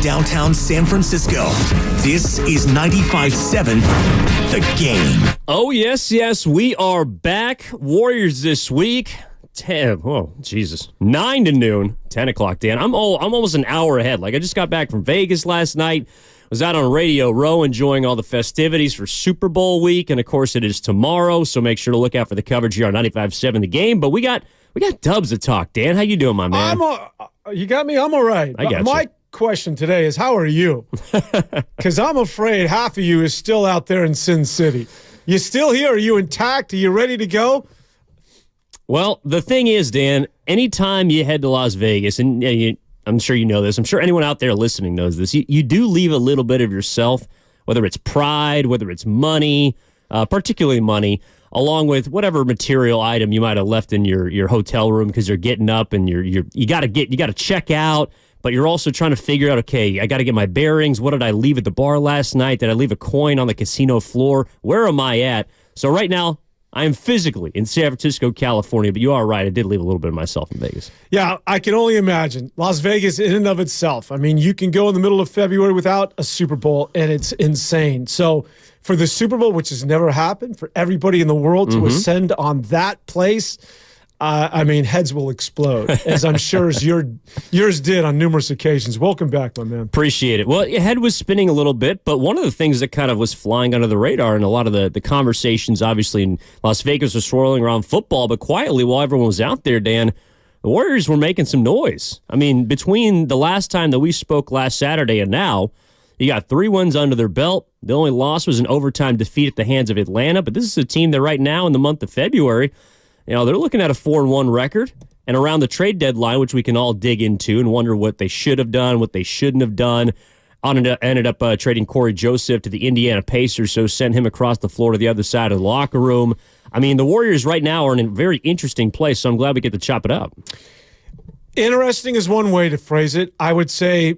downtown San Francisco. This is 95.7 The Game. Oh, yes, we are back. Warriors this week. 9 to noon, 10 o'clock, Dan. I'm almost an hour ahead. Like, I just got back from Vegas last night. Was out on Radio Row enjoying all the festivities for Super Bowl week, and of course it is tomorrow, so make sure to look out for the coverage here on 95.7 The Game. But we got Dubs to talk. Dan, how you doing, my man? You got me? I'm all right. I got My you. question today is, how are you? Because I'm afraid half of you is still out there in Sin City. You still here? Are you intact? Are you ready to go? Well, the thing is, Dan, anytime you head to Las Vegas, and I'm sure you know this, I'm sure anyone out there listening knows this, you do leave a little bit of yourself, whether it's pride, whether it's money, particularly money, along with whatever material item you might have left in your hotel room because you're getting up and you got to check out, but you're also trying to figure out, okay, I got to get my bearings. What did I leave at the bar last night? Did I leave a coin on the casino floor? Where am I at? So right now, I am physically in San Francisco, California, but you are right. I did leave a little bit of myself in Vegas. Yeah, I can only imagine. Las Vegas in and of itself. I mean, you can go in the middle of February without a Super Bowl, and it's insane. So for the Super Bowl, which has never happened, for everybody in the world to ascend on that place, I mean, heads will explode, as I'm sure as yours did on numerous occasions. Welcome back, my man. Appreciate it. Well, your head was spinning a little bit, but one of the things that kind of was flying under the radar and a lot of the conversations, obviously, in Las Vegas were swirling around football, but quietly while everyone was out there, Dan, the Warriors were making some noise. I mean, between the last time that we spoke last Saturday and now, you got 3 wins under their belt. The only loss was an overtime defeat at the hands of Atlanta, but this is a team that right now in the month of February, they're looking at a 4-1 record, and around the trade deadline, which we can all dig into and wonder what they should have done, what they shouldn't have done. Ended up trading Corey Joseph to the Indiana Pacers, so sent him across the floor to the other side of the locker room. I mean, the Warriors right now are in a very interesting place, so I'm glad we get to chop it up. Interesting is one way to phrase it. I would say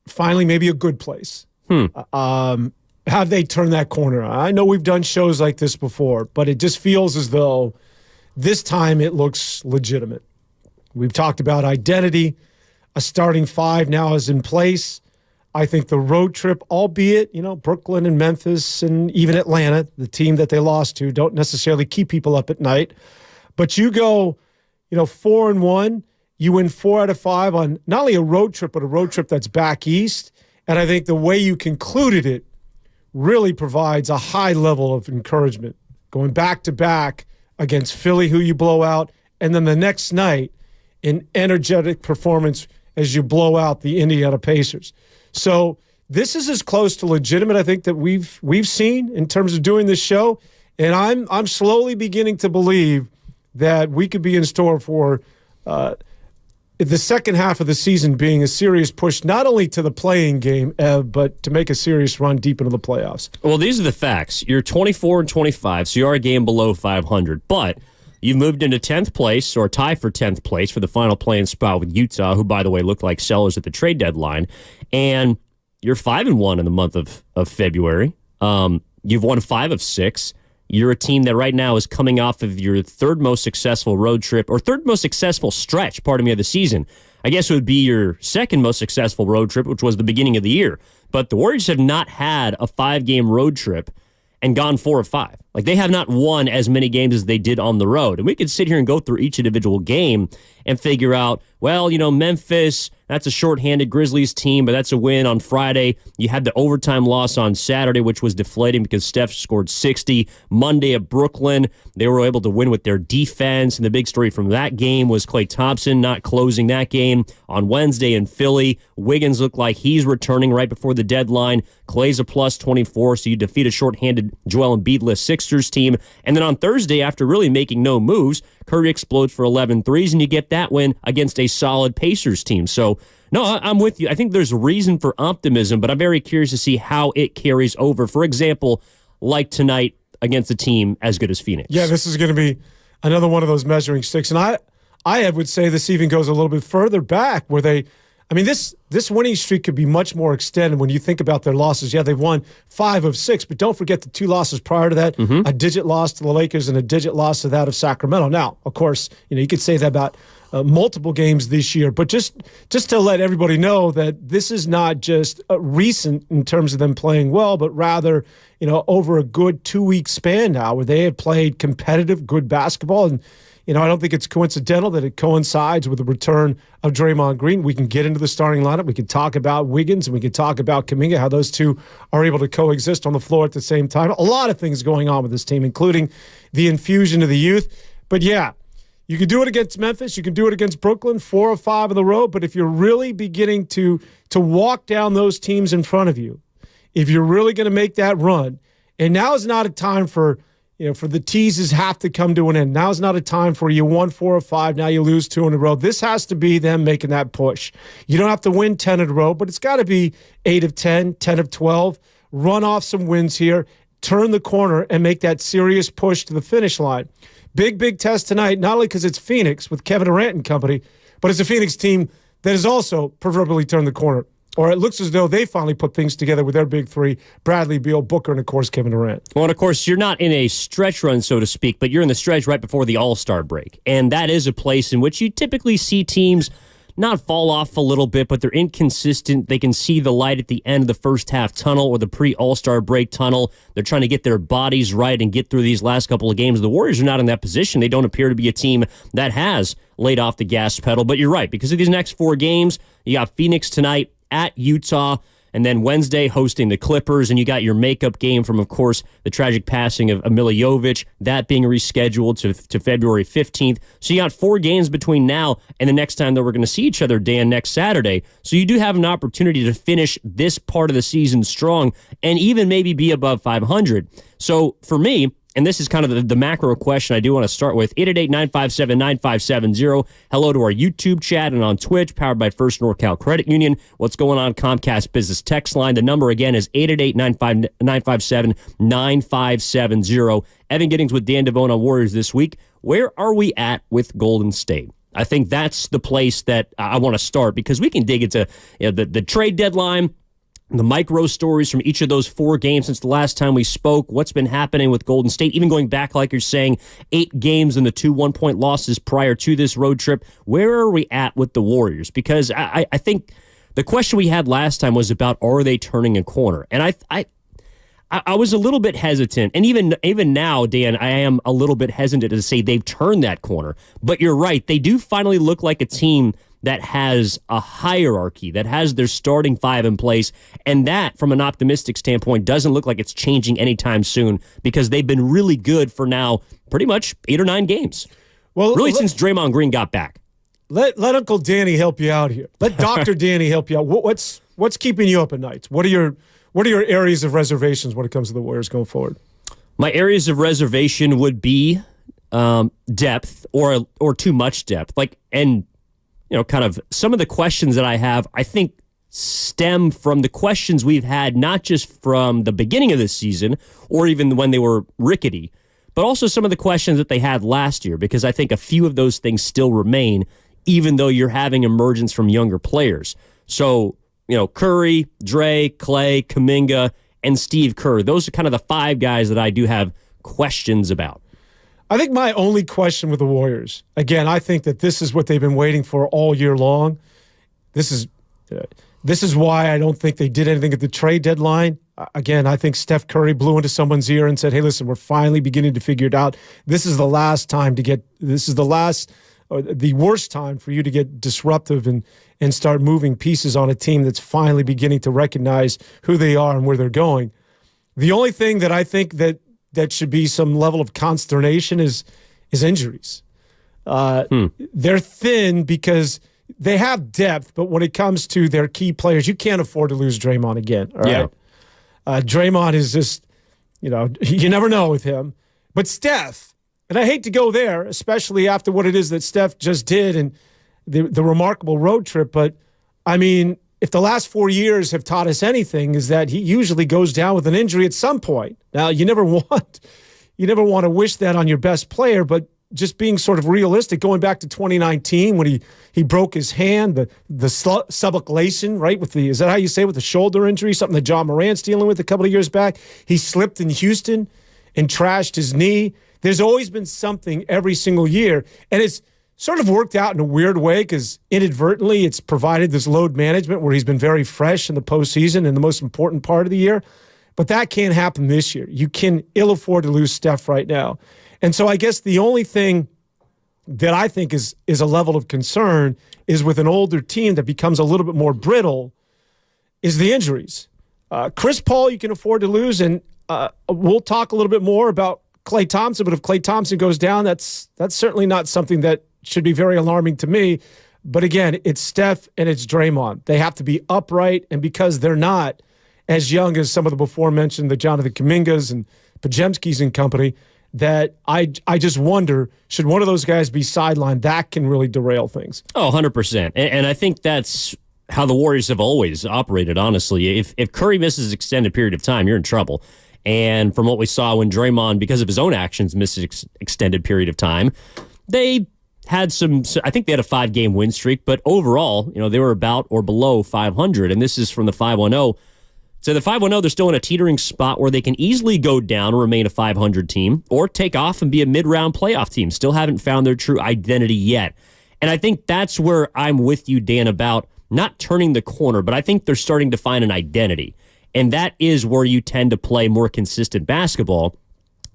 finally maybe a good place. Have they turned that corner? I know we've done shows like this before, but it just feels as though this time it looks legitimate. We've talked about identity. A starting 5 now is in place. I think the road trip, albeit, Brooklyn and Memphis and even Atlanta, the team that they lost to, don't necessarily keep people up at night. But you go, 4-1, you win 4 out of 5 on not only a road trip, but a road trip that's back east. And I think the way you concluded it really provides a high level of encouragement. Going back-to-back against Philly, who you blow out, and then the next night, an energetic performance as you blow out the Indiana Pacers. So this is as close to legitimate, I think, that we've seen in terms of doing this show, and I'm slowly beginning to believe that we could be in store for the second half of the season being a serious push, not only to the playing game, but to make a serious run deep into the playoffs. Well, these are the facts. You're 24-25, so you are a game below 500, but you've moved into 10th place or tie for 10th place for the final play-in spot with Utah, who, by the way, looked like sellers at the trade deadline, and you're 5-1 in the month of February. You've won 5 of 6. You're a team that right now is coming off of your third most successful road trip, or third most successful stretch, of the season. I guess it would be your second most successful road trip, which was the beginning of the year. But the Warriors have not had a 5-game road trip and gone 4 of 5. Like, they have not won as many games as they did on the road. And we could sit here and go through each individual game and figure out, well, Memphis, that's a shorthanded Grizzlies team, but that's a win on Friday. You had the overtime loss on Saturday, which was deflating because Steph scored 60. Monday at Brooklyn, they were able to win with their defense, and the big story from that game was Klay Thompson not closing that game. On Wednesday in Philly, Wiggins looked like he's returning right before the deadline. Klay's a plus 24, so you defeat a shorthanded Joel Embiid-less Sixers team. And then on Thursday, after really making no moves, Curry explodes for 11 threes, and you get that win against a solid Pacers team. So, no, I'm with you. I think there's reason for optimism, but I'm very curious to see how it carries over. For example, like tonight against a team as good as Phoenix. Yeah, this is going to be another one of those measuring sticks. And I would say this even goes a little bit further back where this winning streak could be much more extended when you think about their losses. Yeah, they've won 5 of 6, but don't forget the 2 losses prior to that, a digit loss to the Lakers and a digit loss to that of Sacramento. Now, of course, you could say that about multiple games this year, but just to let everybody know that this is not just recent in terms of them playing well, but rather, over a good 2-week span now where they have played competitive, good basketball. And I don't think it's coincidental that it coincides with the return of Draymond Green. We can get into the starting lineup. We can talk about Wiggins, and we can talk about Kuminga, how those two are able to coexist on the floor at the same time. A lot of things going on with this team, including the infusion of the youth. But, yeah, you can do it against Memphis. You can do it against Brooklyn, 4 of 5 on the road. But if you're really beginning to walk down those teams in front of you, if you're really going to make that run, and now is not a time for the teases have to come to an end. Now is not a time for you won 4 of 5, now you lose 2 in a row. This has to be them making that push. You don't have to win 10 in a row, but it's got to be 8 of 10, 10 of 12. Run off some wins here, turn the corner, and make that serious push to the finish line. Big test tonight, not only because it's Phoenix with Kevin Durant and company, but it's a Phoenix team that has also proverbially turned the corner. or it looks as though they finally put things together with their big three, Bradley Beal, Booker, and, of course, Kevin Durant. Well, and of course, you're not in a stretch run, so to speak, but you're in the stretch right before the All-Star break. And that is a place in which you typically see teams not fall off a little bit, but they're inconsistent. They can see the light at the end of the first half tunnel or the pre-All-Star break tunnel. They're trying to get their bodies right and get through these last couple of games. The Warriors are not in that position. They don't appear to be a team that has laid off the gas pedal. But you're right, because of these next 4 games, you got Phoenix tonight at Utah, and then Wednesday hosting the Clippers, and you got your makeup game from, of course, the tragic passing of Mila Jovic, that being rescheduled to February 15th. So you got 4 games between now and the next time that we're going to see each other, Dan, next Saturday. So you do have an opportunity to finish this part of the season strong and even maybe be above 500. So for me, and this is kind of the macro question I do want to start with, 888-957-9570. Hello to our YouTube chat and on Twitch, powered by First NorCal Credit Union. What's going on? Comcast Business Text Line. The number again is 888-957-9570. Evan Giddings with Dan Devone on Warriors This Week. Where are we at with Golden State? I think that's the place that I want to start, because we can dig into the trade deadline, the micro stories from each of those 4 games since the last time we spoke, what's been happening with Golden State, even going back, like you're saying, 8 games and the 2 one-point losses prior to this road trip. Where are we at with the Warriors? Because I think the question we had last time was about, are they turning a corner? And I was a little bit hesitant, and even now, Dan, I am a little bit hesitant to say they've turned that corner. But you're right, they do finally look like a team that has a hierarchy, that has their starting 5 in place, and that, from an optimistic standpoint, doesn't look like it's changing anytime soon, because they've been really good for now pretty much 8 or 9 games. Well, really since Draymond Green got back. Let Uncle Danny help you out here. Let Dr. Danny help you out. What's keeping you up at night? What are your areas of reservations when it comes to the Warriors going forward? My areas of reservation would be depth or too much depth. Kind of some of the questions that I have, I think, stem from the questions we've had, not just from the beginning of this season or even when they were rickety, but also some of the questions that they had last year, because I think a few of those things still remain, even though you're having emergence from younger players. So, Curry, Dre, Clay, Kuminga, and Steve Kerr, those are kind of the 5 guys that I do have questions about. I think my only question with the Warriors, again, I think that this is what they've been waiting for all year long. This is why I don't think they did anything at the trade deadline. Again, I think Steph Curry blew into someone's ear and said, hey, listen, we're finally beginning to figure it out. This is the worst time for you to get disruptive and start moving pieces on a team that's finally beginning to recognize who they are and where they're going. The only thing that I think that should be some level of consternation is injuries. They're thin because they have depth, but when it comes to their key players, you can't afford to lose Draymond again. All right? Yeah. Draymond is just, you never know with him. But Steph, and I hate to go there, especially after what it is that Steph just did and the remarkable road trip, but I mean, if the last 4 years have taught us anything, is that he usually goes down with an injury at some point. Now, you never want to wish that on your best player, but just being sort of realistic, going back to 2019 when he broke his hand, the subluxation, right? Is that how you say it, with the shoulder injury, something that John Morant's dealing with a couple of years back? He slipped in Houston and trashed his knee. There's always been something every single year, and it's sort of worked out in a weird way because inadvertently it's provided this load management where he's been very fresh in the postseason and the most important part of the year. But that can't happen this year. You can ill afford to lose Steph right now. And so I guess the only thing that I think is a level of concern is with an older team that becomes a little bit more brittle is the injuries. Chris Paul you can afford to lose, and we'll talk a little bit more about Klay Thompson, but if Klay Thompson goes down, that's certainly not something that should be very alarming to me. But again, it's Steph and it's Draymond. They have to be upright, and because they're not as young as some of the before-mentioned, the Jonathan Kumingas and Podziemskis and company, that I just wonder, should one of those guys be sidelined, that can really derail things. Oh, 100%. And I think that's how the Warriors have always operated, honestly. If Curry misses an extended period of time, you're in trouble. And from what we saw when Draymond, because of his own actions, missed an extended period of time, they had I think they had a 5-game win streak, but overall, they were about or below 500, and this is from the 510. So the 510, they're still in a teetering spot where they can easily go down and remain a 500 team or take off and be a mid-round playoff team. Still haven't found their true identity yet. And I think that's where I'm with you, Dan, about not turning the corner, but I think they're starting to find an identity. And that is where you tend to play more consistent basketball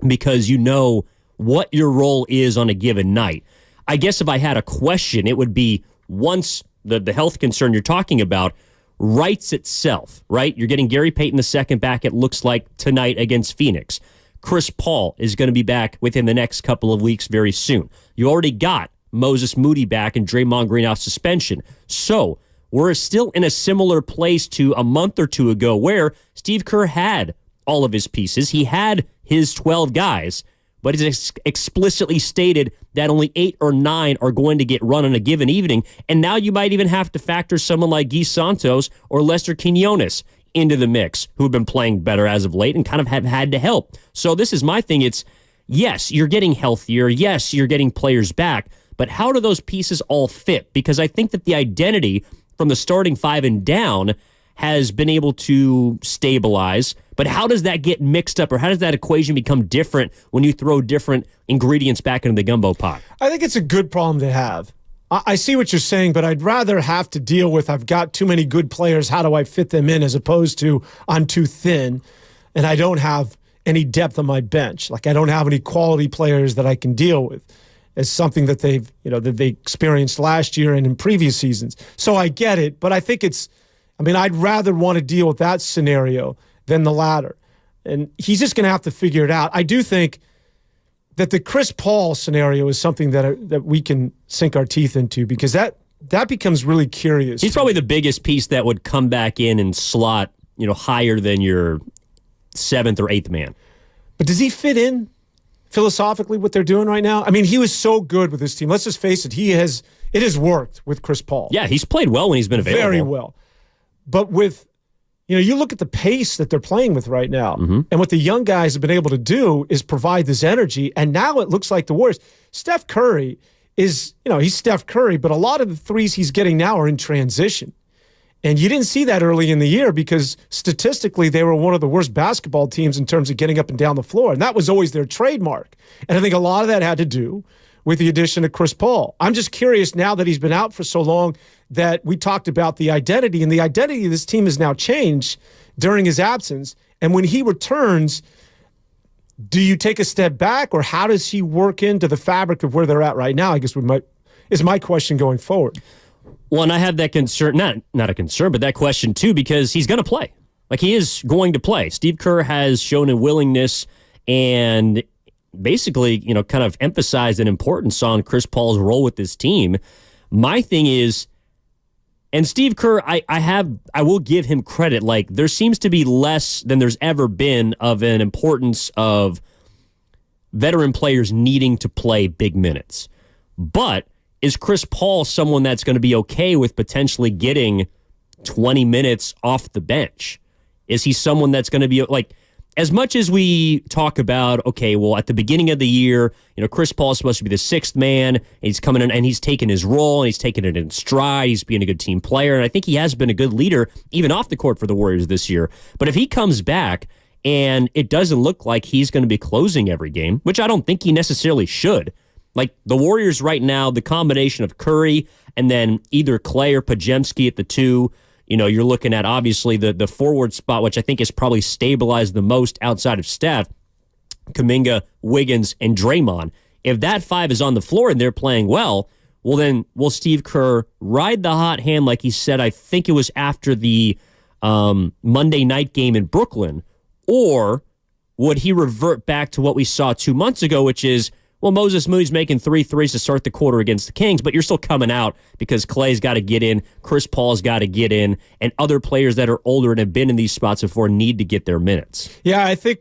because you know what your role is on a given night. I guess if I had a question, it would be once the health concern you're talking about rights itself, right? You're getting Gary Payton II back, it looks like, tonight against Phoenix. Chris Paul is going to be back within the next couple of weeks very soon. You already got Moses Moody back and Draymond Green off suspension. So we're still in a similar place to a month or two ago where Steve Kerr had all of his pieces. He had his 12 guys, but he's explicitly stated that only 8 or 9 are going to get run on a given evening. And now you might even have to factor someone like Guy Santos or Lester Quinones into the mix, who have been playing better as of late and kind of have had to help. So this is my thing. It's, yes, you're getting healthier. Yes, you're getting players back. But how do those pieces all fit? Because I think that the identity from the starting 5 and down has been able to stabilize. But how does that get mixed up, or how does that equation become different when you throw different ingredients back into the gumbo pot? I think it's a good problem to have. I see what you're saying, but I'd rather have to deal with I've got too many good players, how do I fit them in, as opposed to I'm too thin and I don't have any depth on my bench. Like I don't have any quality players that I can deal with. It's something that that they experienced last year and in previous seasons. So I get it, but I think I'd rather want to deal with that scenario than the latter. And he's just going to have to figure it out. I do think that the Chris Paul scenario is something that we can sink our teeth into, because that becomes really curious. He's probably the biggest piece that would come back in and slot, higher than your 7th or 8th man. But does he fit in philosophically what they're doing right now? I mean, he was so good with this team. Let's just face it. It has worked with Chris Paul. Yeah, he's played well when he's been available. Very well. But with, you look at the pace that they're playing with right now, and what the young guys have been able to do is provide this energy. And now it looks like the Warriors. Steph Curry is, he's Steph Curry, but a lot of the threes he's getting now are in transition. And you didn't see that early in the year because statistically they were one of the worst basketball teams in terms of getting up and down the floor. And that was always their trademark. And I think a lot of that had to do with the addition of Chris Paul. I'm just curious now that he's been out for so long that we talked about the identity, and the identity of this team has now changed during his absence. And when he returns, do you take a step back, or how does he work into the fabric of where they're at right now? I guess is my question going forward. Well, and I have that concern, not a concern, but that question too, because he's going to play. Like, he is going to play. Steve Kerr has shown a willingness and basically, kind of emphasized an importance on Chris Paul's role with this team. My thing is, and Steve Kerr, I will give him credit. Like, there seems to be less than there's ever been of an importance of veteran players needing to play big minutes. But is Chris Paul someone that's going to be okay with potentially getting 20 minutes off the bench? Is he someone that's going to be like, as much as we talk about, okay, well, at the beginning of the year, Chris Paul is supposed to be the 6th man, and he's coming in and he's taking his role and he's taking it in stride. He's being a good team player, and I think he has been a good leader even off the court for the Warriors this year. But if he comes back and it doesn't look like he's going to be closing every game, which I don't think he necessarily should. Like, the Warriors right now, the combination of Curry and then either Clay or Podziemski at the 2, you're looking at obviously the forward spot, which I think is probably stabilized the most outside of Steph, Kuminga, Wiggins, and Draymond. If that 5 is on the floor and they're playing well then will Steve Kerr ride the hot hand like he said, I think it was after the Monday night game in Brooklyn, or would he revert back to what we saw 2 months ago, which is, well, Moses Moody's making 3 threes to start the quarter against the Kings, but you're still coming out because Clay's got to get in, Chris Paul's got to get in, and other players that are older and have been in these spots before need to get their minutes. Yeah, I think,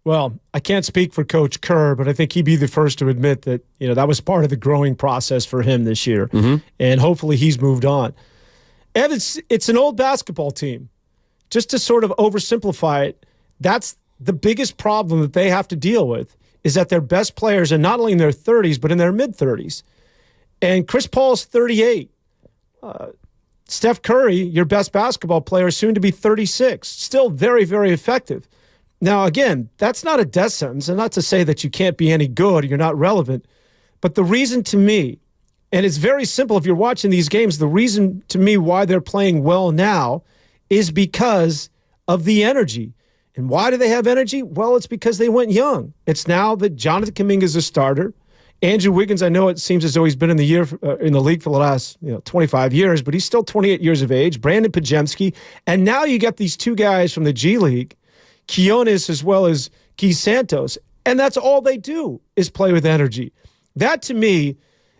I can't speak for Coach Kerr, but I think he'd be the first to admit that, that was part of the growing process for him this year, and hopefully he's moved on. And it's an old basketball team. Just to sort of oversimplify it, that's the biggest problem that they have to deal with, is that their best players are not only in their 30s, but in their mid-30s. And Chris Paul's 38. Steph Curry, your best basketball player, soon to be 36. Still very, very effective. Now, again, that's not a death sentence, and not to say that you can't be any good or you're not relevant. But the reason to me, and it's very simple if you're watching these games, the reason to me why they're playing well now is because of the energy. And why do they have energy? Well, it's because they went young. It's now that Jonathan Kuminga is a starter. Andrew Wiggins, I know it seems as though he's been in the league for the last 25 years, but he's still 28 years of age. Brandon Pajemski. And now you get these two guys from the G League, Quinones as well as Keith Santos. And that's all they do is play with energy. That, to me,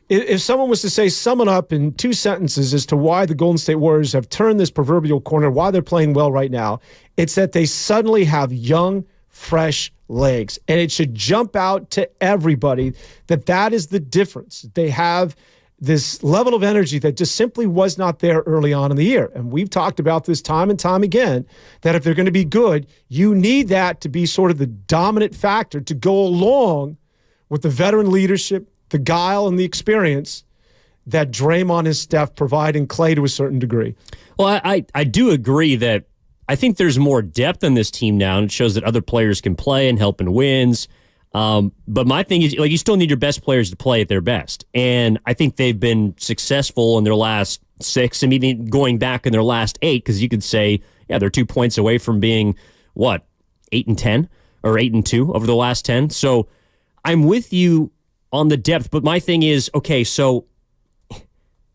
if someone was to say, sum it up in 2 sentences as to why the Golden State Warriors have turned this proverbial corner, why they're playing well right now, it's that they suddenly have young, fresh legs. And it should jump out to everybody that is the difference. They have this level of energy that just simply was not there early on in the year. And we've talked about this time and time again, that if they're going to be good, you need that to be sort of the dominant factor to go along with the veteran leadership, the guile, and the experience that Draymond and Steph provide in Klay to a certain degree. Well, I do agree that I think there's more depth in this team now, and it shows that other players can play and help in wins. But my thing is, like, you still need your best players to play at their best. And I think they've been successful in their last 6 and even going back in their last 8, because you could say, yeah, they're 2 points away from being, 8-10 or 8-2 over the last 10. So I'm with you on the depth, but my thing is, okay, so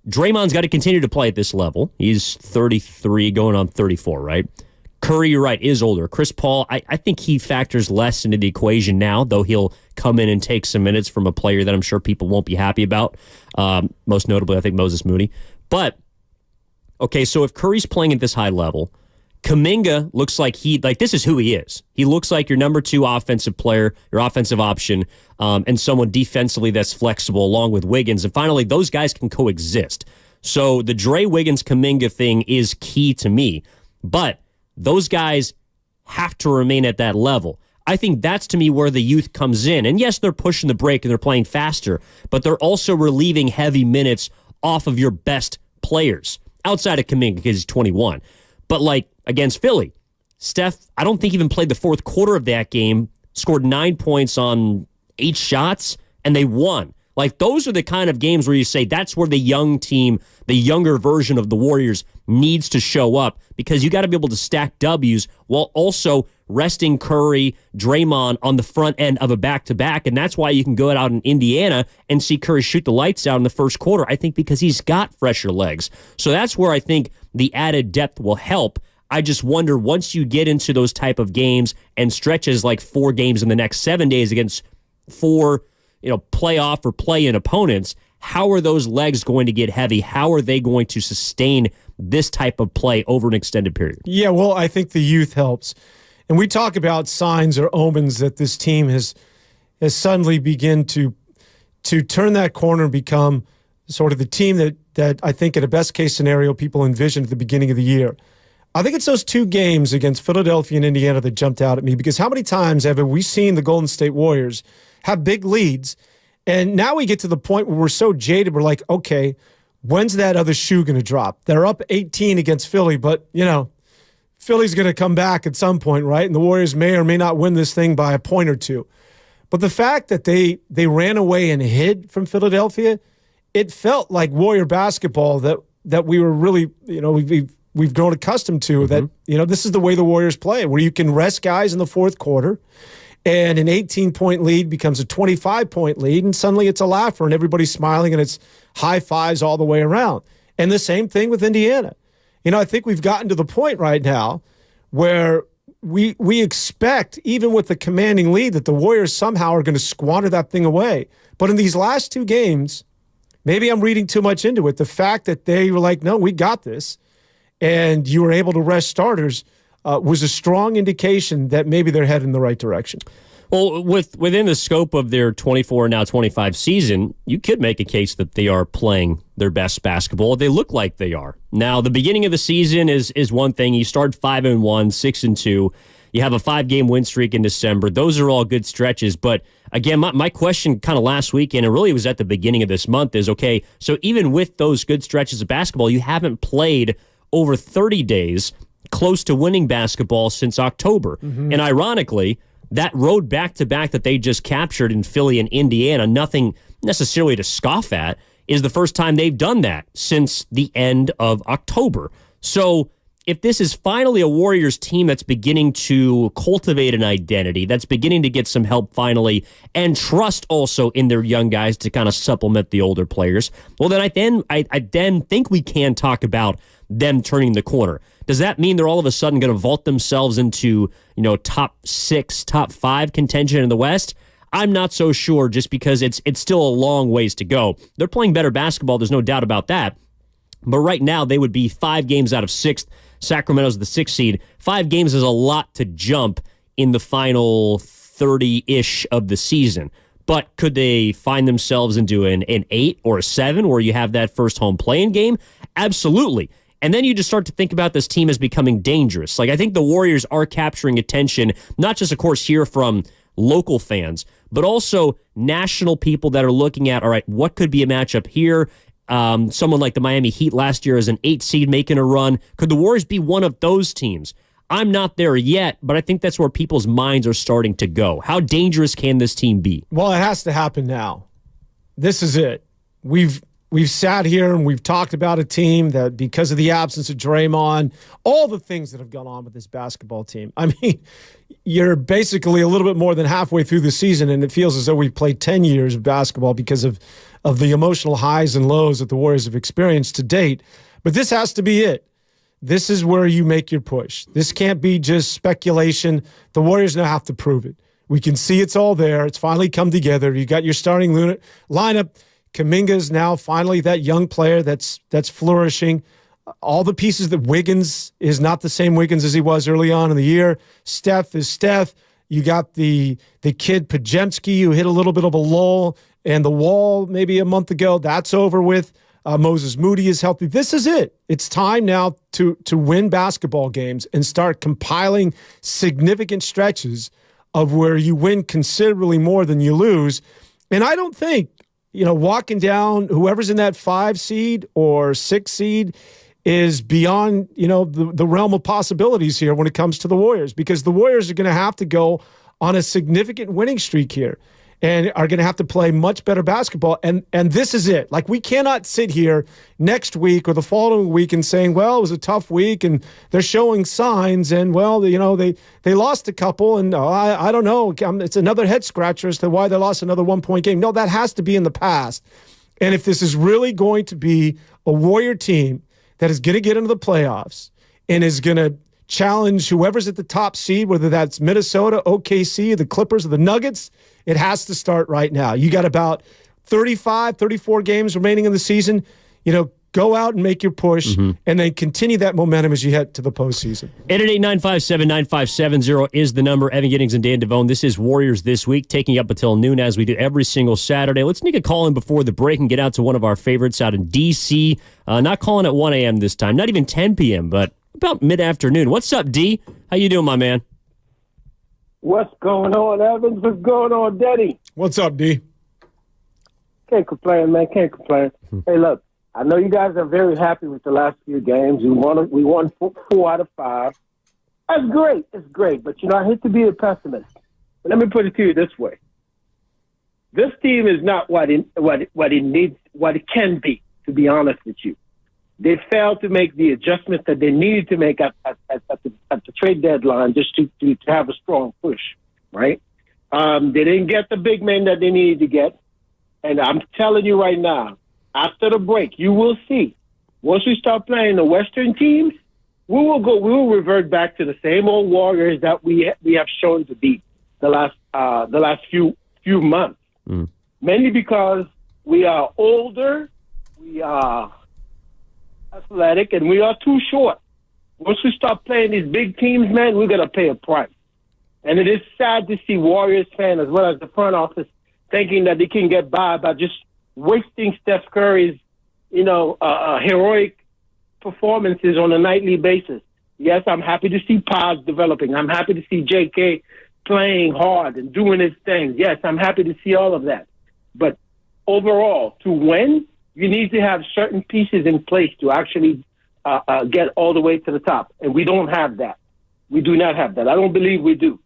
Draymond's got to continue to play at this level. He's 33 going on 34, right? Curry, you're right, is older. Chris Paul, I think he factors less into the equation now, though he'll come in and take some minutes from a player that I'm sure people won't be happy about. Most notably, I think Moses Moody. But, okay, so if Curry's playing at this high level, Kuminga looks like this is who he is. He looks like your number 2 offensive player, your offensive option, and someone defensively that's flexible along with Wiggins. And finally, those guys can coexist. So the Dre Wiggins-Kuminga thing is key to me. But those guys have to remain at that level. I think that's, to me, where the youth comes in. And yes, they're pushing the break and they're playing faster, but they're also relieving heavy minutes off of your best players, outside of Kuminga because he's 21. But like against Philly, Steph, I don't think even played the fourth quarter of that game, scored 9 points on 8 shots, and they won. Like, those are the kind of games where you say that's where the young team, the younger version of the Warriors, needs to show up, because you got to be able to stack W's while also resting Curry, Draymond on the front end of a back-to-back. And that's why you can go out in Indiana and see Curry shoot the lights out in the first quarter, I think, because he's got fresher legs. So that's where I think the added depth will help. I just wonder, once you get into those type of games and stretches like 4 games in the next 7 days against 4 playoff or play-in opponents, how are those legs going to get heavy? How are they going to sustain this type of play over an extended period? Yeah, well, I think the youth helps. And we talk about signs or omens that this team has suddenly begin to turn that corner and become sort of the team that I think in a best-case scenario people envisioned at the beginning of the year. I think it's those 2 games against Philadelphia and Indiana that jumped out at me, because how many times have we seen the Golden State Warriors have big leads, and now we get to the point where we're so jaded, we're like, okay, when's that other shoe going to drop? They're up 18 against Philly, but, Philly's going to come back at some point, right? And the Warriors may or may not win this thing by a point or 2. But the fact that they ran away and hid from Philadelphia, it felt like Warrior basketball that we were really, we've grown accustomed to, that, this is the way the Warriors play, where you can rest guys in the fourth quarter, and an 18-point lead becomes a 25-point lead, and suddenly it's a laugher, and everybody's smiling, and it's high fives all the way around. And the same thing with Indiana. I think we've gotten to the point right now where we expect, even with the commanding lead, that the Warriors somehow are going to squander that thing away. But in these last 2 games, maybe I'm reading too much into it, the fact that they were like, no, we got this, and you were able to rest starters, was a strong indication that maybe they're heading in the right direction. Well, within the scope of their 24 now 25 season, you could make a case that they are playing their best basketball. They look like they are. Now, the beginning of the season is one thing. You start 5-1, 6-2. You have a 5-game win streak in December. Those are all good stretches. But again, my question kind of last weekend, and really was at the beginning of this month, is okay, so even with those good stretches of basketball, you haven't played over 30 days close to winning basketball since October. And ironically, that road back-to-back that they just captured in Philly and Indiana, nothing necessarily to scoff at, is the first time they've done that since the end of October. So if this is finally a Warriors team that's beginning to cultivate an identity, that's beginning to get some help finally, and trust also in their young guys to kind of supplement the older players, well, then I then think we can talk about them turning the corner. Does that mean they're all of a sudden going to vault themselves into, top 6, top 5 contention in the West? I'm not so sure, just because it's still a long ways to go. They're playing better basketball, there's no doubt about that. But right now, they would be 5 games out of 6th. Sacramento's the 6th seed. 5 games is a lot to jump in the final 30-ish of the season. But could they find themselves into an 8 or a 7 where you have that first home playing game? Absolutely. And then you just start to think about this team as becoming dangerous. Like, I think the Warriors are capturing attention, not just, of course, here from local fans, but also national people that are looking at, all right, what could be a matchup here? Someone like the Miami Heat last year as an 8 seed making a run. Could the Warriors be one of those teams? I'm not there yet, but I think that's where people's minds are starting to go. How dangerous can this team be? Well, it has to happen now. This is it. We've sat here and we've talked about a team that, because of the absence of Draymond, all the things that have gone on with this basketball team. I mean, you're basically a little bit more than halfway through the season, and it feels as though we've played 10 years of basketball because of the emotional highs and lows that the Warriors have experienced to date. But this has to be it. This is where you make your push. This can't be just speculation. The Warriors now have to prove it. We can see it's all there. It's finally come together. You got your starting lineup. Kuminga's now finally that young player that's flourishing. All the pieces that Wiggins is not the same Wiggins as he was early on in the year. Steph is Steph. You got the kid Podziemski who hit a little bit of a lull, and the Wall maybe a month ago. That's over with. Moses Moody is healthy. This is it. It's time now to win basketball games and start compiling significant stretches of where you win considerably more than you lose. And I don't think, walking down whoever's in that 5 seed or 6 seed is beyond, the realm of possibilities here when it comes to the Warriors, because the Warriors are going to have to go on a significant winning streak here and are going to have to play much better basketball. And this is it. Like, we cannot sit here next week or the following week and saying, well, it was a tough week and they're showing signs and, well, they lost a couple and I don't know. It's another head scratcher as to why they lost another 1-point game. No, that has to be in the past. And if this is really going to be a Warrior team that is going to get into the playoffs and is going to challenge whoever's at the top seed, whether that's Minnesota, OKC, the Clippers, or the Nuggets, it has to start right now. You got about 35, 34 games remaining in the season. Go out and make your push, and then continue that momentum as you head to the postseason. 888-957-9570 is the number. Evan Giddings and Dan Devone. This is Warriors This Week, taking you up until noon as we do every single Saturday. Let's sneak a call in before the break and get out to one of our favorites out in D.C. Not calling at 1 a.m. this time, not even 10 p.m., but about mid-afternoon. What's up, D? How you doing, my man? What's going on, Evans? What's going on, Daddy? What's up, D? Can't complain, man. Can't complain. Hey, look, I know you guys are very happy with the last few games. We won 4 out of 5. That's great. It's great. But, I hate to be a pessimist. But let me put it to you this way. This team is not what it needs, what it can be, to be honest with you. They failed to make the adjustments that they needed to make at the trade deadline just to have a strong push, right? They didn't get the big men that they needed to get. And I'm telling you right now, after the break, you will see, once we start playing the Western teams, we will revert back to the same old Warriors that we have shown to be the last few months. Mainly because we are older, we are athletic, and we are too short. Once we start playing these big teams, man, we're going to pay a price. And it is sad to see Warriors fans as well as the front office thinking that they can get by just wasting Steph Curry's, heroic performances on a nightly basis. Yes, I'm happy to see Paz developing. I'm happy to see J.K. playing hard and doing his thing. Yes, I'm happy to see all of that. But overall, to win, you need to have certain pieces in place to actually get all the way to the top. And we don't have that. We do not have that. I don't believe we do.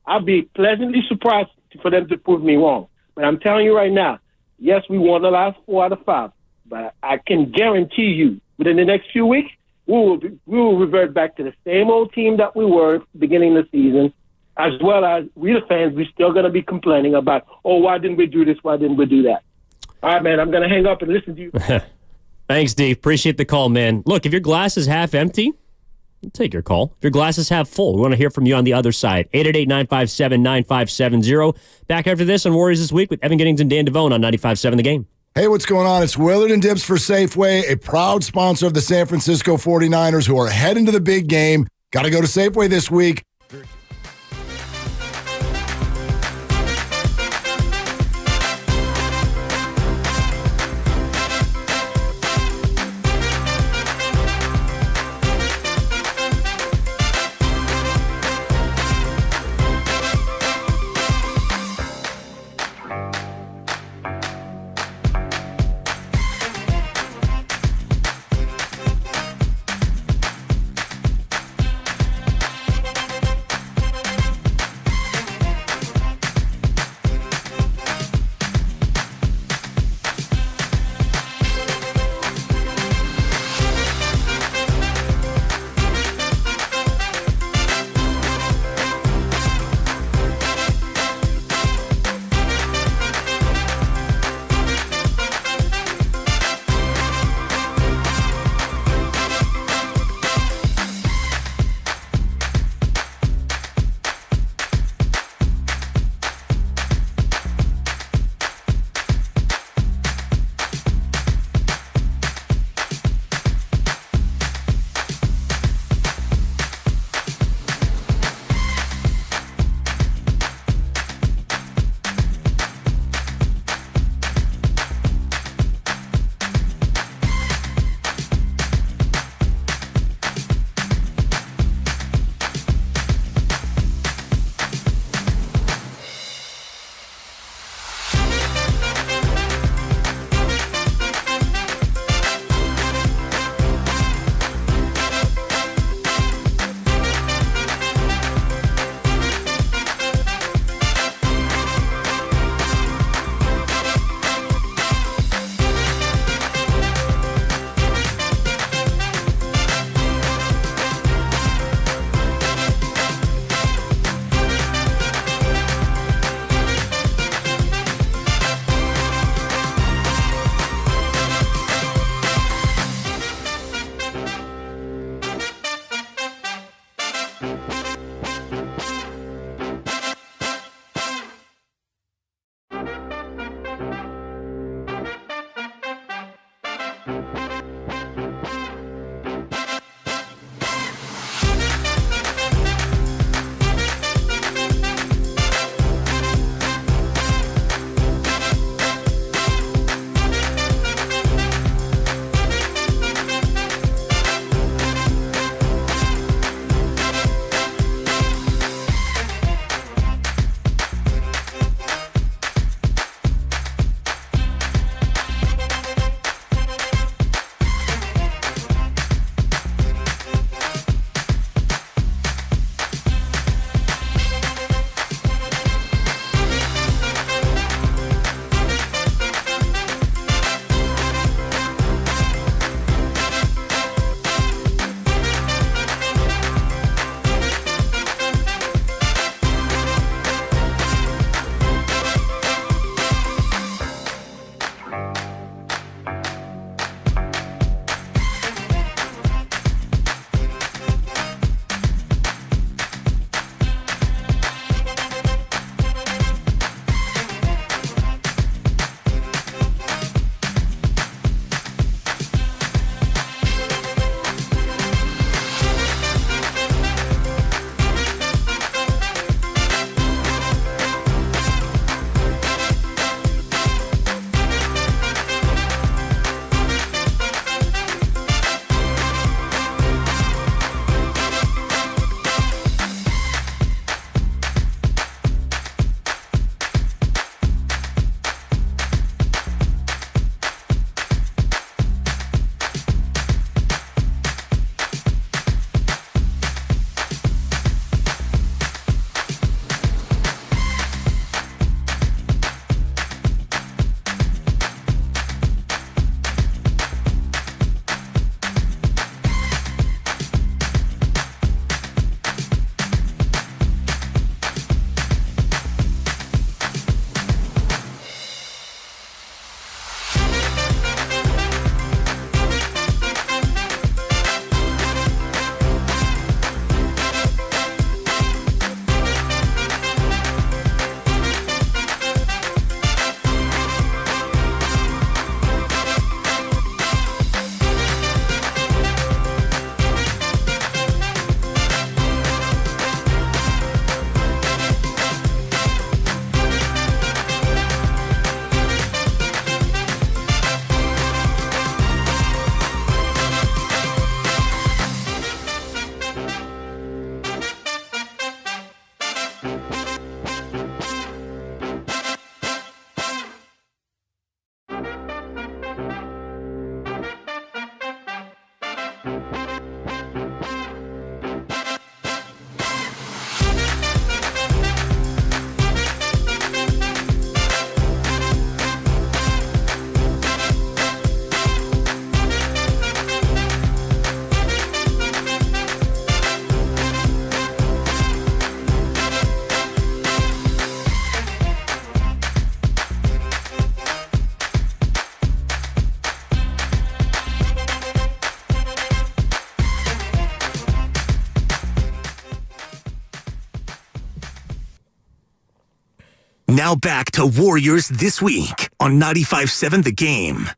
I'll be pleasantly surprised for them to prove me wrong. But I'm telling you right now, yes, we won the last 4 out of 5. But I can guarantee you, within the next few weeks, we will revert back to the same old team that we were beginning of the season, as well as we the fans, we're still going to be complaining about, oh, why didn't we do this? Why didn't we do that? All right, man, I'm going to hang up and listen to you. Thanks, Dave. Appreciate the call, man. Look, if your glass is half empty, we'll take your call. If your glass is half full, we want to hear from you on the other side. 888-957-9570. Back after this on Warriors This Week with Evan Giddings and Dan Devone on 95.7 The Game. Hey, what's going on? It's Willard and Dips for Safeway, a proud sponsor of the San Francisco 49ers who are heading to the big game. Got to go to Safeway this week. Now back to Warriors This Week on 95.7 The Game.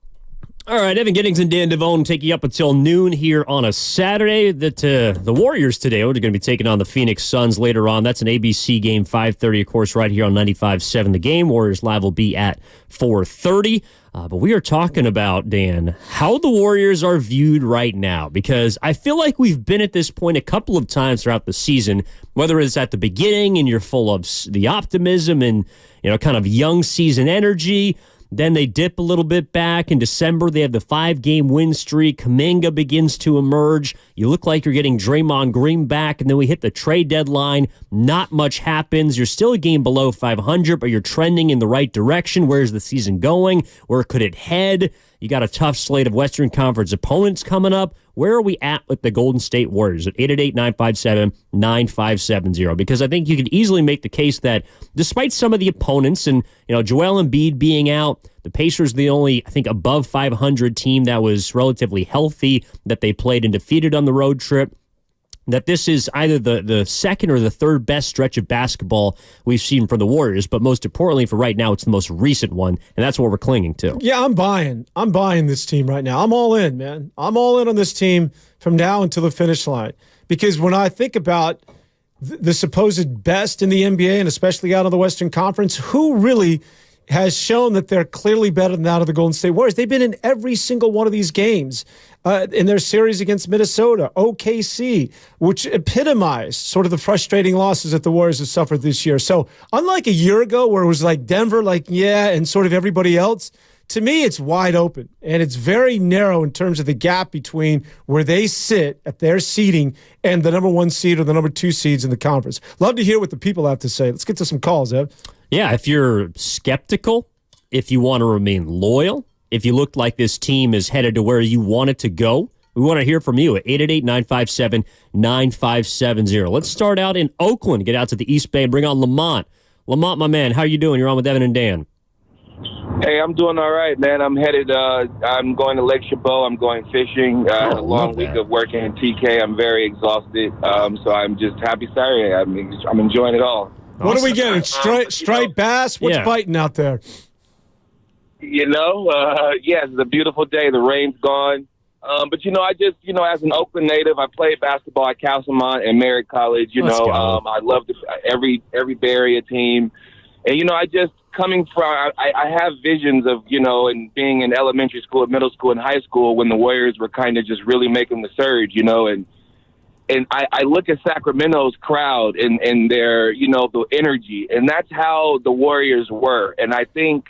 All right, Evan Giddings and Dan Devone take you up until noon here on a Saturday. The Warriors today are going to be taking on the Phoenix Suns later on. That's an ABC game, 5:30, of course, right here on 95.7 The Game. Warriors Live will be at 4:30. But we are talking about, Dan, how the Warriors are viewed right now, because I feel like we've been at this point a couple of times throughout the season, whether it's at the beginning and you're full of the optimism and, kind of young season energy. Then they dip a little bit back. In December, they have the 5-game win streak. Kuminga begins to emerge. You look like you're getting Draymond Green back, and then we hit the trade deadline. Not much happens. You're still a game below 500, but you're trending in the right direction. Where's the season going? Where could it head? You got a tough slate of Western Conference opponents coming up. Where are we at with the Golden State Warriors at 888-957-9570? Because I think you could easily make the case that despite some of the opponents and, Joel Embiid being out, the Pacers the only, I think, above 500 team that was relatively healthy that they played and defeated on the road trip, that this is either the second or the third best stretch of basketball we've seen for the Warriors. But most importantly, for right now, it's the most recent one, and that's what we're clinging to. Yeah, I'm buying this team right now. I'm all in, man. I'm all in on this team from now until the finish line. Because when I think about the supposed best in the NBA, and especially out of the Western Conference, who really has shown that they're clearly better than that of the Golden State Warriors? They've been in every single one of these games. In their series against Minnesota, OKC, which epitomized sort of the frustrating losses that the Warriors have suffered this year. So unlike a year ago where it was like Denver, and sort of everybody else, to me it's wide open. And it's very narrow in terms of the gap between where they sit at their seeding and the number 1 seed or the number 2 seeds in the conference. Love to hear what the people have to say. Let's get to some calls, Ev. Yeah, if you're skeptical, if you want to remain loyal, if you look like this team is headed to where you want it to go, we want to hear from you at 888-957-9570. Let's start out in Oakland, get out to the East Bay, and bring on Lamont. Lamont, my man, how you doing? You're on with Evan and Dan. Hey, I'm doing all right, man. I'm headed, I'm going to Lake Chabot. I'm going fishing. I had a long week of working in TK. I'm very exhausted. So I'm just happy Saturday. I'm enjoying it all. What are we getting? Striped bass? What's biting out there? Yes, it's a beautiful day. The rain's gone. But, I just, as an Oakland native, I played basketball at Castlemont and Merritt College. I love every Bay Area team. And, I just coming from, I have visions of, and being in elementary school, middle school, and high school when the Warriors were kind of just really making the surge, and I look at Sacramento's crowd and their, the energy, and that's how the Warriors were. And I think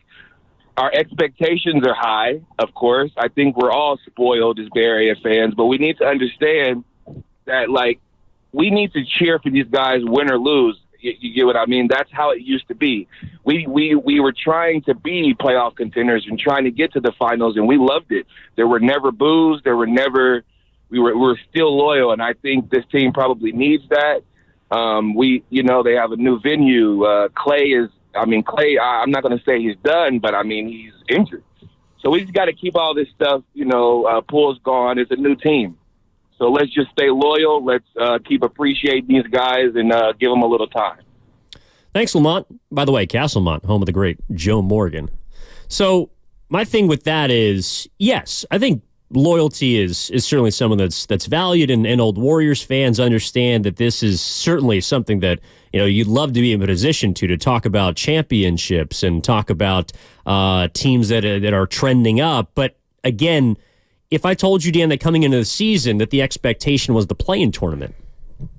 our expectations are high, of course. I think we're all spoiled as Bay Area fans, but we need to understand that, we need to cheer for these guys, win or lose. You get what I mean? That's how it used to be. We were trying to be playoff contenders and trying to get to the finals, and we loved it. There were never boos. We were still loyal, and I think this team probably needs that. They have a new venue. Clay, I'm not going to say he's done, but he's injured. So we just got to keep all this stuff, Poole's gone. It's a new team. So let's just stay loyal. Let's keep appreciating these guys and give them a little time. Thanks, Lamont. By the way, Castlemont, home of the great Joe Morgan. So my thing with that is, yes, I think loyalty is certainly someone that's valued, and old Warriors fans understand that this is certainly something that you'd love to be in a position to talk about championships and talk about teams that are trending up. But again, if I told you, Dan, that coming into the season that the expectation was the play-in tournament,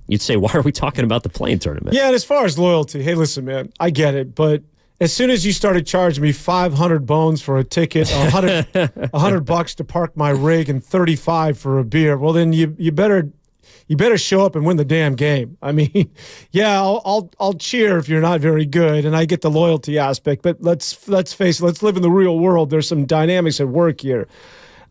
you'd say, why are we talking about the play-in tournament? Yeah, and as far as loyalty, hey, listen, man, I get it, but as soon as you started charging me 500 bones for a ticket, $100 to park my rig, and 35 for a beer, well, then you better show up and win the damn game. Yeah, I'll cheer if you're not very good, and I get the loyalty aspect. But let's face it, let's live in the real world. There's some dynamics at work here.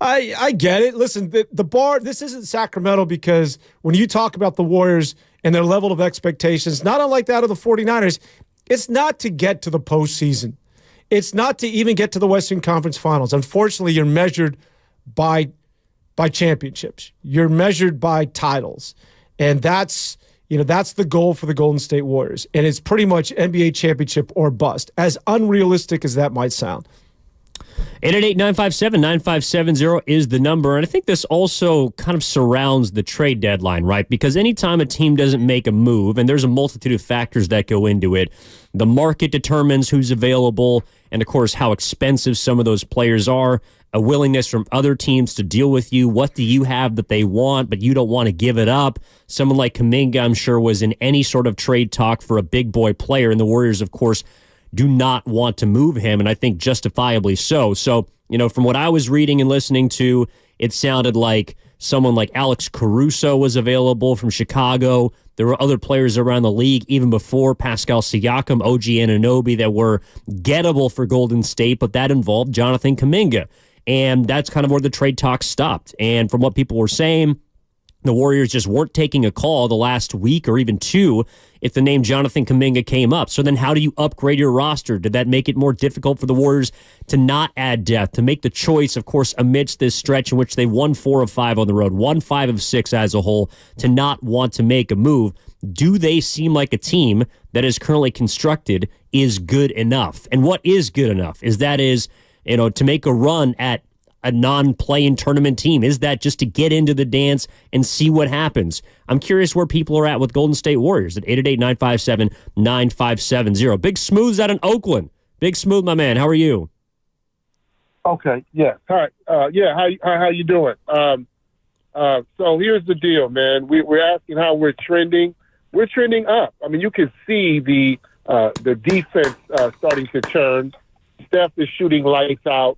I get it. Listen, the bar, this isn't Sacramento, because when you talk about the Warriors and their level of expectations, not unlike that of the 49ers, it's not to get to the postseason. It's not to even get to the Western Conference Finals. Unfortunately, you're measured by championships. You're measured by titles. And that's, that's the goal for the Golden State Warriors. And it's pretty much NBA championship or bust, as unrealistic as that might sound. 888-957-9570 is the number. And I think this also kind of surrounds the trade deadline, right? Because anytime a team doesn't make a move, and there's a multitude of factors that go into it, the market determines who's available, and of course how expensive some of those players are, a willingness from other teams to deal with you. What do you have that they want, but you don't want to give it up? Someone like Kuminga, I'm sure, was in any sort of trade talk for a big boy player, and the Warriors, of course, do not want to move him, and I think justifiably so. So, from what I was reading and listening to, it sounded like someone like Alex Caruso was available from Chicago. There were other players around the league even before Pascal Siakam, OG Anunoby, that were gettable for Golden State, but that involved Jonathan Kuminga. And that's kind of where the trade talk stopped. And from what people were saying, the Warriors just weren't taking a call the last week or even two if the name Jonathan Kuminga came up. So then how do you upgrade your roster? Did that make it more difficult for the Warriors to not add depth, to make the choice, of course, amidst this stretch in which they won 4 of 5 on the road, won 5 of 6 as a whole, to not want to make a move? Do they seem like a team that is currently constructed is good enough? And what is good enough? Is to make a run at a non-play-in tournament team? Is that just to get into the dance and see what happens? I'm curious where people are at with Golden State Warriors at 888-957-9570. Big Smooth's out in Oakland. Big Smooth, my man. How are you? Okay. Yeah. All right. How you doing? So here's the deal, man. We're asking how we're trending. We're trending up. I mean, you can see the defense starting to turn. Steph is shooting lights out.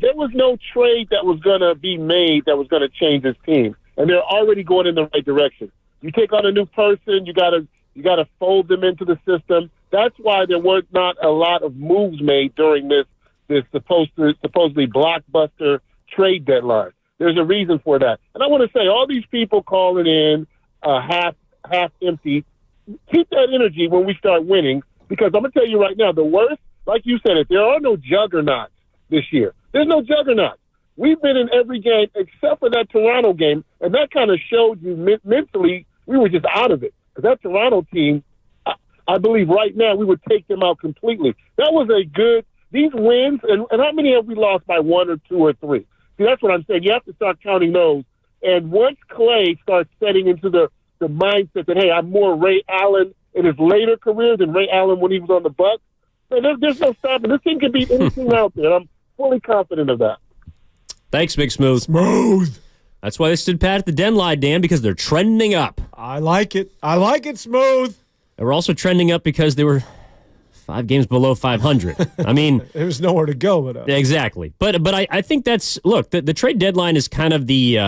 There was no trade that was going to be made that was going to change this team, and they're already going in the right direction. You take on a new person, you got to fold them into the system. That's why there were not a lot of moves made during this supposedly blockbuster trade deadline. There's a reason for that, and I want to say all these people calling in half empty. Keep that energy when we start winning, because I'm going to tell you right now, the worst, like you said, there are no juggernauts this year. There's no juggernaut. We've been in every game except for that Toronto game, and that kind of showed you mentally we were just out of it. Because that Toronto team, I believe right now we would take them out completely. That was these wins, and how many have we lost by 1 or 2 or 3? See, that's what I'm saying. You have to start counting those. And once Clay starts setting into the mindset that, hey, I'm more Ray Allen in his later career than Ray Allen when he was on the Bucks, there's no stopping. This team can beat anything out there. I'm fully confident of that. Thanks, Big Smooth. Smooth. That's why they stood pat at the deadline, Dan, because they're trending up. I like it. Smooth. They were also trending up because they were 5 games below 500. I mean, there was nowhere to go but up. Exactly. But I think that's, look, the trade deadline is kind of the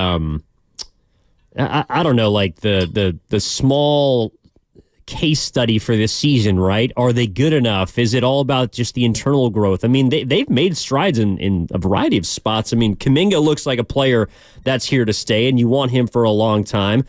I don't know, like the small case study for this season, right? Are they good enough? Is it all about just the internal growth? I mean, they've made strides in a variety of spots. I mean, Kuminga looks like a player that's here to stay, and you want him for a long time.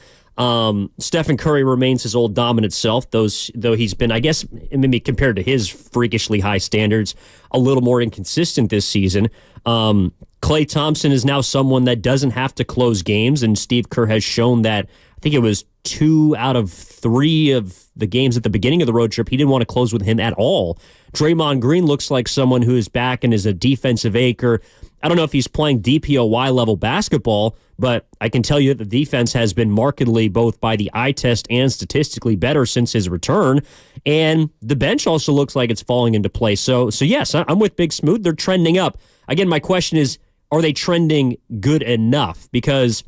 Stephen Curry remains his old dominant self, though he's been, I guess, maybe compared to his freakishly high standards, a little more inconsistent this season. Klay Thompson is now someone that doesn't have to close games, and Steve Kerr has shown that. I think it was 2 out of 3 of the games at the beginning of the road trip, he didn't want to close with him at all. Draymond Green looks like someone who is back and is a defensive anchor. I don't know if he's playing DPOY level basketball, but I can tell you that the defense has been markedly, both by the eye test and statistically, better since his return. And the bench also looks like it's falling into place. So yes, I'm with Big Smooth. They're trending up. Again, my question is, are they trending good enough? Because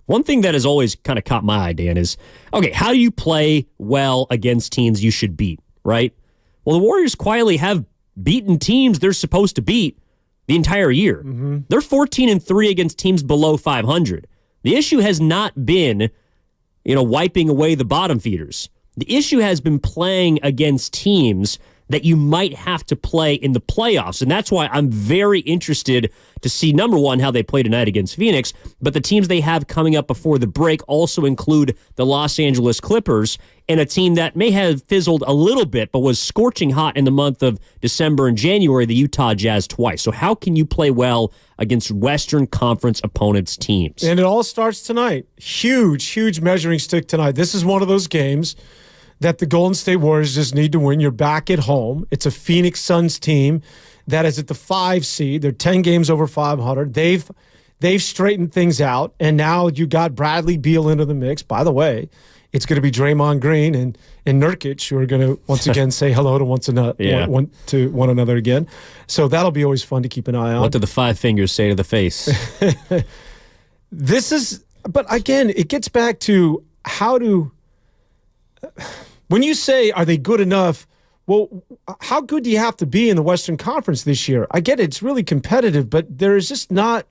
one thing that has always kind of caught my eye, Dan, is, okay, how do you play well against teams you should beat, right? Well, the Warriors quietly have beaten teams they're supposed to beat the entire year. Mm-hmm. They're 14-3 against teams below 500. The issue has not been, wiping away the bottom feeders. The issue has been playing against teams that you might have to play in the playoffs. And that's why I'm very interested to see, number one, how they play tonight against Phoenix, but the teams they have coming up before the break also include the Los Angeles Clippers, and a team that may have fizzled a little bit but was scorching hot in the month of December and January, the Utah Jazz twice. So how can you play well against Western Conference opponents' teams? And it all starts tonight. Huge measuring stick tonight. This is one of those games that the Golden State Warriors just need to win. You're back at home. It's a Phoenix Suns team that is at the 5 seed. They're 10 games over 500. They've straightened things out, and now you got Bradley Beal into the mix. By the way, it's going to be Draymond Green and Nurkic who are going to once again say hello to one another again. So that'll be always fun to keep an eye on. What do the 5 fingers say to the face? But again, it gets back to when you say, are they good enough? Well, how good do you have to be in the Western Conference this year? I get it. It's really competitive, but there is just not,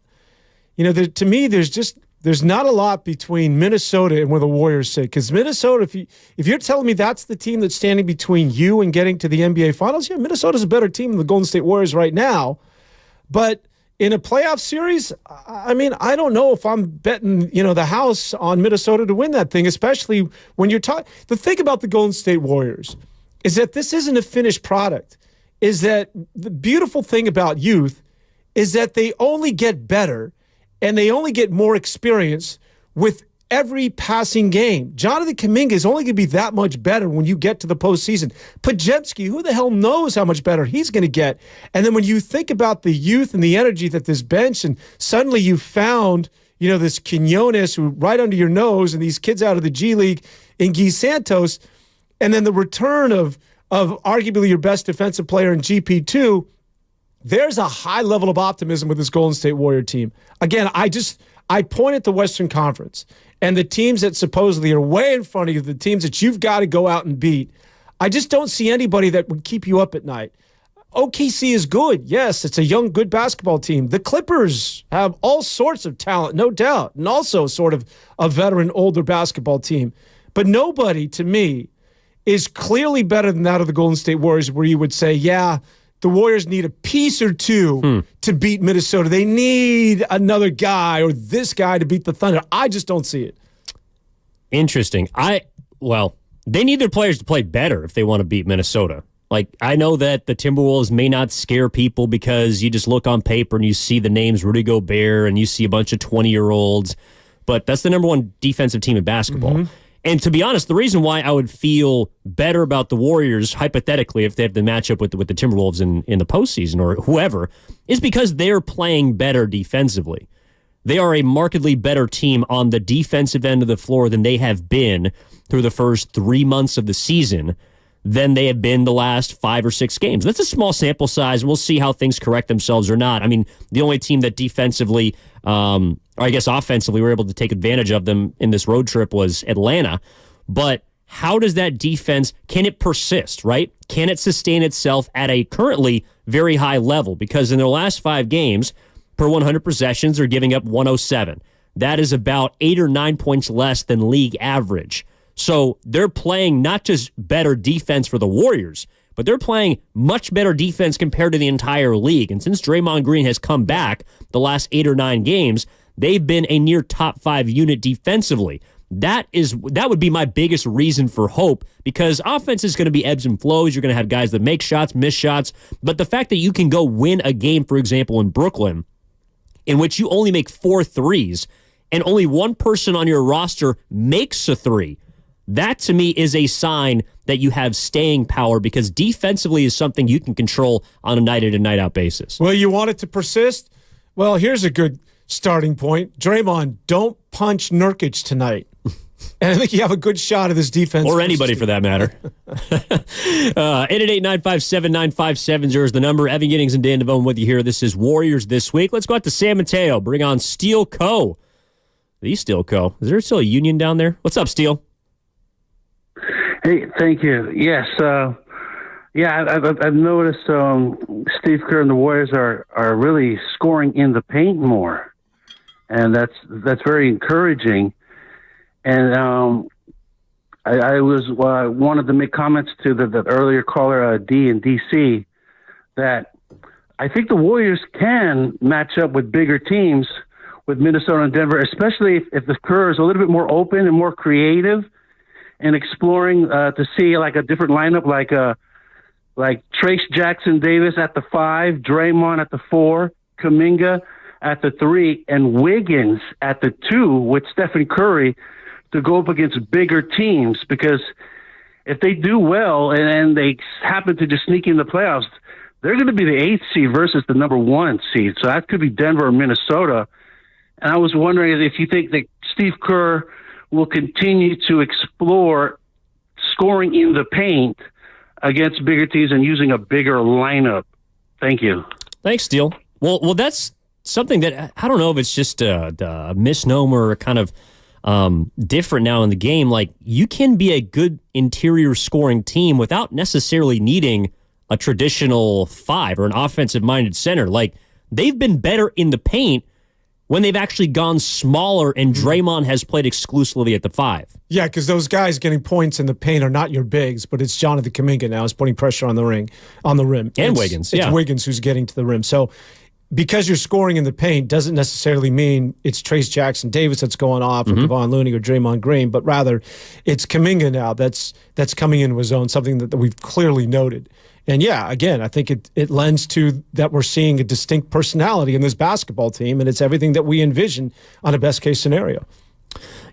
to me, there's not a lot between Minnesota and where the Warriors sit. Because Minnesota, if you're telling me that's the team that's standing between you and getting to the NBA Finals, yeah, Minnesota's a better team than the Golden State Warriors right now. But in a playoff series, I mean, I don't know if I'm betting, the house on Minnesota to win that thing, especially when you're talking. The thing about the Golden State Warriors is that this isn't a finished product. Is that the beautiful thing about youth is that they only get better and they only get more experience with every passing game. Jonathan Kuminga is only going to be that much better when you get to the postseason. Podziemski, who the hell knows how much better he's going to get? And then when you think about the youth and the energy that this bench, and suddenly you found, this Quinones who right under your nose, and these kids out of the G League in Guy Santos, and then the return of arguably your best defensive player in GP2, there's a high level of optimism with this Golden State Warrior team. Again, I point at the Western Conference and the teams that supposedly are way in front of you, the teams that you've got to go out and beat. I just don't see anybody that would keep you up at night. OKC is good. Yes, it's a young, good basketball team. The Clippers have all sorts of talent, no doubt, and also sort of a veteran, older basketball team. But nobody, to me, is clearly better than that of the Golden State Warriors, where you would say, yeah, the Warriors need a piece or two to beat Minnesota. They need another guy or this guy to beat the Thunder. I just don't see it. Interesting. They need their players to play better if they want to beat Minnesota. Like, I know that the Timberwolves may not scare people because you just look on paper and you see the names Rudy Gobert and you see a bunch of 20-year-olds, but that's the number one defensive team in basketball. Mm-hmm. And to be honest, the reason why I would feel better about the Warriors, hypothetically, if they have the matchup with the Timberwolves in the postseason or whoever, is because they're playing better defensively. They are a markedly better team on the defensive end of the floor than they have been through the first 3 months of the season than they have been the last 5 or 6 games. That's a small sample size, and we'll see how things correct themselves or not. I mean, the only team that defensively, or I guess offensively, were able to take advantage of them in this road trip was Atlanta. But how does that defense, can it persist, right? Can it sustain itself at a currently very high level? Because in their last 5 games, per 100 possessions, they're giving up 107. That is about 8 or 9 points less than league average. So they're playing not just better defense for the Warriors, but they're playing much better defense compared to the entire league. And since Draymond Green has come back the last 8 or 9 games, they've been a near top 5 unit defensively. That would be my biggest reason for hope, because offense is going to be ebbs and flows. You're going to have guys that make shots, miss shots. But the fact that you can go win a game, for example, in Brooklyn, in which you only make 4 threes and only one person on your roster makes a 3, that to me is a sign that you have staying power, because defensively is something you can control on a night in and night out basis. Well, you want it to persist? Well, here's a good starting point. Draymond, don't punch Nurkic tonight. And I think you have a good shot of this defense. Or anybody for that matter. 888-957-9570 is the number. Evan Giddings and Dan Devone with you here. This is Warriors This Week. Let's go out to San Mateo. Bring on Steel Co. The Steel Co. Is there still a union down there? What's up, Steel? Hey, thank you. Yes, I've noticed Steve Kerr and the Warriors are really scoring in the paint more, and that's very encouraging. And I was wanted to make comments to the earlier caller, D in DC, that I think the Warriors can match up with bigger teams with Minnesota and Denver, especially if the Kerr is a little bit more open and more creative and exploring to see like a different lineup, like Trace Jackson Davis at the 5, Draymond at the 4, Kuminga at the 3, and Wiggins at the 2 with Stephen Curry to go up against bigger teams. Because if they do well and they happen to just sneak in the playoffs, they're going to be the 8th seed versus the number 1 seed. So that could be Denver or Minnesota. And I was wondering if you think that Steve Kerr will continue to explore scoring in the paint against bigger teams and using a bigger lineup. Thank you. Thanks, Steele. Well, that's something that I don't know if it's just a misnomer or kind of different now in the game. Like, you can be a good interior scoring team without necessarily needing a traditional 5 or an offensive-minded center. Like, they've been better in the paint when they've actually gone smaller and Draymond has played exclusively at the 5. Yeah, because those guys getting points in the paint are not your bigs, but it's Jonathan Kuminga now is putting pressure on the rim. And Wiggins, It's Wiggins who's getting to the rim. So because you're scoring in the paint doesn't necessarily mean it's Trace Jackson Davis that's going off or Kevon Looney or Draymond Green, but rather it's Kuminga now that's coming into his own, something that we've clearly noted. And yeah, again, I think it lends to that we're seeing a distinct personality in this basketball team, and it's everything that we envision on a best-case scenario.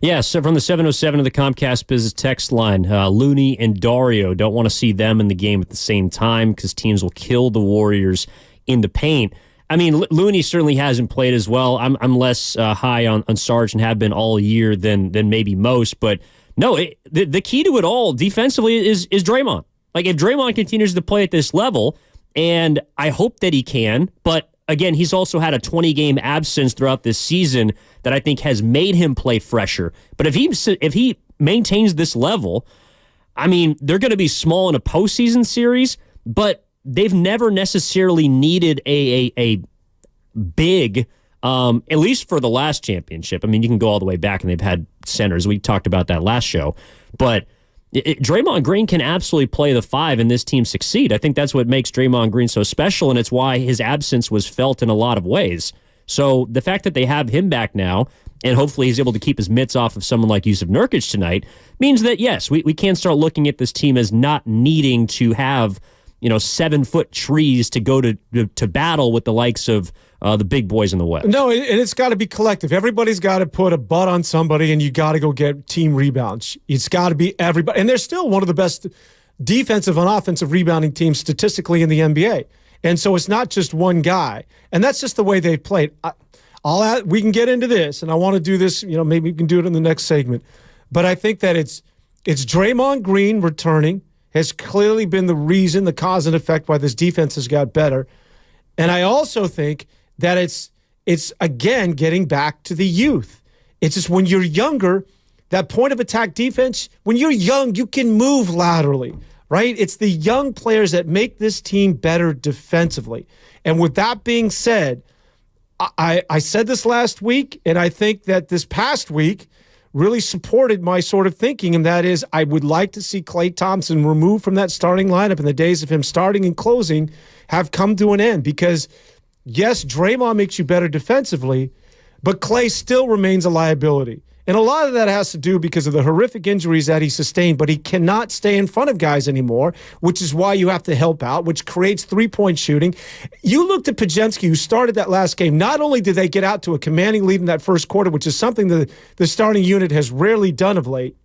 Yeah, so from the 707 of the Comcast Business text line, Looney and Dario don't want to see them in the game at the same time because teams will kill the Warriors in the paint. I mean, Looney certainly hasn't played as well. I'm less high on Sarge and have been all year than maybe most. But no, the key to it all defensively is Draymond. Like, if Draymond continues to play at this level, and I hope that he can, but again, he's also had a 20-game absence throughout this season that I think has made him play fresher. But if he maintains this level, I mean, they're going to be small in a postseason series, but they've never necessarily needed a big, at least for the last championship. I mean, you can go all the way back, and they've had centers. We talked about that last show. But Draymond Green can absolutely play the 5 and this team succeed. I think that's what makes Draymond Green so special, and it's why his absence was felt in a lot of ways. So the fact that they have him back now, and hopefully he's able to keep his mitts off of someone like Yusuf Nurkic tonight, means that, yes, we can start looking at this team as not needing to have 7-foot trees to go to battle with the likes of the big boys in the West. No, and it's got to be collective. Everybody's got to put a butt on somebody, and you got to go get team rebounds. It's got to be everybody. And they're still one of the best defensive and offensive rebounding teams statistically in the NBA. And so it's not just one guy. And that's just the way they've played. We can get into this, and I want to do this, maybe we can do it in the next segment. But I think that it's Draymond Green returning has clearly been the reason, the cause and effect why this defense has got better. And I also think that it's again getting back to the youth. It's just when you're younger, that point of attack defense, when you're young, you can move laterally, right? It's the young players that make this team better defensively. And with that being said, I said this last week, and I think that this past week really supported my sort of thinking, and that is I would like to see Klay Thompson removed from that starting lineup, and the days of him starting and closing have come to an end because, yes, Draymond makes you better defensively, but Klay still remains a liability. And a lot of that has to do because of the horrific injuries that he sustained, but he cannot stay in front of guys anymore, which is why you have to help out, which creates three-point shooting. You looked at Podziemski, who started that last game. Not only did they get out to a commanding lead in that first quarter, which is something the starting unit has rarely done of late,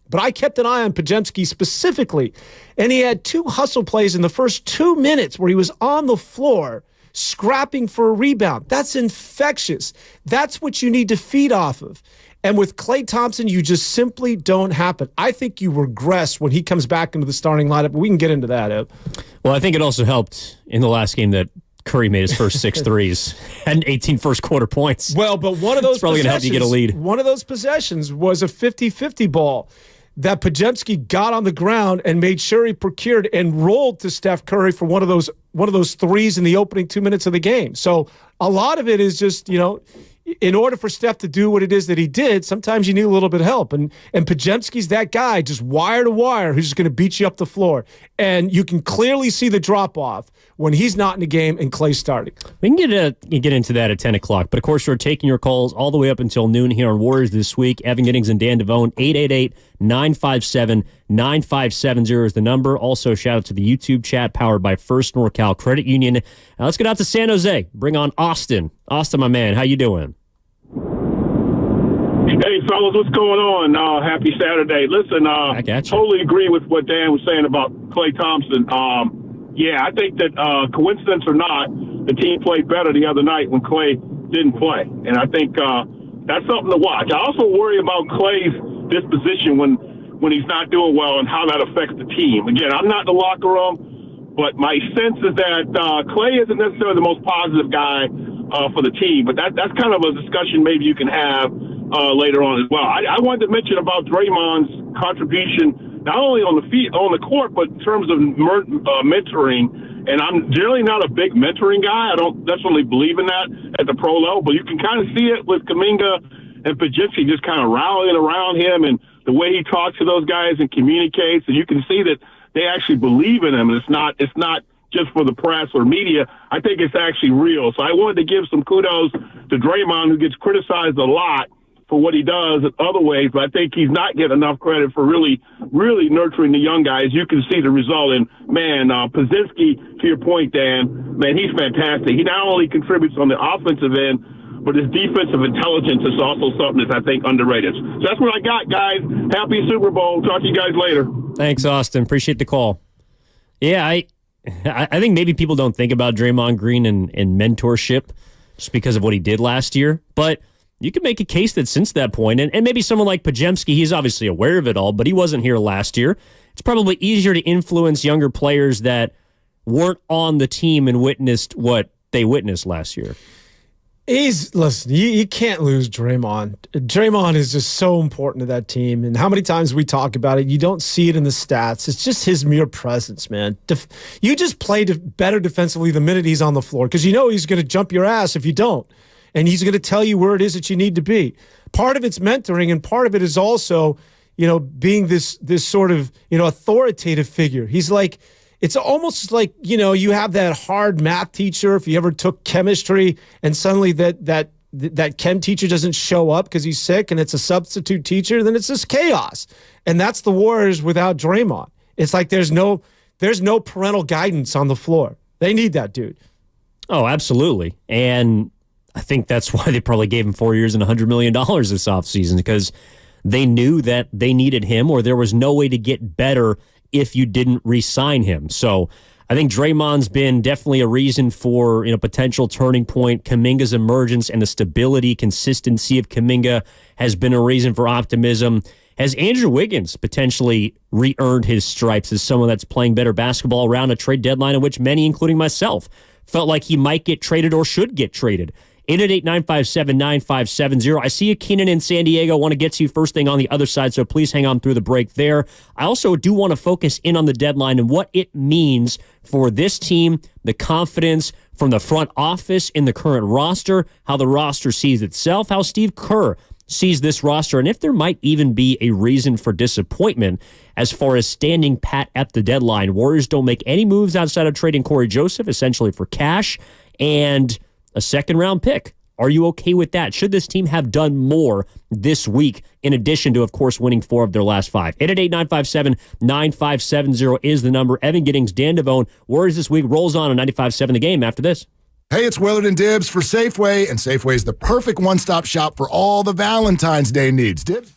but I kept an eye on Podziemski specifically, and he had 2 hustle plays in the first 2 minutes where he was on the floor scrapping for a rebound. That's infectious. That's what you need to feed off of. And with Klay Thompson, you just simply don't happen. I think you regress when he comes back into the starting lineup. We can get into that, Ed. Well, I think it also helped in the last game that Curry made his first 6 threes and 18 first quarter points. Well, but one of those probably going to help you get a lead. One of those possessions was a 50-50 ball that Podziemski got on the ground and made sure he procured and rolled to Steph Curry for one of those threes in the opening 2 minutes of the game. So a lot of it is just, in order for Steph to do what it is that he did, sometimes you need a little bit of help. And Podziemski's that guy, just wire to wire, who's just going to beat you up the floor. And you can clearly see the drop-off when he's not in the game and Clay's starting. We can get into that at 10 o'clock. But, of course, we're taking your calls all the way up until noon here on Warriors This Week. Evan Giddings and Dan Devone, 888-957-9570 is the number. Also, shout out to the YouTube chat powered by First NorCal Credit Union. Now, let's get out to San Jose. Bring on Austin. Austin, my man, how you doing? Hey, fellas, what's going on? Happy Saturday. Listen, totally agree with what Dan was saying about Klay Thompson. I think that coincidence or not, the team played better the other night when Klay didn't play. And I think that's something to watch. I also worry about Klay's disposition when he's not doing well and how that affects the team. Again, I'm not in the locker room, but my sense is that Klay isn't necessarily the most positive guy for the team. But that's kind of a discussion maybe you can have later on as well. I wanted to mention about Draymond's contribution, not only on the court, but in terms of mentoring. And I'm generally not a big mentoring guy. I don't necessarily believe in that at the pro level, but you can kind of see it with Kuminga and Podziemski just kind of rallying around him and the way he talks to those guys and communicates. And you can see that they actually believe in him. And it's not just for the press or media. I think it's actually real. So I wanted to give some kudos to Draymond, who gets criticized a lot for what he does in other ways, but I think he's not getting enough credit for really, really nurturing the young guys. You can see the result. And, man, Podziemski, to your point, Dan, man, he's fantastic. He not only contributes on the offensive end, but his defensive intelligence is also something that's, I think, underrated. So that's what I got, guys. Happy Super Bowl. Talk to you guys later. Thanks, Austin. Appreciate the call. Yeah, I think maybe people don't think about Draymond Green and mentorship just because of what he did last year, but you can make a case that since that point, and maybe someone like Podziemski, he's obviously aware of it all, but he wasn't here last year. It's probably easier to influence younger players that weren't on the team and witnessed what they witnessed last year. Listen, you can't lose Draymond. Draymond is just so important to that team. And how many times we talk about it, you don't see it in the stats. It's just his mere presence, man. You just play better defensively the minute he's on the floor because you know he's going to jump your ass if you don't. And he's going to tell you where it is that you need to be. Part of it's mentoring, and part of it is also, being this sort of, authoritative figure. He's like, it's almost like, you have that hard math teacher if you ever took chemistry and suddenly that chem teacher doesn't show up because he's sick and it's a substitute teacher, then it's just chaos. And that's the Warriors without Draymond. It's like there's no parental guidance on the floor. They need that dude. Oh, absolutely. And I think that's why they probably gave him 4 years and $100 million this offseason, because they knew that they needed him or there was no way to get better if you didn't re-sign him. So I think Draymond's been definitely a reason for potential turning point. Kuminga's emergence and the stability, consistency of Kuminga has been a reason for optimism. Has Andrew Wiggins potentially re-earned his stripes as someone that's playing better basketball around a trade deadline in which many, including myself, felt like he might get traded or should get traded? 888-957-9570. I see you, Keenan in San Diego. I want to get to you first thing on the other side, so please hang on through the break there. I also do want to focus in on the deadline and what it means for this team, the confidence from the front office in the current roster, how the roster sees itself, how Steve Kerr sees this roster, and if there might even be a reason for disappointment as far as standing pat at the deadline. Warriors don't make any moves outside of trading Corey Joseph, essentially for cash, and a second-round pick. Are you okay with that? Should this team have done more this week in addition to, of course, winning 4 of their last 5? 888-957-9570 is the number. Evan Giddings, Dan Devone. Warriors This Week rolls on 95.7 The Game after this. Hey, it's Willard and Dibs for Safeway, and Safeway is the perfect one-stop shop for all the Valentine's Day needs. Dibs?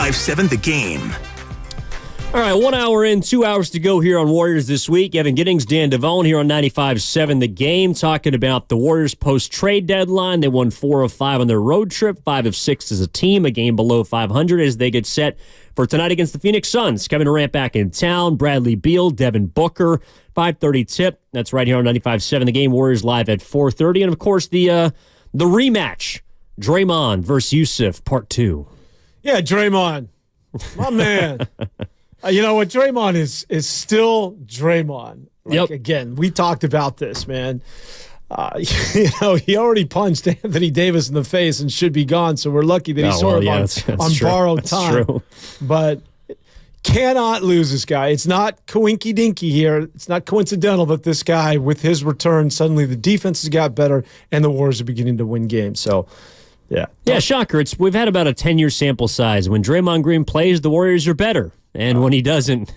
95.7 The Game. All right, 1 hour in, 2 hours to go here on Warriors This Week. Evan Giddings, Dan Devone here on 95.7 The Game, talking about the Warriors post-trade deadline. They won 4 of 5 on their road trip, 5 of 6 as a team, a game below 500 as they get set for tonight against the Phoenix Suns. Kevin Durant back in town, Bradley Beal, Devin Booker, 5:30 tip. That's right here on 95.7 The Game. Warriors live at 4:30. And, of course, the rematch, Draymond versus Yusuf, Part 2. Yeah, Draymond. My man. You know what? Draymond is still Draymond. Yep. Again, we talked about this, man. He already punched Anthony Davis in the face and should be gone, so we're lucky that he's on true. borrowed That's time. true. But cannot lose this guy. It's not coinky-dinky here. It's not coincidental that this guy, with his return, suddenly the defense has got better and the Warriors are beginning to win games. So, yeah. Yeah, shocker. We've had about a 10-year sample size. When Draymond Green plays, the Warriors are better. And when he doesn't,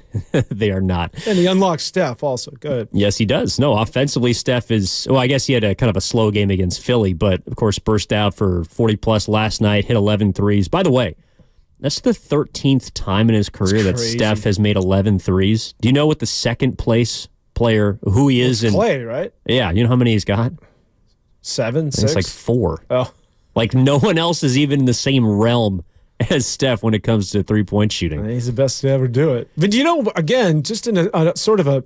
they are not. And he unlocks Steph also. Good. Yes, he does. No, offensively, Steph is, well, I guess he had a kind of a slow game against Philly, but of course burst out for 40-plus last night, hit 11 threes. By the way, that's the 13th time in his career that Steph has made 11 threes. Do you know what the second place player, who he is? Clay, right? Yeah, you know how many he's got? 7, 6? It's like 4. Oh. Like no one else is even in the same realm as Steph when it comes to three-point shooting. He's the best to ever do it. But again, just in a sort of a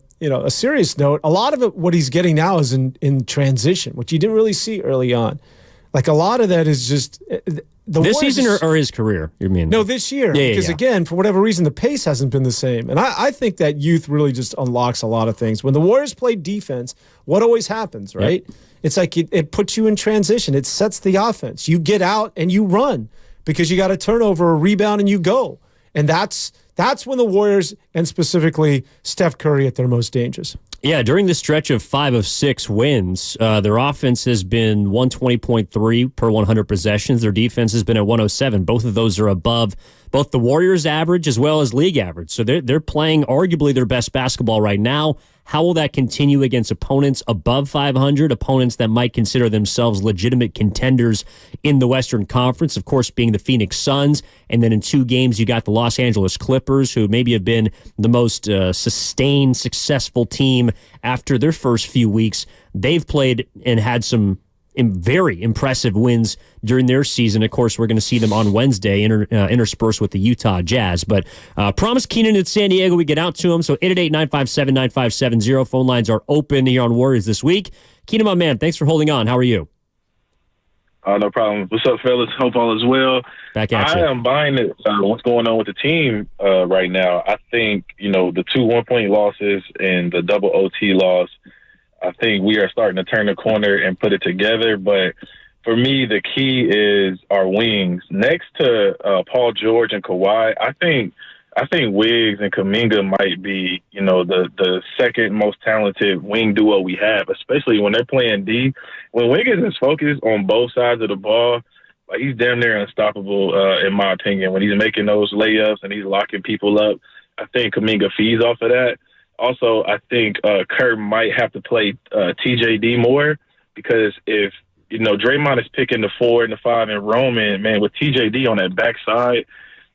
serious note, a lot of it, what he's getting now is in transition, which you didn't really see early on. Like a lot of that is just this season or his career. You mean? No, this year. Because again, for whatever reason, the pace hasn't been the same, and I think that youth really just unlocks a lot of things. When the Warriors play defense, what always happens, right? Yep. It's like it puts you in transition. It sets the offense. You get out and you run, because you got a turnover, a rebound, and you go. And that's when the Warriors, and specifically Steph Curry, at their most dangerous. Yeah, during the stretch of 5 of 6 wins, their offense has been 120.3 per 100 possessions. Their defense has been at 107. Both of those are above both the Warriors' average as well as league average. So they're playing arguably their best basketball right now. How will that continue against opponents above 500, opponents that might consider themselves legitimate contenders in the Western Conference, of course, being the Phoenix Suns. And then in 2 games, you got the Los Angeles Clippers, who maybe have been the most sustained, successful team after their first few weeks. They've played and had some very impressive wins during their season. Of course, we're going to see them on Wednesday, interspersed with the Utah Jazz. But promise Keenan in San Diego, we get out to him. So 888-957-9570. Phone lines are open here on Warriors This Week. Keenan, my man, thanks for holding on. How are you? No problem. What's up, fellas? Hope all is well. Back at you. I am buying it. What's going on with the team right now? I think, the 2 1-point losses and the double OT loss, I think we are starting to turn the corner and put it together. But for me, the key is our wings. Next to Paul George and Kawhi, I think Wiggs and Kuminga might be, the second most talented wing duo we have, especially when they're playing D. When Wiggins is focused on both sides of the ball, he's damn near unstoppable, in my opinion. When he's making those layups and he's locking people up, I think Kuminga feeds off of that. Also, I think Kerr might have to play TJD more, because if, Draymond is picking the 4 and the 5 and Roman, man, with TJD on that backside,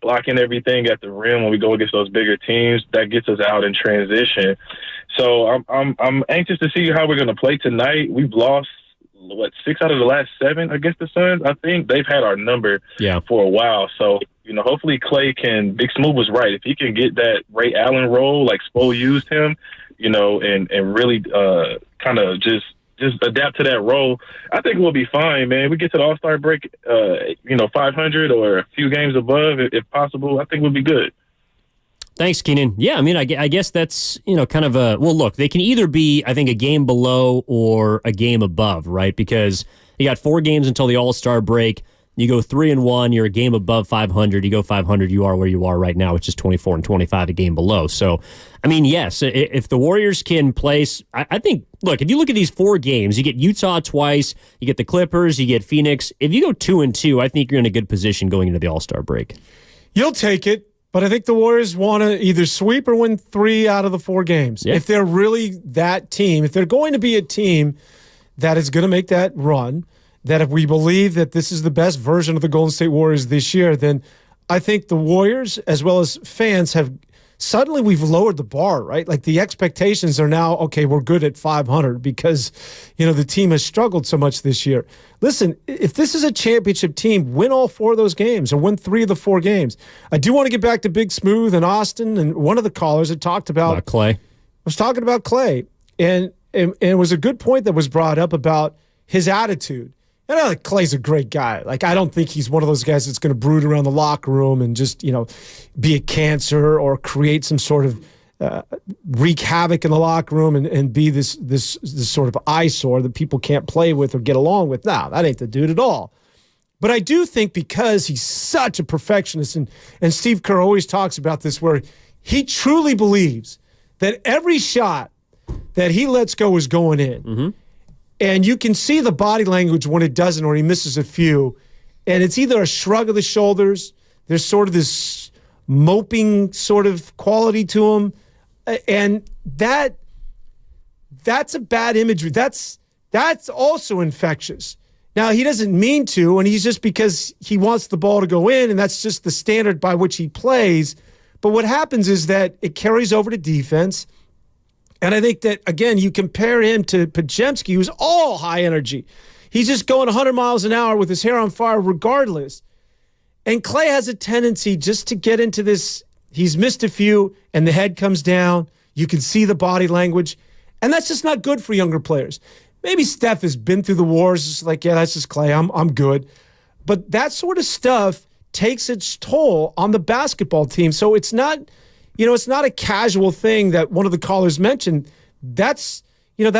blocking everything at the rim when we go against those bigger teams, that gets us out in transition. So I'm anxious to see how we're going to play tonight. We've lost, 6 out of the last 7 against the Suns. I think they've had our number for a while. So, hopefully Clay Big Smooth was right. If he can get that Ray Allen role, like Spo used him, and really kind of just adapt to that role, I think we'll be fine, man. We get to the All-Star break, 500 or a few games above, if possible. I think we'll be good. Thanks, Keenan. Yeah, I mean, I guess that's, kind of look, they can either be, I think, a game below or a game above, right? Because you got 4 games until the All-Star break. You go 3-1, you're a game above 500. You go 500, you are where you are right now, which is 24 and 25, a game below. So, I mean, yes, if the Warriors can place, I think, look, if you look at these 4 games, you get Utah twice, you get the Clippers, you get Phoenix. If you go 2-2, I think you're in a good position going into the All-Star break. You'll take it, but I think the Warriors want to either sweep or win 3 out of the 4 games. Yeah. If they're really that team, if they're going to be a team that is going to make that run, that if we believe that this is the best version of the Golden State Warriors this year, then I think the Warriors, as well as fans, suddenly we've lowered the bar, right? Like the expectations are now, okay, we're good at 500 because, the team has struggled so much this year. Listen, if this is a championship team, win all 4 of those games or win 3 of the 4 games. I do want to get back to Big Smooth and Austin, and one of the callers had talked about Clay. Was talking about Clay, and it was a good point that was brought up about his attitude. And I like Clay's a great guy. Like, I don't think he's one of those guys that's going to brood around the locker room and just, be a cancer or create some sort of wreak havoc in the locker room and be this sort of eyesore that people can't play with or get along with. No, that ain't the dude at all. But I do think because he's such a perfectionist, and Steve Kerr always talks about this, where he truly believes that every shot that he lets go is going in. Mm-hmm. And you can see the body language when it doesn't or he misses a few. And it's either a shrug of the shoulders, there's sort of this moping sort of quality to him. And that's a bad imagery. That's also infectious. Now, he doesn't mean to, and he's just because he wants the ball to go in, and that's just the standard by which he plays. But what happens is that it carries over to defense. And I think that, again, you compare him to Podziemski, who's all high energy. He's just going 100 miles an hour with his hair on fire regardless. And Clay has a tendency just to get into this. He's missed a few, and the head comes down. You can see the body language. And that's just not good for younger players. Maybe Steph has been through the wars. It's like, yeah, that's just Clay. I'm good. But that sort of stuff takes its toll on the basketball team. So it's not... it's not a casual thing that one of the callers mentioned. That's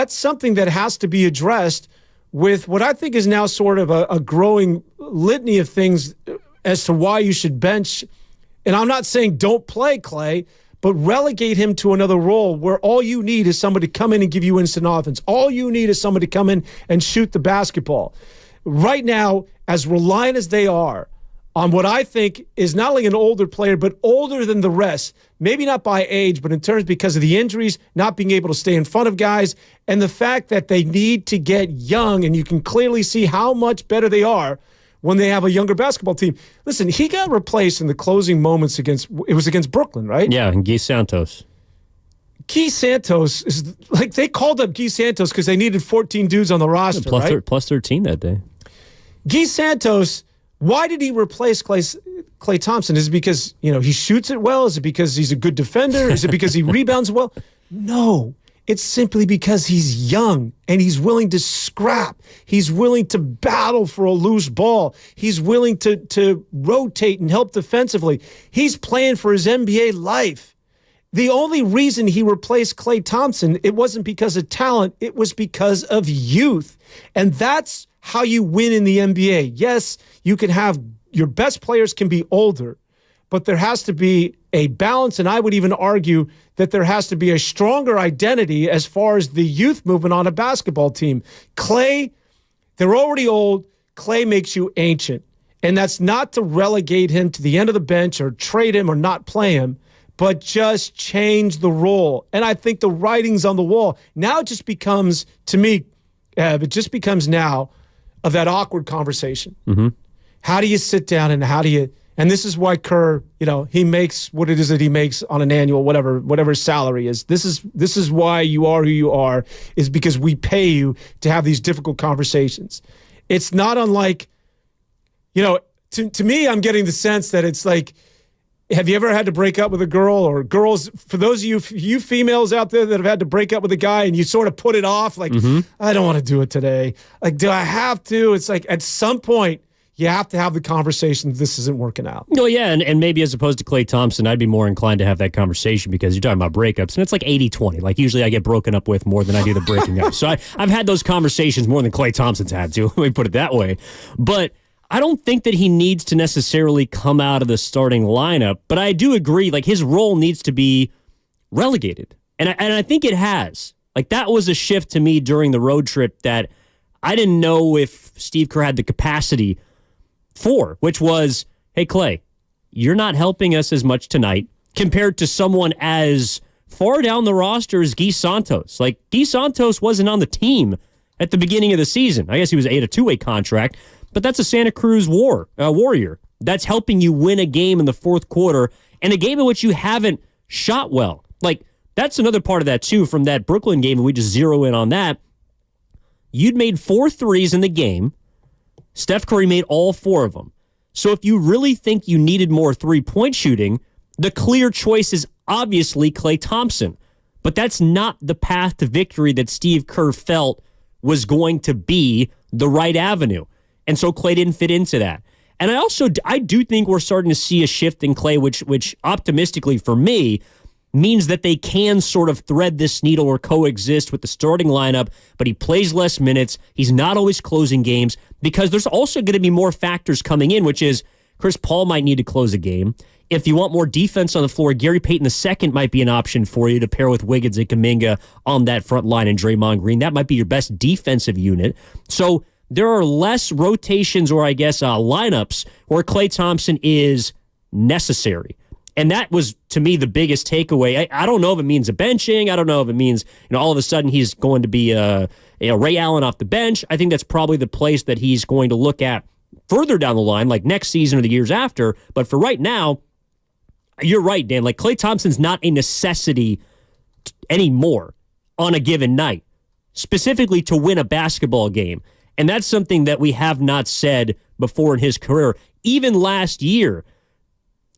something that has to be addressed with what I think is now sort of a growing litany of things as to why you should bench. And I'm not saying don't play Clay, but relegate him to another role where all you need is somebody to come in and give you instant offense. All you need is somebody to come in and shoot the basketball. Right now, as reliant as they are on what I think is not only an older player, but older than the rest, maybe not by age, but in terms because of the injuries, not being able to stay in front of guys, and the fact that they need to get young, and you can clearly see how much better they are when they have a younger basketball team. Listen, he got replaced in the closing moments against Brooklyn, right? Yeah, and Guy Santos. Guy Santos is like, they called up Guy Santos because they needed 14 dudes on the roster, right? Plus 13 that day. Guy Santos... Why did he replace Klay Thompson? Is it because, he shoots it well? Is it because he's a good defender? Is it because he rebounds well? No. It's simply because he's young and he's willing to scrap. He's willing to battle for a loose ball. He's willing to rotate and help defensively. He's playing for his NBA life. The only reason he replaced Klay Thompson, it wasn't because of talent. It was because of youth. And that's how you win in the NBA. Yes, you can have your best players can be older, but there has to be a balance, and I would even argue that there has to be a stronger identity as far as the youth movement on a basketball team. Klay, they're already old. Klay makes you ancient, and that's not to relegate him to the end of the bench or trade him or not play him, but just change the role. And I think the writing's on the wall. Now it just becomes, to me, it just becomes now of that awkward conversation. Mm-hmm. How do you sit down and and this is why Kerr, he makes what it is that he makes on an annual, whatever his salary is. This is why you are who you are, is because we pay you to have these difficult conversations. It's not unlike, to me, I'm getting the sense that it's like, have you ever had to break up with a girl, or girls, for those of you females out there that have had to break up with a guy and you sort of put it off, like, I don't want to do it today. Like, do I have to? It's like at some point you have to have the conversation that this isn't working out. No, yeah, and maybe as opposed to Klay Thompson, I'd be more inclined to have that conversation because you're talking about breakups, and it's like 80-20. Like, usually I get broken up with more than I do the breaking up. So I've had those conversations more than Klay Thompson's had to, let me put it that way. But I don't think that he needs to necessarily come out of the starting lineup, but I do agree, like, his role needs to be relegated. And I think it has. Like, that was a shift to me during the road trip that I didn't know if Steve Kerr had the capacity for, which was, hey, Klay, you're not helping us as much tonight compared to someone as far down the roster as Guy Santos. Like, Guy Santos wasn't on the team at the beginning of the season. I guess he was a two-way contract, but that's a Santa Cruz Warrior. that's helping you win a game in the fourth quarter and a game in which you haven't shot well. Like, that's another part of that, too, from that Brooklyn game, and we just zero in on that. You'd made 4 threes in the game. Steph Curry made all 4 of them. So if you really think you needed more three-point shooting, the clear choice is obviously Klay Thompson. But that's not the path to victory that Steve Kerr felt was going to be the right avenue. And so Klay didn't fit into that. And I do think we're starting to see a shift in Klay, which optimistically for me means that they can sort of thread this needle or coexist with the starting lineup, but he plays less minutes. He's not always closing games because there's also going to be more factors coming in, which is Chris Paul might need to close a game. If you want more defense on the floor, Gary Payton II might be an option for you to pair with Wiggins and Kuminga on that front line and Draymond Green. That might be your best defensive unit. So there are less rotations or, I guess, lineups where Klay Thompson is necessary. And that was, to me, the biggest takeaway. I don't know if it means a benching. I don't know if it means, all of a sudden he's going to be Ray Allen off the bench. I think that's probably the place that he's going to look at further down the line, like next season or the years after. But for right now, you're right, Dan. Like, Klay Thompson's not a necessity anymore on a given night, specifically to win a basketball game. And that's something that we have not said before in his career. Even last year,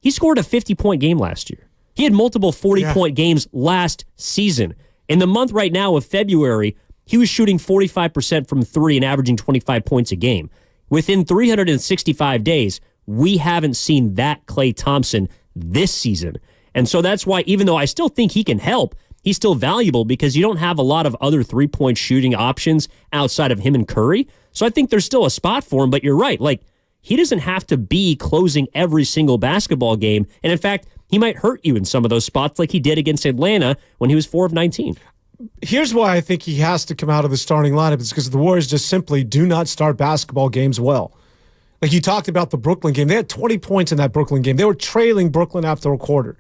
he scored a 50-point game last year. He had multiple 40-point games last season. In the month right now of February, he was shooting 45% from 3 and averaging 25 points a game. Within 365 days, we haven't seen that Klay Thompson this season. And so that's why, even though I still think he can help, he's still valuable because you don't have a lot of other three-point shooting options outside of him and Curry. So I think there's still a spot for him, but you're right. Like, he doesn't have to be closing every single basketball game. And in fact, he might hurt you in some of those spots like he did against Atlanta when he was 4 of 19. Here's why I think he has to come out of the starting lineup. It's because the Warriors just simply do not start basketball games well. Like you talked about the Brooklyn game. They had 20 points in that Brooklyn game. They were trailing Brooklyn after a quarter.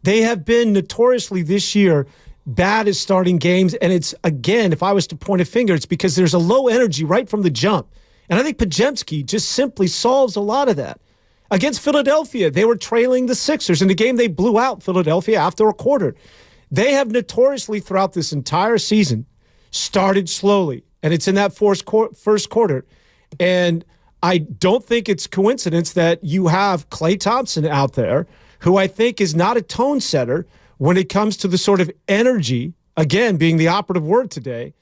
They have been notoriously this year bad at starting games. And it's, again, if I was to point a finger, it's because there's a low energy right from the jump. And I think Podziemski just simply solves a lot of that. Against Philadelphia, they were trailing the Sixers. In the game, they blew out Philadelphia after a quarter. They have notoriously, throughout this entire season, started slowly. And it's in that first quarter. And I don't think it's coincidence that you have Klay Thompson out there, who I think is not a tone setter when it comes to the sort of energy, again, being the operative word today,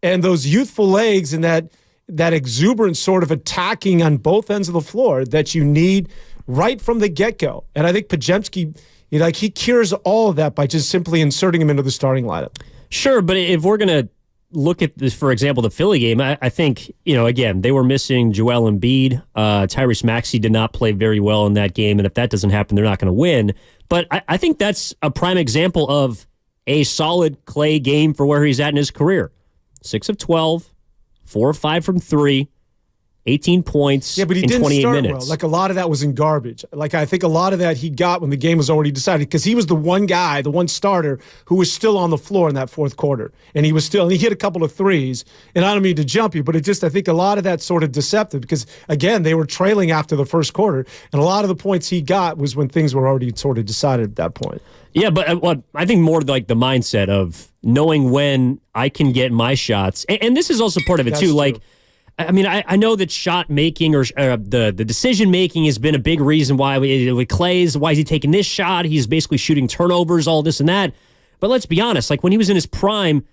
and those youthful legs and that exuberant sort of attacking on both ends of the floor that you need right from the get-go. And I think Podziemski, he cures all of that by just simply inserting him into the starting lineup. Sure, but if we're going to look at this, for example, the Philly game, I think, again, they were missing Joel Embiid. Tyrese Maxey did not play very well in that game, and if that doesn't happen, they're not going to win. But I think that's a prime example of a solid Klay game for where he's at in his career. 6 of 12. 4 or 5 from 3, 18 points in 28 minutes. Well. Like, a lot of that was in garbage. Like, I think a lot of that he got when the game was already decided because he was the one guy, the one starter who was still on the floor in that fourth quarter. And he hit a couple of threes. And I don't mean to jump you, but I think a lot of that sort of deceptive because, again, they were trailing after the first quarter. And a lot of the points he got was when things were already sort of decided at that point. Yeah, but I think more like the mindset of knowing when I can get my shots. And this is also part of it, too. True. Like, I mean, I know that shot making or the decision making has been a big reason why with Klay's, why is he taking this shot? He's basically shooting turnovers, all this and that. But let's be honest, like when he was in his prime,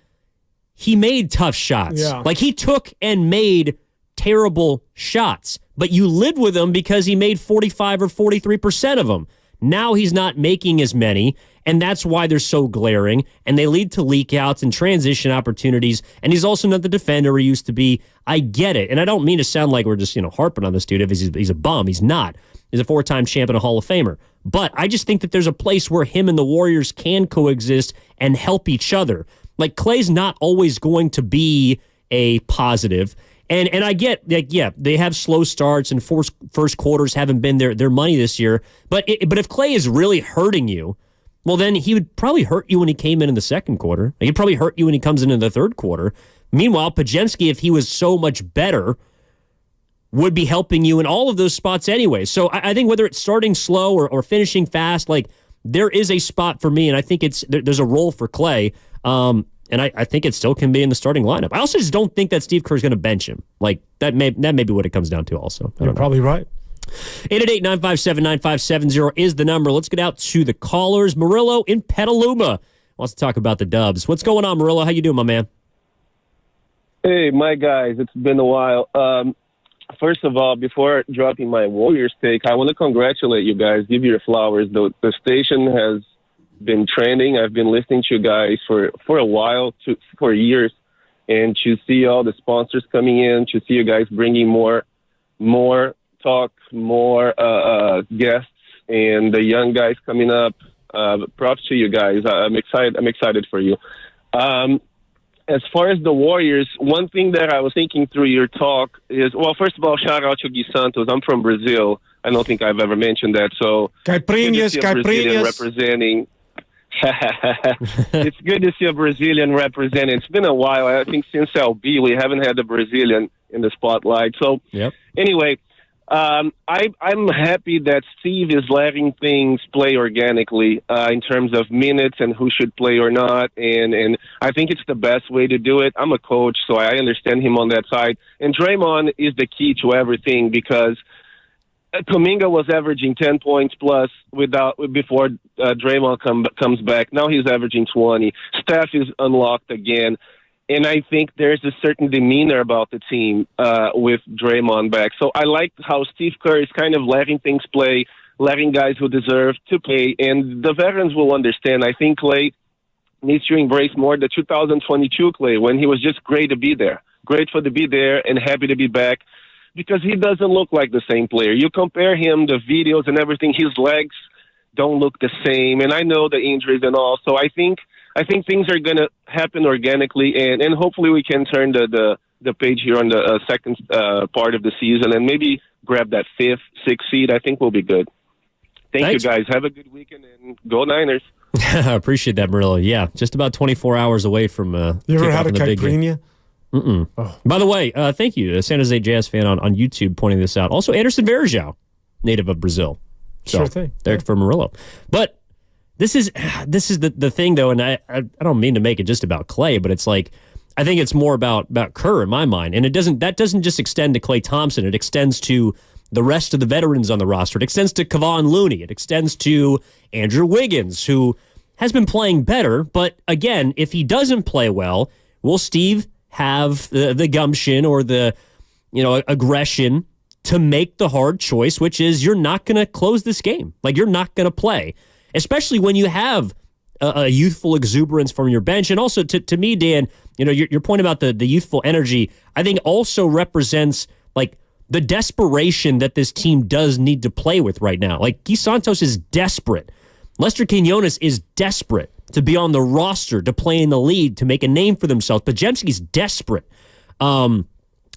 he made tough shots. Yeah. Like he took and made terrible shots, but you lived with him because he made 45 or 43% of them. Now he's not making as many, and that's why they're so glaring, and they lead to leak-outs and transition opportunities, and he's also not the defender he used to be. I get it, and I don't mean to sound like we're just harping on this dude if he's a bum. He's not. He's a 4-time champ and a Hall of Famer. But I just think that there's a place where him and the Warriors can coexist and help each other. Like, Klay's not always going to be a positive. And I get, like, yeah, they have slow starts and first quarters haven't been their money this year. But if Klay is really hurting you, well, then he would probably hurt you when he came in the second quarter. He'd probably hurt you when he comes in the third quarter. Meanwhile, Podziemski, if he was so much better, would be helping you in all of those spots anyway. So I think whether it's starting slow or finishing fast, like there is a spot for me, and I think there's a role for Klay. And I think it still can be in the starting lineup. I also just don't think that Steve Kerr is going to bench him. Like that may be what it comes down to also. You're probably right. 888-957-9570 is the number. Let's get out to the callers. Murillo in Petaluma wants to talk about the Dubs. What's going on, Murillo? How you doing, my man? Hey, my guys. It's been a while. First of all, before dropping my Warriors take, I want to congratulate you guys, give you your flowers. The station has been trending. I've been listening to you guys for a while, for years, and to see all the sponsors coming in, to see you guys bringing more talk, more guests, and the young guys coming up. Props to you guys. I'm excited for you. As far as the Warriors, one thing that I was thinking through your talk is, well, first of all, shout out to Gui Santos. I'm from Brazil. I don't think I've ever mentioned that. So, Caipirinhas. Representing. It's good to see a Brazilian representing. It's been a while. I think since LB, we haven't had a Brazilian in the spotlight. So, Anyway, I'm happy that Steve is letting things play organically in terms of minutes and who should play or not. And I think it's the best way to do it. I'm a coach, so I understand him on that side. And Draymond is the key to everything because Kuminga was averaging 10 points plus before Draymond comes back. Now he's averaging 20. Steph is unlocked again. And I think there's a certain demeanor about the team with Draymond back. So I like how Steve Kerr is kind of letting things play, letting guys who deserve to play. And the veterans will understand. I think Klay needs to embrace more the 2022 Klay when he was just great to be there. Grateful to be there and happy to be back because he doesn't look like the same player. You compare him, the videos and everything, his legs don't look the same. And I know the injuries and all. So I think things are going to happen organically, and hopefully we can turn the page here on the second part of the season and maybe grab that 5th, 6th seed. I think we'll be good. Thanks. You guys. Have a good weekend, and go Niners. I appreciate that, Murillo. Yeah, just about 24 hours away from you ever had a caipirinha? Mm-mm. Oh. By the way, thank you, a San Jose Jazz fan on YouTube pointing this out. Also, Anderson Varejão, native of Brazil. So, sure thing. There for Murillo. But This is the thing, though, and I don't mean to make it just about Klay, but it's like I think it's more about Kerr in my mind, and that doesn't just extend to Klay Thompson. It extends to the rest of the veterans on the roster. It extends to Kevon Looney. It extends to Andrew Wiggins, who has been playing better. But again, if he doesn't play well, will Steve have the gumption or the aggression to make the hard choice, which is you're not going to close this game, like you're not going to play. Especially when you have a youthful exuberance from your bench. And also, to me, Dan, your point about the youthful energy, I think also represents like the desperation that this team does need to play with right now. Like, Gui Santos is desperate. Lester Quinones is desperate to be on the roster, to play in the league, to make a name for themselves. Podziemski's desperate. And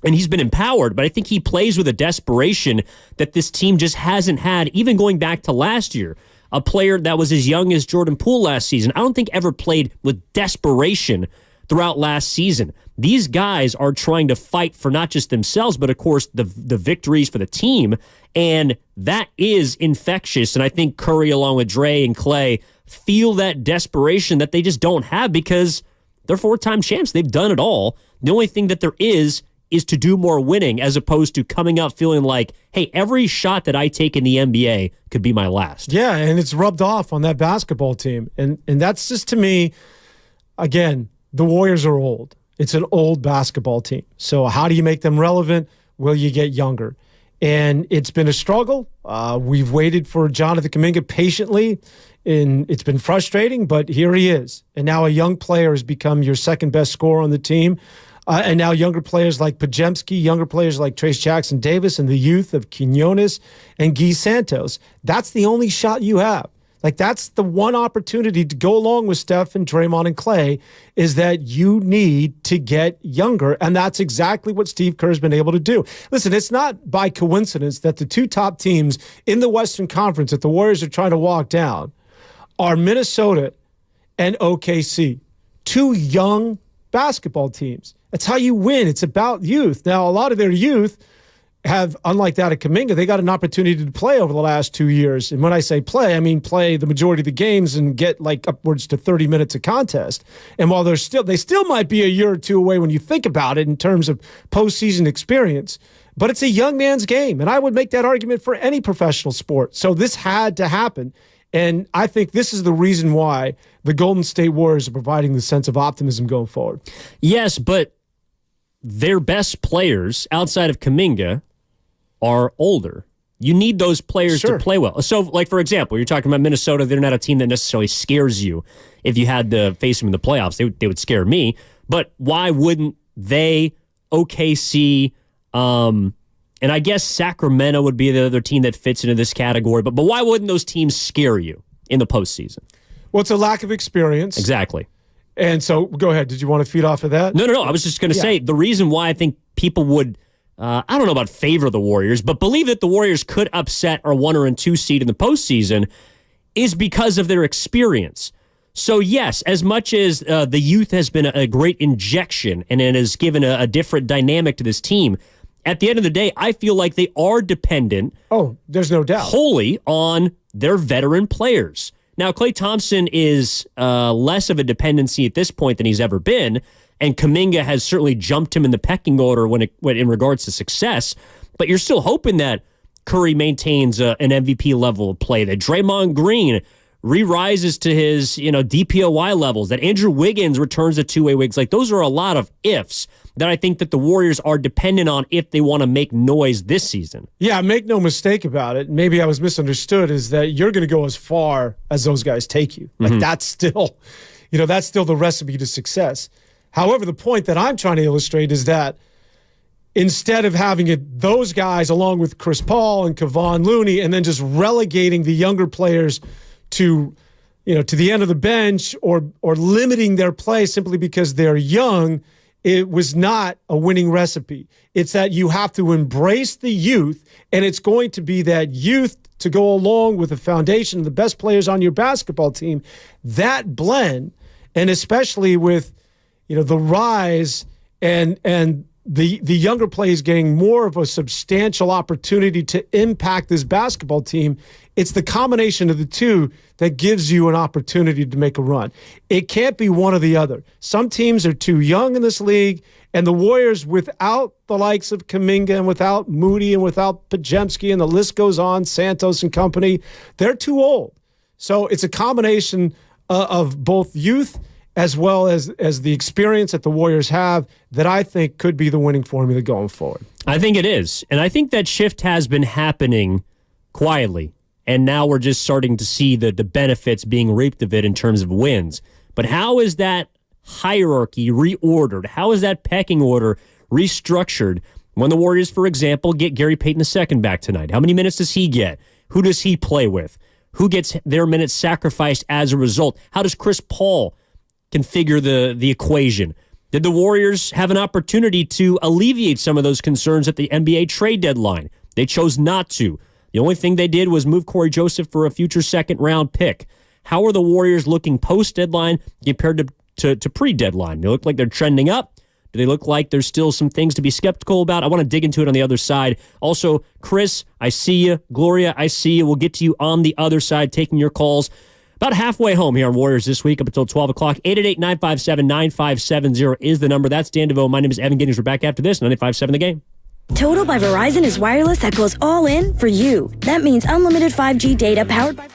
he's been empowered, but I think he plays with a desperation that this team just hasn't had, even going back to last year. A player that was as young as Jordan Poole last season, I don't think ever played with desperation throughout last season. These guys are trying to fight for not just themselves, but of course the victories for the team, and that is infectious. And I think Curry, along with Dre and Klay, feel that desperation that they just don't have because they're 4-time champs. They've done it all. The only thing that there is to do more winning, as opposed to coming up feeling like, hey, every shot that I take in the NBA could be my last. Yeah, and it's rubbed off on that basketball team. And that's just, to me, again, the Warriors are old. It's an old basketball team. So how do you make them relevant? Will you get younger? And it's been a struggle. We've waited for Jonathan Kuminga patiently, and it's been frustrating, but here he is. And now a young player has become your second best scorer on the team. And now younger players like Podziemski, younger players like Trace Jackson Davis, and the youth of Quinones and Gui Santos. That's the only shot you have. Like, that's the one opportunity to go along with Steph and Draymond and Klay, is that you need to get younger. And that's exactly what Steve Kerr's been able to do. Listen, it's not by coincidence that the two top teams in the Western Conference that the Warriors are trying to walk down are Minnesota and OKC, two young basketball teams. That's how you win. It's about youth. Now, a lot of their youth have, unlike that at Kuminga, they got an opportunity to play over the last 2 years. And when I say play, I mean play the majority of the games and get like upwards to 30 minutes of contest. And while they still might be a year or two away when you think about it in terms of postseason experience, but it's a young man's game. And I would make that argument for any professional sport. So this had to happen. And I think this is the reason why the Golden State Warriors are providing the sense of optimism going forward. Yes, but their best players outside of Kuminga are older. You need those players to play well. So, like, for example, you're talking about Minnesota. They're not a team that necessarily scares you. If you had to face them in the playoffs, they would scare me. But why wouldn't they, OKC, and I guess Sacramento would be the other team that fits into this category. But why wouldn't those teams scare you in the postseason? Well, it's a lack of experience. Exactly. And so, go ahead. Did you want to feed off of that? No. I was just going to say the reason why I think people would, I don't know about favor the Warriors, but believe that the Warriors could upset our 1 or 2 seed in the postseason is because of their experience. So, yes, as much as the youth has been a great injection and it has given a different dynamic to this team, at the end of the day, I feel like they are dependent. Oh, there's no doubt. Wholly on their veteran players. Now, Klay Thompson is less of a dependency at this point than he's ever been, and Kuminga has certainly jumped him in the pecking order when in regards to success. But you're still hoping that Curry maintains an MVP level of play, that Draymond Green re-rises to his DPOY levels, that Andrew Wiggins returns to two-way wigs. Like, those are a lot of ifs that I think that the Warriors are dependent on if they want to make noise this season. Yeah, make no mistake about it. Maybe I was misunderstood, is that you're going to go as far as those guys take you. Like, that's still, that's still the recipe to success. However, the point that I'm trying to illustrate is that instead of having those guys along with Chris Paul and Kevon Looney and then just relegating the younger players to the end of the bench or limiting their play simply because they're young, it was not a winning recipe. It's that you have to embrace the youth, and it's going to be that youth to go along with the foundation of the best players on your basketball team. That blend, and especially with the rise and the younger players getting more of a substantial opportunity to impact this basketball team, it's the combination of the two that gives you an opportunity to make a run. It can't be one or the other. Some teams are too young in this league, and the Warriors, without the likes of Kuminga and without Moody and without Podziemski, and the list goes on, Santos and company, they're too old. So it's a combination of both youth as well as the experience that the Warriors have that I think could be the winning formula going forward. I think it is. And I think that shift has been happening quietly. And now we're just starting to see the benefits being reaped of it in terms of wins. But how is that hierarchy reordered? How is that pecking order restructured when the Warriors, for example, get Gary Payton II back tonight? How many minutes does he get? Who does he play with? Who gets their minutes sacrificed as a result? How does Chris Paul configure the equation? Did the Warriors have an opportunity to alleviate some of those concerns at the NBA trade deadline? They chose not to. The only thing they did was move Corey Joseph for a future second-round pick. How are the Warriors looking post-deadline compared to pre-deadline? They look like they're trending up. Do they look like there's still some things to be skeptical about? I want to dig into it on the other side. Also, Chris, I see you. Gloria, I see you. We'll get to you on the other side, taking your calls. About halfway home here on Warriors This Week up until 12 o'clock. 888-957-9570 is the number. That's Dan DeVoe. My name is Evan Giddings. We're back after this. 95.7 The Game. Total by Verizon is wireless that goes all in for you. That means unlimited 5G data powered by...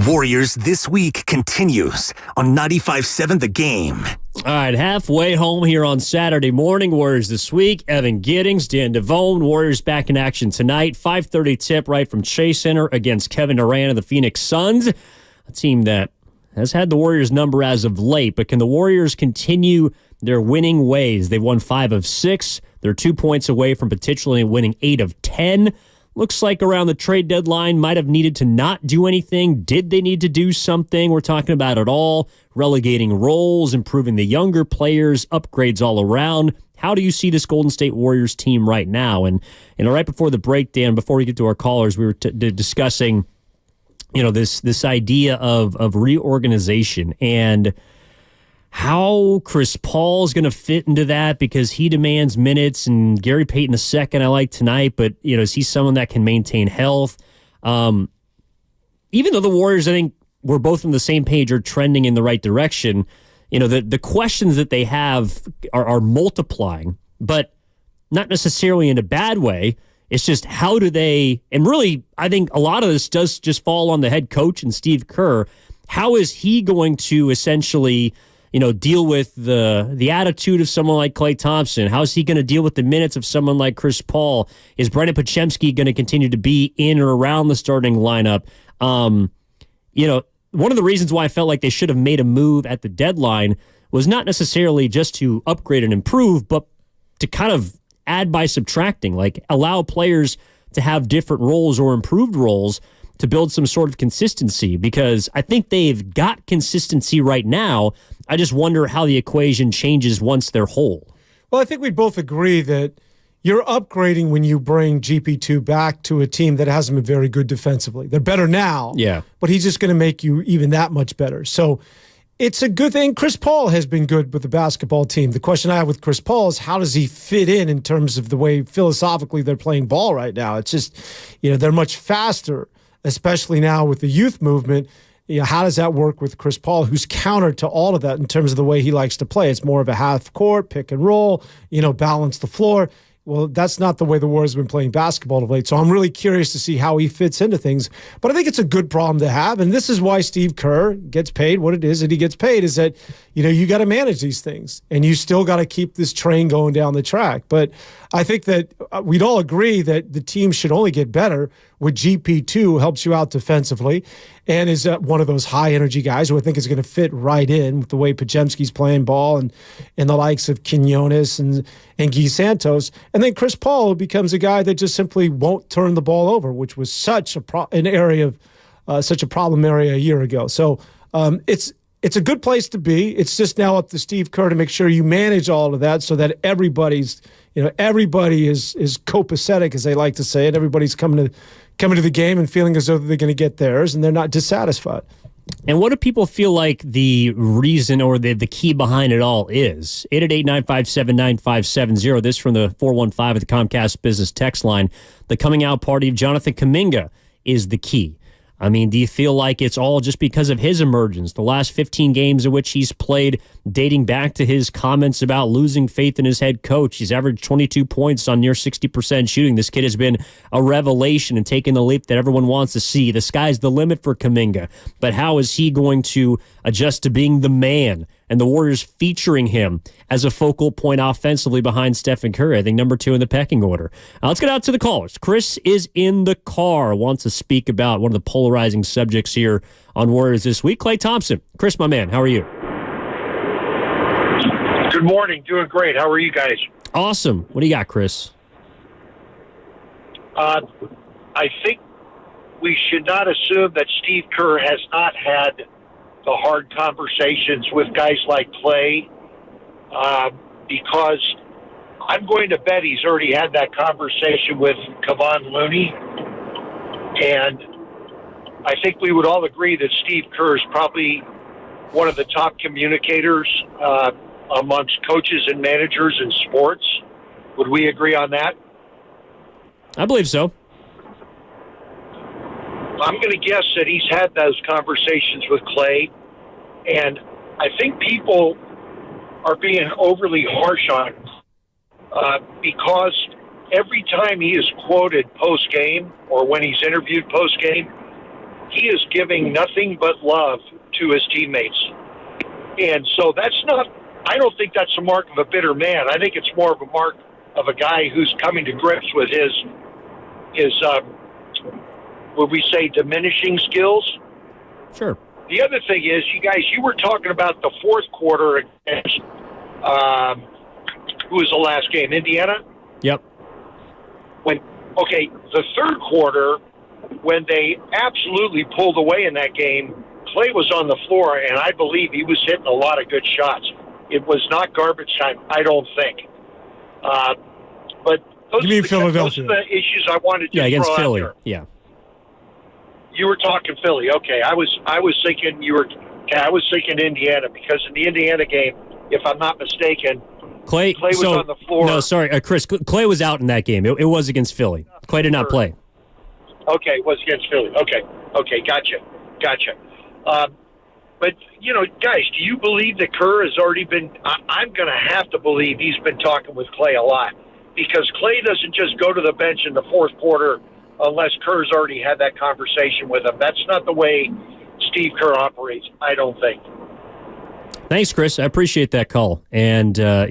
Warriors This Week continues on 95.7 The Game. All right, halfway home here on Saturday morning. Warriors This Week. Evan Giddings, Dan Devone. Warriors back in action tonight. 5:30 tip right from Chase Center against Kevin Durant of the Phoenix Suns, a team that has had the Warriors' number as of late. But can the Warriors continue their winning ways? They've won 5 of 6. They're 2 points away from potentially winning 8 of 10. Looks like around the trade deadline might have needed to not do anything. Did they need to do something? We're talking about it all. Relegating roles, improving the younger players, upgrades all around. How do you see this Golden State Warriors team right now? And right before the break, Dan, before we get to our callers, we were discussing, this idea of reorganization and how Chris Paul is going to fit into that, because he demands minutes, and Gary Payton II I like tonight, but is he someone that can maintain health? Even though the Warriors, I think we're both on the same page, are trending in the right direction, the questions that they have are multiplying, but not necessarily in a bad way. It's just how do they, and really I think a lot of this does just fall on the head coach and Steve Kerr. How is he going to essentially deal with the attitude of someone like Klay Thompson? How is he going to deal with the minutes of someone like Chris Paul? Is Brendan Podziemski going to continue to be in or around the starting lineup? One of the reasons why I felt like they should have made a move at the deadline was not necessarily just to upgrade and improve, but to kind of add by subtracting, like allow players to have different roles or improved roles to build some sort of consistency, because I think they've got consistency right now. I just wonder how the equation changes once they're whole. Well, I think we both agree that you're upgrading when you bring GP2 back to a team that hasn't been very good defensively. They're better now, but he's just going to make you even that much better. So it's a good thing. Chris Paul has been good with the basketball team. The question I have with Chris Paul is, how does he fit in terms of the way philosophically they're playing ball right now? It's just, they're much faster, especially now with the youth movement. How does that work with Chris Paul, who's counter to all of that in terms of the way he likes to play? It's more of a half court, pick and roll, balance the floor. Well, that's not the way the Warriors have been playing basketball of late. So I'm really curious to see how he fits into things. But I think it's a good problem to have. And this is why Steve Kerr gets paid what it is that he gets paid, is that, you got to manage these things. And you still got to keep this train going down the track. But I think that we'd all agree that the team should only get better with GP2, helps you out defensively, and is one of those high-energy guys who I think is going to fit right in with the way Podziemski's playing ball and the likes of Quinones and Guy Santos. And then Chris Paul becomes a guy that just simply won't turn the ball over, which was such a problem area a year ago. So it's a good place to be. It's just now up to Steve Kerr to make sure you manage all of that so that everybody is copacetic, as they like to say, and everybody's coming to the game and feeling as though they're going to get theirs, and they're not dissatisfied. And what do people feel like the reason or the key behind it all is? 888-957-9570. This from the 415 of the Comcast Business text line. The coming out party of Jonathan Kuminga is the key. I mean, do you feel like it's all just because of his emergence? The last 15 games in which he's played, dating back to his comments about losing faith in his head coach. He's averaged 22 points on near 60% shooting. This kid has been a revelation and taken the leap that everyone wants to see. The sky's the limit for Kuminga. But how is he going to adjust to being the man and the Warriors featuring him as a focal point offensively behind Stephen Curry? I think number 2 in the pecking order. Let's get out to the callers. Chris is in the car, wants to speak about one of the polarizing subjects here on Warriors This Week. Klay Thompson. Chris, my man, how are you? Good morning. Doing great. How are you guys? Awesome. What do you got, Chris? I think we should not assume that Steve Kerr has not had the hard conversations with guys like Klay, because I'm going to bet he's already had that conversation with Kevon Looney. And I think we would all agree that Steve Kerr is probably one of the top communicators amongst coaches and managers in sports. Would we agree on that? I believe so. I'm going to guess that he's had those conversations with Klay, and I think people are being overly harsh on him because every time he is quoted post-game or when he's interviewed post-game, he is giving nothing but love to his teammates. And so I don't think that's a mark of a bitter man. I think it's more of a mark of a guy who's coming to grips with his would we say diminishing skills? Sure. The other thing is, you were talking about the fourth quarter against, who was the last game? Indiana? Yep. The third quarter, when they absolutely pulled away in that game, Clay was on the floor, and I believe he was hitting a lot of good shots. It was not garbage time, I don't think. But those you mean are Philadelphia? Those are the issues I wanted to against throw Philly. out there. Yeah. You were talking Philly. Okay, I was thinking I was thinking Indiana, because in the Indiana game, if I'm not mistaken, Clay was on the floor. No, sorry, Chris. Clay was out in that game. It was against Philly. Clay did not play. Okay, it was against Philly. Okay, gotcha. But, guys, do you believe that Kerr has already been – I'm going to have to believe he's been talking with Clay a lot, because Clay doesn't just go to the bench in the fourth quarter unless Kerr's already had that conversation with him. That's not the way Steve Kerr operates, I don't think. Thanks, Chris. I appreciate that call. And, the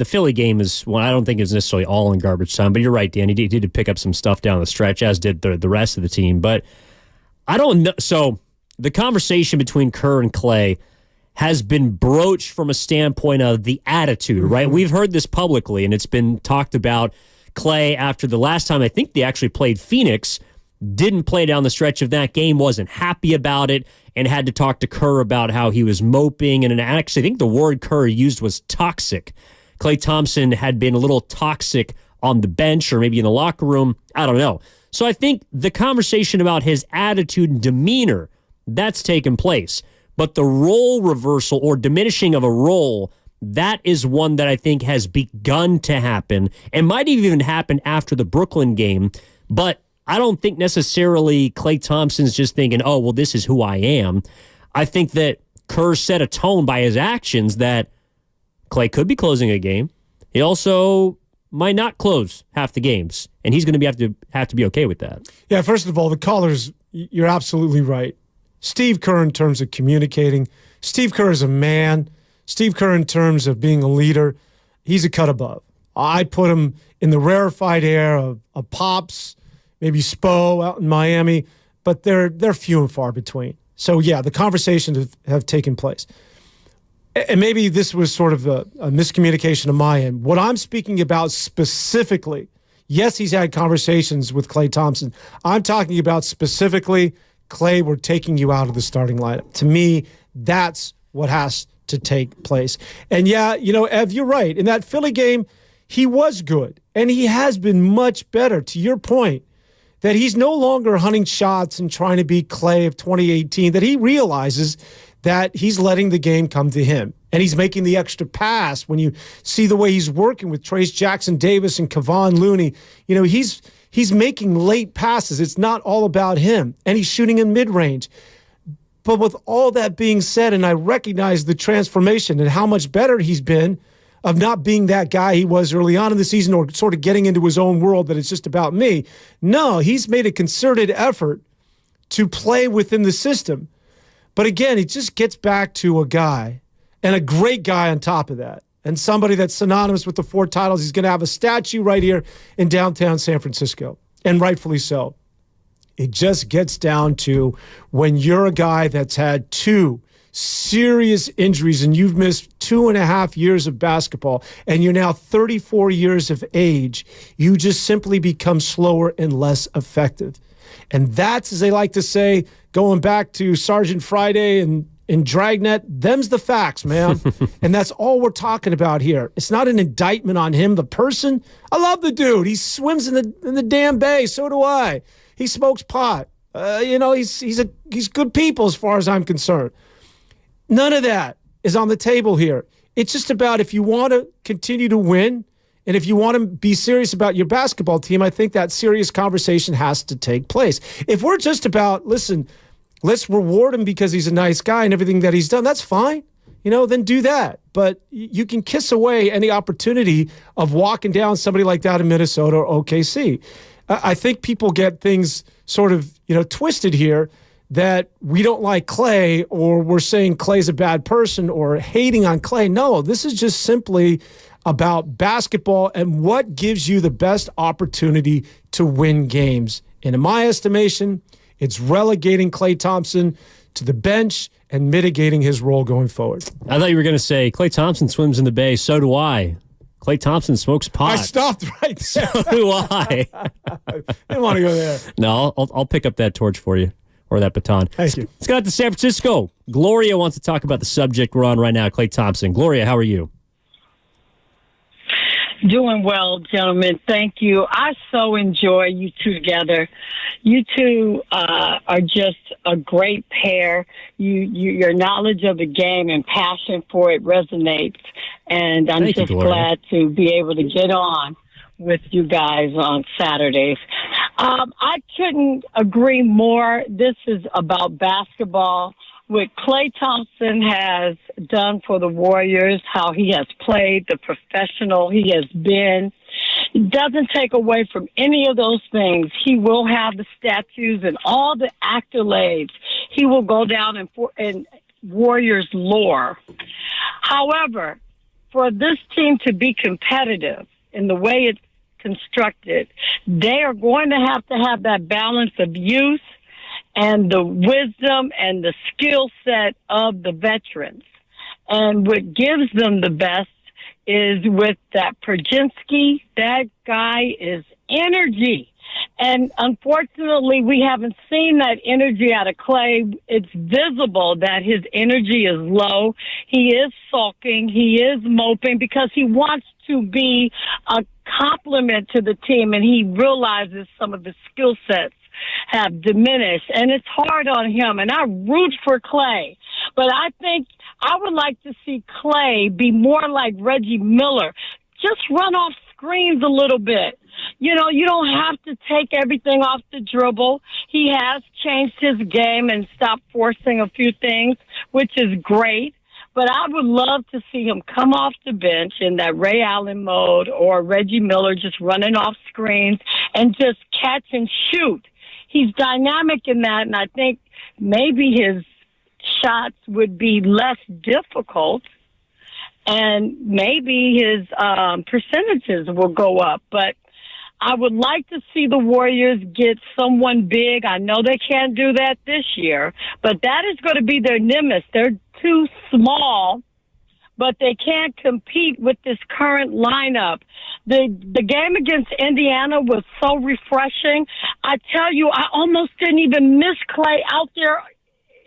Philly game is one I don't think is necessarily all in garbage time, but you're right, Dan. He did pick up some stuff down the stretch, as did the rest of the team. But I don't know. So the conversation between Kerr and Clay has been broached from a standpoint of the attitude, right? We've heard this publicly, and it's been talked about. Clay, after the last time I think they actually played Phoenix, didn't play down the stretch of that game, wasn't happy about it, and had to talk to Kerr about how he was moping. And actually, I think the word Kerr used was toxic. Klay Thompson had been a little toxic on the bench or maybe in the locker room. I don't know. So I think the conversation about his attitude and demeanor, that's taken place. But the role reversal or diminishing of a role, that is one that I think has begun to happen and might even happen after the Brooklyn game. But I don't think necessarily Klay Thompson's just thinking, oh, well, this is who I am. I think that Kerr set a tone by his actions that Klay could be closing a game. He also might not close half the games, and he's going to have to be okay with that. Yeah, first of all, the callers, you're absolutely right. Steve Kerr in terms of communicating, Steve Kerr is a man. Steve Kerr in terms of being a leader, he's a cut above. I put him in the rarefied air of Pops, maybe Spo out in Miami, but they're few and far between. So, yeah, the conversations have taken place. And maybe this was sort of a miscommunication on my end. What I'm speaking about specifically, yes, he's had conversations with Klay Thompson. I'm talking about specifically, Klay, we're taking you out of the starting lineup. To me, that's what has to take place. And, yeah, Ev, you're right. In that Philly game, he was good, and he has been much better, to your point, that he's no longer hunting shots and trying to be Klay of 2018, that he realizes that he's letting the game come to him. And he's making the extra pass. When you see the way he's working with Trace Jackson-Davis and Kevon Looney, he's making late passes. It's not all about him. And he's shooting in mid-range. But with all that being said, and I recognize the transformation and how much better he's been of not being that guy he was early on in the season or sort of getting into his own world that it's just about me. No, he's made a concerted effort to play within the system. But again, it just gets back to a guy, and a great guy on top of that, and somebody that's synonymous with the 4 titles. He's going to have a statue right here in downtown San Francisco, and rightfully so. It just gets down to when you're a guy that's had 2 serious injuries and you've missed 2.5 years of basketball and you're now 34 years of age, you just simply become slower and less effective. And that's, as they like to say, going back to Sergeant Friday and Dragnet, them's the facts, man. And that's all we're talking about here. It's not an indictment on him, the person. I love the dude. He swims in the damn bay. So do I. He smokes pot. He's good people as far as I'm concerned. None of that is on the table here. It's just about if you want to continue to win and if you want to be serious about your basketball team, I think that serious conversation has to take place. If we're just about, listen, let's reward him because he's a nice guy and everything that he's done, that's fine. Then do that. But you can kiss away any opportunity of walking down somebody like that in Minnesota or OKC. I think people get things sort of, twisted here, that we don't like Klay, or we're saying Klay's a bad person or hating on Klay. No, this is just simply about basketball and what gives you the best opportunity to win games. And in my estimation, it's relegating Klay Thompson to the bench and mitigating his role going forward. I thought you were going to say Klay Thompson swims in the bay. So do I. Klay Thompson smokes pot. I stopped right there. So do I. Didn't want to go there. No, I'll pick up that torch for you, or that baton. Thank you. Let's go out to San Francisco. Gloria wants to talk about the subject we're on right now, Klay Thompson. Gloria, how are you? Doing well, gentlemen. Thank you. I so enjoy you two together. You two are just a great pair. Your knowledge of the game and passion for it resonates. And I'm just glad to be able to get on with you guys on Saturdays. I couldn't agree more. This is about basketball. What Klay Thompson has done for the Warriors, how he has played, the professional he has been, doesn't take away from any of those things. He will have the statues and all the accolades. He will go down in Warriors lore. However, for this team to be competitive in the way it's constructed, they are going to have that balance of youth and the wisdom and the skill set of the veterans. And what gives them the best is with that Podziemski. That guy is energy. And unfortunately, we haven't seen that energy out of Klay. It's visible that his energy is low. He is sulking. He is moping because he wants to be a complement to the team, and he realizes some of the skill sets have diminished, and it's hard on him. And I root for Klay, but I think I would like to see Klay be more like Reggie Miller. Just run off screens a little bit. You don't have to take everything off the dribble. He has changed his game and stopped forcing a few things, which is great. But I would love to see him come off the bench in that Ray Allen mode, or Reggie Miller just running off screens and just catch and shoot. He's dynamic in that, and I think maybe his shots would be less difficult, and maybe his percentages will go up. But I would like to see the Warriors get someone big. I know they can't do that this year, but that is going to be their nemesis. They're too small, but they can't compete with this current lineup. The game against Indiana was so refreshing. I tell you, I almost didn't even miss Klay out there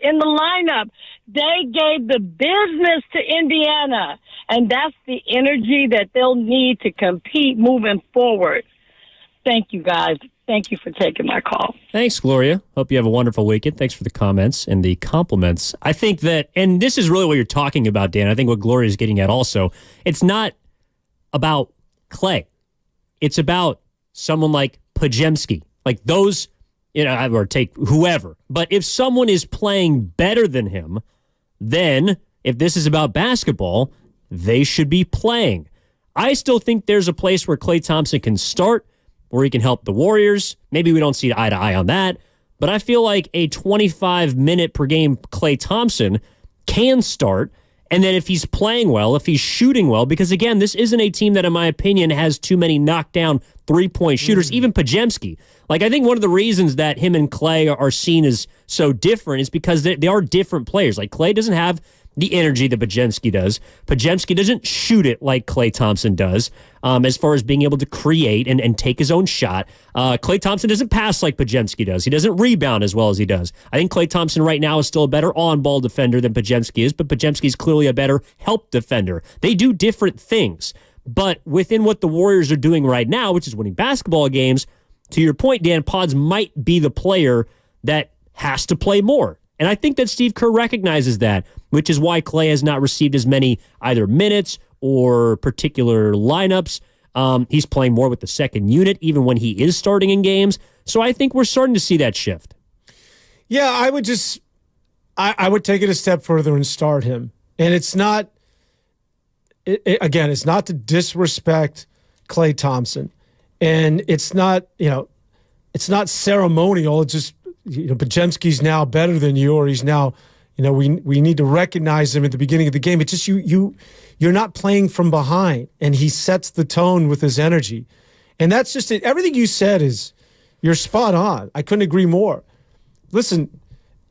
in the lineup. They gave the business to Indiana, and that's the energy that they'll need to compete moving forward. Thank you, guys. Thank you for taking my call. Thanks, Gloria. Hope you have a wonderful weekend. Thanks for the comments and the compliments. I think that, and this is really what you're talking about, Dan. I think what Gloria is getting at also, it's not about Klay. It's about someone like Podziemski, like those, or take whoever. But if someone is playing better than him, then if this is about basketball, they should be playing. I still think there's a place where Klay Thompson can start, where he can help the Warriors. Maybe we don't see eye to eye on that, but I feel like a 25-minute per game Klay Thompson can start, and then if he's playing well, if he's shooting well, because again, this isn't a team that, in my opinion, has too many knockdown three-point shooters, even Podziemski. Like, I think one of the reasons that him and Klay are seen as so different is because they are different players. Like, Klay doesn't have the energy that Podziemski does. Podziemski doesn't shoot it like Klay Thompson does, as far as being able to create and take his own shot. Klay Thompson doesn't pass like Podziemski does. He doesn't rebound as well as he does. I think Klay Thompson right now is still a better on-ball defender than Podziemski is, but Podziemski is clearly a better help defender. They do different things, but within what the Warriors are doing right now, which is winning basketball games, to your point, Dan, Pods might be the player that has to play more. And I think that Steve Kerr recognizes that, which is why Klay has not received as many either minutes or particular lineups. He's playing more with the second unit, even when he is starting in games. So I think we're starting to see that shift. Yeah, I would take it a step further and start him. And it's not, it's not to disrespect Klay Thompson. And it's not, it's not ceremonial. It's just, Podziemski's now better than you, or he's now, we need to recognize him at the beginning of the game. It's just you're not playing from behind, and he sets the tone with his energy. And that's just it. Everything you said you're spot on. I couldn't agree more. Listen,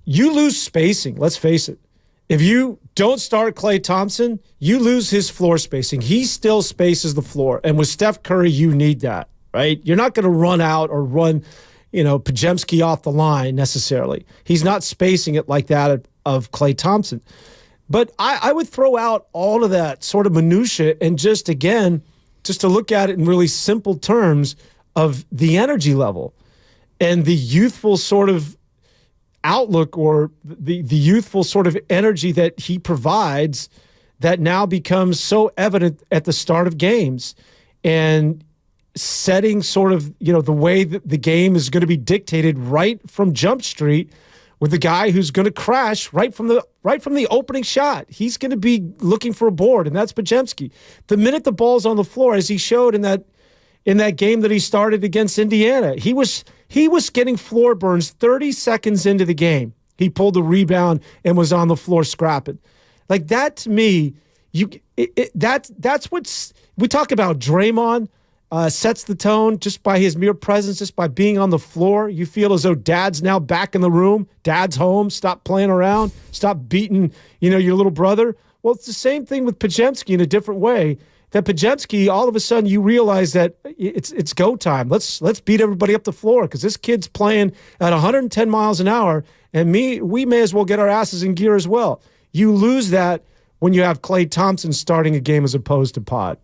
you lose spacing. Let's face it. If you don't start Klay Thompson, you lose his floor spacing. He still spaces the floor. And with Steph Curry, you need that, right? You're not going to run out or run, Podziemski off the line necessarily. He's not spacing it like that of Klay Thompson. But I would throw out all of that sort of minutia and just to look at it in really simple terms of the energy level and the youthful sort of outlook, or the youthful sort of energy that he provides that now becomes so evident at the start of games, and setting sort of, the way that the game is going to be dictated right from Jump Street, with the guy who's going to crash right from the opening shot. He's going to be looking for a board, and that's Podziemski. The minute the ball's on the floor, as he showed in that game that he started against Indiana, he was getting floor burns 30 seconds into the game. He pulled the rebound and was on the floor scrapping. Like that, to me, that's what's, we talk about Draymond sets the tone just by his mere presence, just by being on the floor. You feel as though Dad's now back in the room. Dad's home. Stop playing around. Stop beating, your little brother. Well, it's the same thing with Podziemski in a different way. That Podziemski, all of a sudden, you realize that it's go time. Let's beat everybody up the floor, because this kid's playing at 110 miles an hour, and we may as well get our asses in gear as well. You lose that when you have Klay Thompson starting a game as opposed to Pod.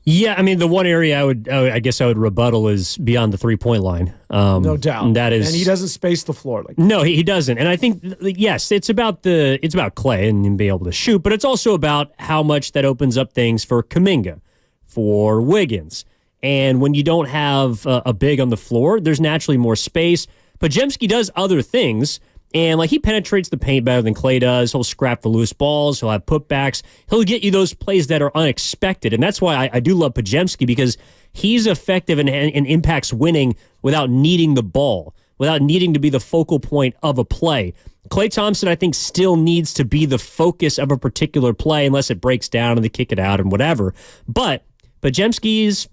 Yeah, I mean, the one area I guess I would rebuttal is beyond the 3-point line. No doubt. That is, and he doesn't space the floor like that. No, he doesn't. And I think, yes, it's about Klay and being able to shoot, but it's also about how much that opens up things for Kuminga, for Wiggins. And when you don't have a big on the floor, there's naturally more space. Podziemski does other things, and he penetrates the paint better than Klay does. He'll scrap for loose balls. He'll have putbacks. He'll get you those plays that are unexpected. And that's why I do love Podziemski, because he's effective and impacts winning without needing the ball, without needing to be the focal point of a play. Klay Thompson, I think, still needs to be the focus of a particular play unless it breaks down and they kick it out and whatever. But Podziemski's,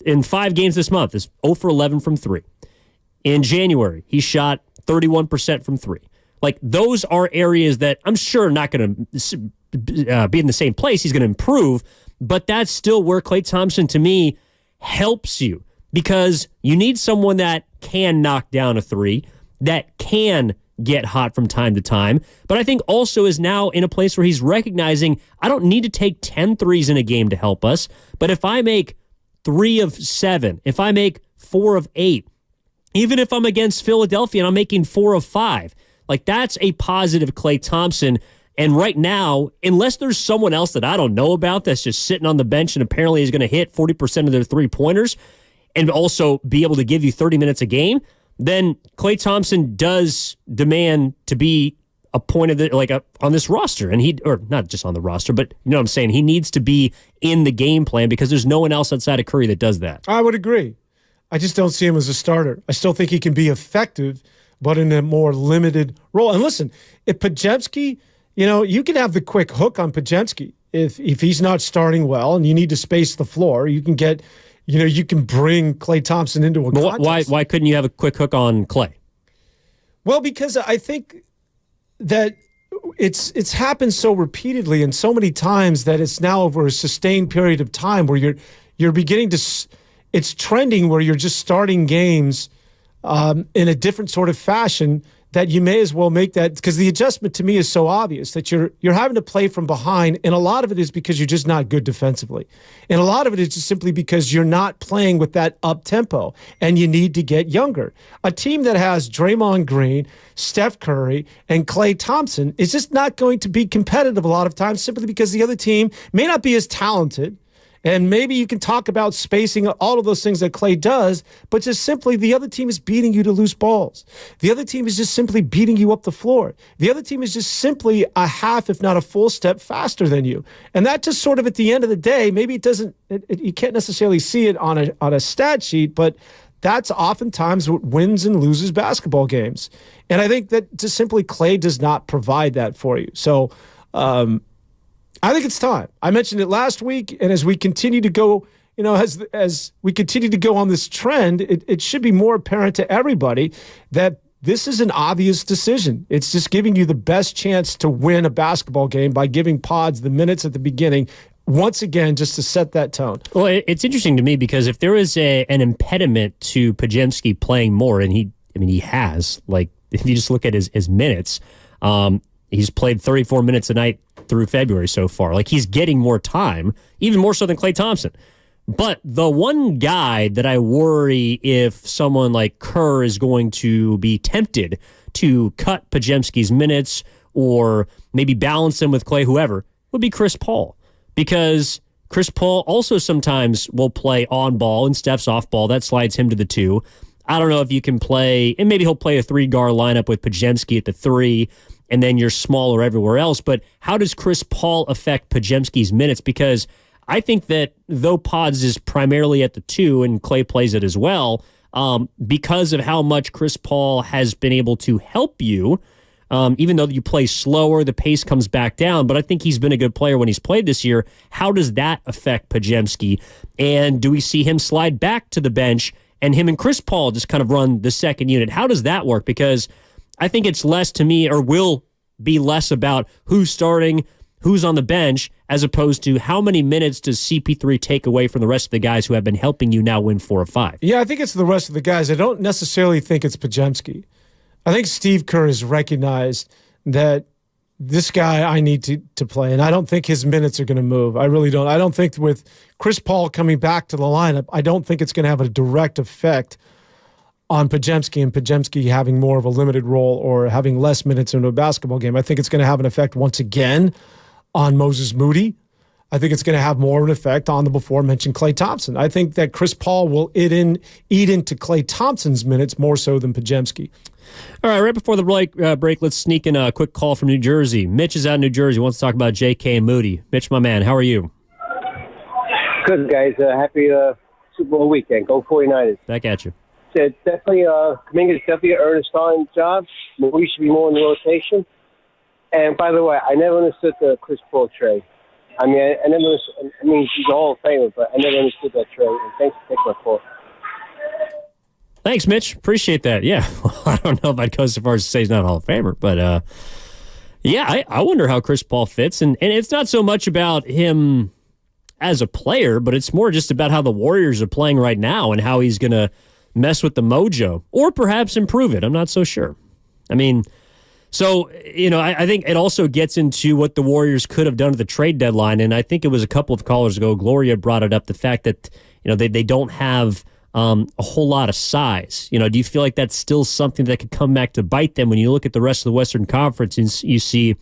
in 5 games this month, is 0 for 11 from 3. In January, he shot 31% from 3. Those are areas that I'm sure not going to be in the same place. He's going to improve, but that's still where Klay Thompson, to me, helps you, because you need someone that can knock down a 3, that can get hot from time to time, but I think also is now in a place where he's recognizing, I don't need to take 10 threes in a game to help us, but if I make 3 of 7, if I make 4 of 8, even if I'm against Philadelphia and I'm making 4 of 5, that's a positive Klay Thompson. And right now, unless there's someone else that I don't know about that's just sitting on the bench and apparently is going to hit 40% of their 3-pointers and also be able to give you 30 minutes a game, then Klay Thompson does demand to be a point of on this roster. And or not just on the roster, but you know what I'm saying? He needs to be in the game plan, because there's no one else outside of Curry that does that. I would agree. I just don't see him as a starter. I still think he can be effective, but in a more limited role. And listen, if Podziemski, you can have the quick hook on Podziemski. If he's not starting well and you need to space the floor, you can get, you can bring Klay Thompson into a contest. Why couldn't you have a quick hook on Klay? Well, because I think that it's happened so repeatedly and so many times that it's now over a sustained period of time where you're beginning to. It's trending where you're just starting games in a different sort of fashion, that you may as well make that, because the adjustment to me is so obvious that you're having to play from behind, and a lot of it is because you're just not good defensively. And a lot of it is just simply because you're not playing with that up-tempo, and you need to get younger. A team that has Draymond Green, Steph Curry, and Klay Thompson is just not going to be competitive a lot of times, simply because the other team may not be as talented. And maybe you can talk about spacing, all of those things that Klay does, but just simply the other team is beating you to loose balls. The other team is just simply beating you up the floor. The other team is just simply a half, if not a full step faster than you. And that just sort of at the end of the day, maybe it doesn't, you can't necessarily see it on a stat sheet, but that's oftentimes what wins and loses basketball games. And I think that just simply Klay does not provide that for you. So I think it's time. I mentioned it last week, and as we continue to go, as we continue to go on this trend, it should be more apparent to everybody that this is an obvious decision. It's just giving you the best chance to win a basketball game by giving Pods the minutes at the beginning, once again, just to set that tone. Well, it's interesting to me because if there is an impediment to Podziemski playing more, and he has, like, if you just look at his minutes, he's played 34 minutes a night through February so far. Like, he's getting more time, even more so than Klay Thompson. But the one guy that I worry if someone like Kerr is going to be tempted to cut Podziemski's minutes or maybe balance him with Klay, whoever, would be Chris Paul. Because Chris Paul also sometimes will play on ball and Steph's off ball. That slides him to the 2. I don't know if you can play, and maybe he'll play a 3-guard lineup with Podziemski at the 3, and then you're smaller everywhere else. But how does Chris Paul affect Podziemski's minutes? Because I think that though Pods is primarily at the 2 and Klay plays it as well, because of how much Chris Paul has been able to help you, even though you play slower, the pace comes back down. But I think he's been a good player when he's played this year. How does that affect Podziemski? And do we see him slide back to the bench and him and Chris Paul just kind of run the second unit? How does that work? Because I think it's less to me, or will be less about who's starting, who's on the bench, as opposed to how many minutes does CP3 take away from the rest of the guys who have been helping you now win 4 or 5? Yeah, I think it's the rest of the guys. I don't necessarily think it's Podziemski. I think Steve Kerr has recognized that this guy I need to play, and I don't think his minutes are going to move. I really don't. I don't think with Chris Paul coming back to the lineup, I don't think it's going to have a direct effect on Podziemski and Podziemski having more of a limited role or having less minutes into a basketball game. I think it's going to have an effect once again on Moses Moody. I think it's going to have more of an effect on the before-mentioned Klay Thompson. I think that Chris Paul will eat into Klay Thompson's minutes more so than Podziemski. All right, right before the break, let's sneak in a quick call from New Jersey. Mitch is out in New Jersey, wants to talk about J.K. and Moody. Mitch, my man, how are you? Good, guys. Happy Super Bowl weekend. Go 49ers. Back at you. It's definitely, Kuminga's definitely earned a starting job. We should be more in the rotation. And by the way, I never understood the Chris Paul trade. I mean, I never understood, I mean, he's a Hall of Famer, but I never understood that trade. And thanks for taking my call. Thanks, Mitch. Appreciate that. Yeah, well, I don't know if I'd go so far as to say he's not a Hall of Famer, but yeah, I wonder how Chris Paul fits. And it's not so much about him as a player, but it's more just about how the Warriors are playing right now and how he's going to mess with the mojo or perhaps improve it. I'm not so sure. I mean, so, I think it also gets into what the Warriors could have done at the trade deadline. And I think it was a couple of callers ago, Gloria brought it up, the fact that, they don't have a whole lot of size. Do you feel like that's still something that could come back to bite them when you look at the rest of the Western Conference and you see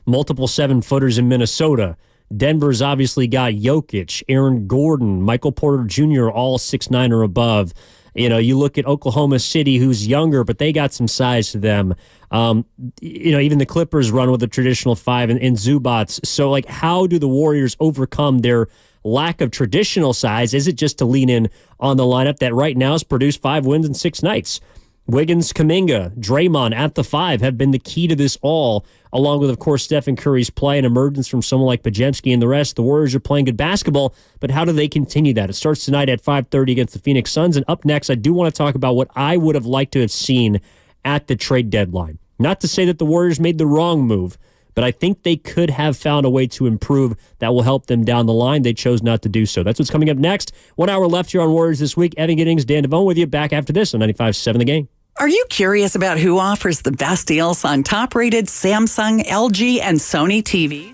multiple 7-footers in Minnesota? Denver's obviously got Jokic, Aaron Gordon, Michael Porter Jr., all 6'9" or above. You look at Oklahoma City, who's younger, but they got some size to them. Even the Clippers run with a traditional 5 in Zubats. So, like, how do the Warriors overcome their lack of traditional size? Is it just to lean in on the lineup that right now has produced 5 wins in 6 nights? Wiggins, Kuminga, Draymond at the 5 have been the key to this all, along with, of course, Stephen Curry's play and emergence from someone like Podziemski and the rest. The Warriors are playing good basketball, but how do they continue that? It starts tonight at 5:30 against the Phoenix Suns, and up next, I do want to talk about what I would have liked to have seen at the trade deadline. Not to say that the Warriors made the wrong move, but I think they could have found a way to improve that will help them down the line. They chose not to do so. That's what's coming up next. 1 hour left here on Warriors This Week. Evan Giddings, Dan Devone with you. Back after this on 95.7 The Game. Are you curious about who offers the best deals on top-rated Samsung, LG, and Sony TVs?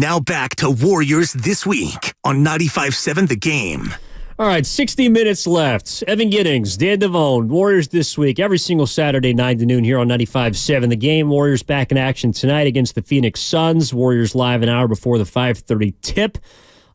Now back to Warriors This Week on 95.7 The Game. All right, 60 minutes left. Evan Giddings, Dan Devone, Warriors This Week, every single Saturday, 9 to noon here on 95.7 The Game. Warriors back in action tonight against the Phoenix Suns. Warriors live an hour before the 5:30 tip.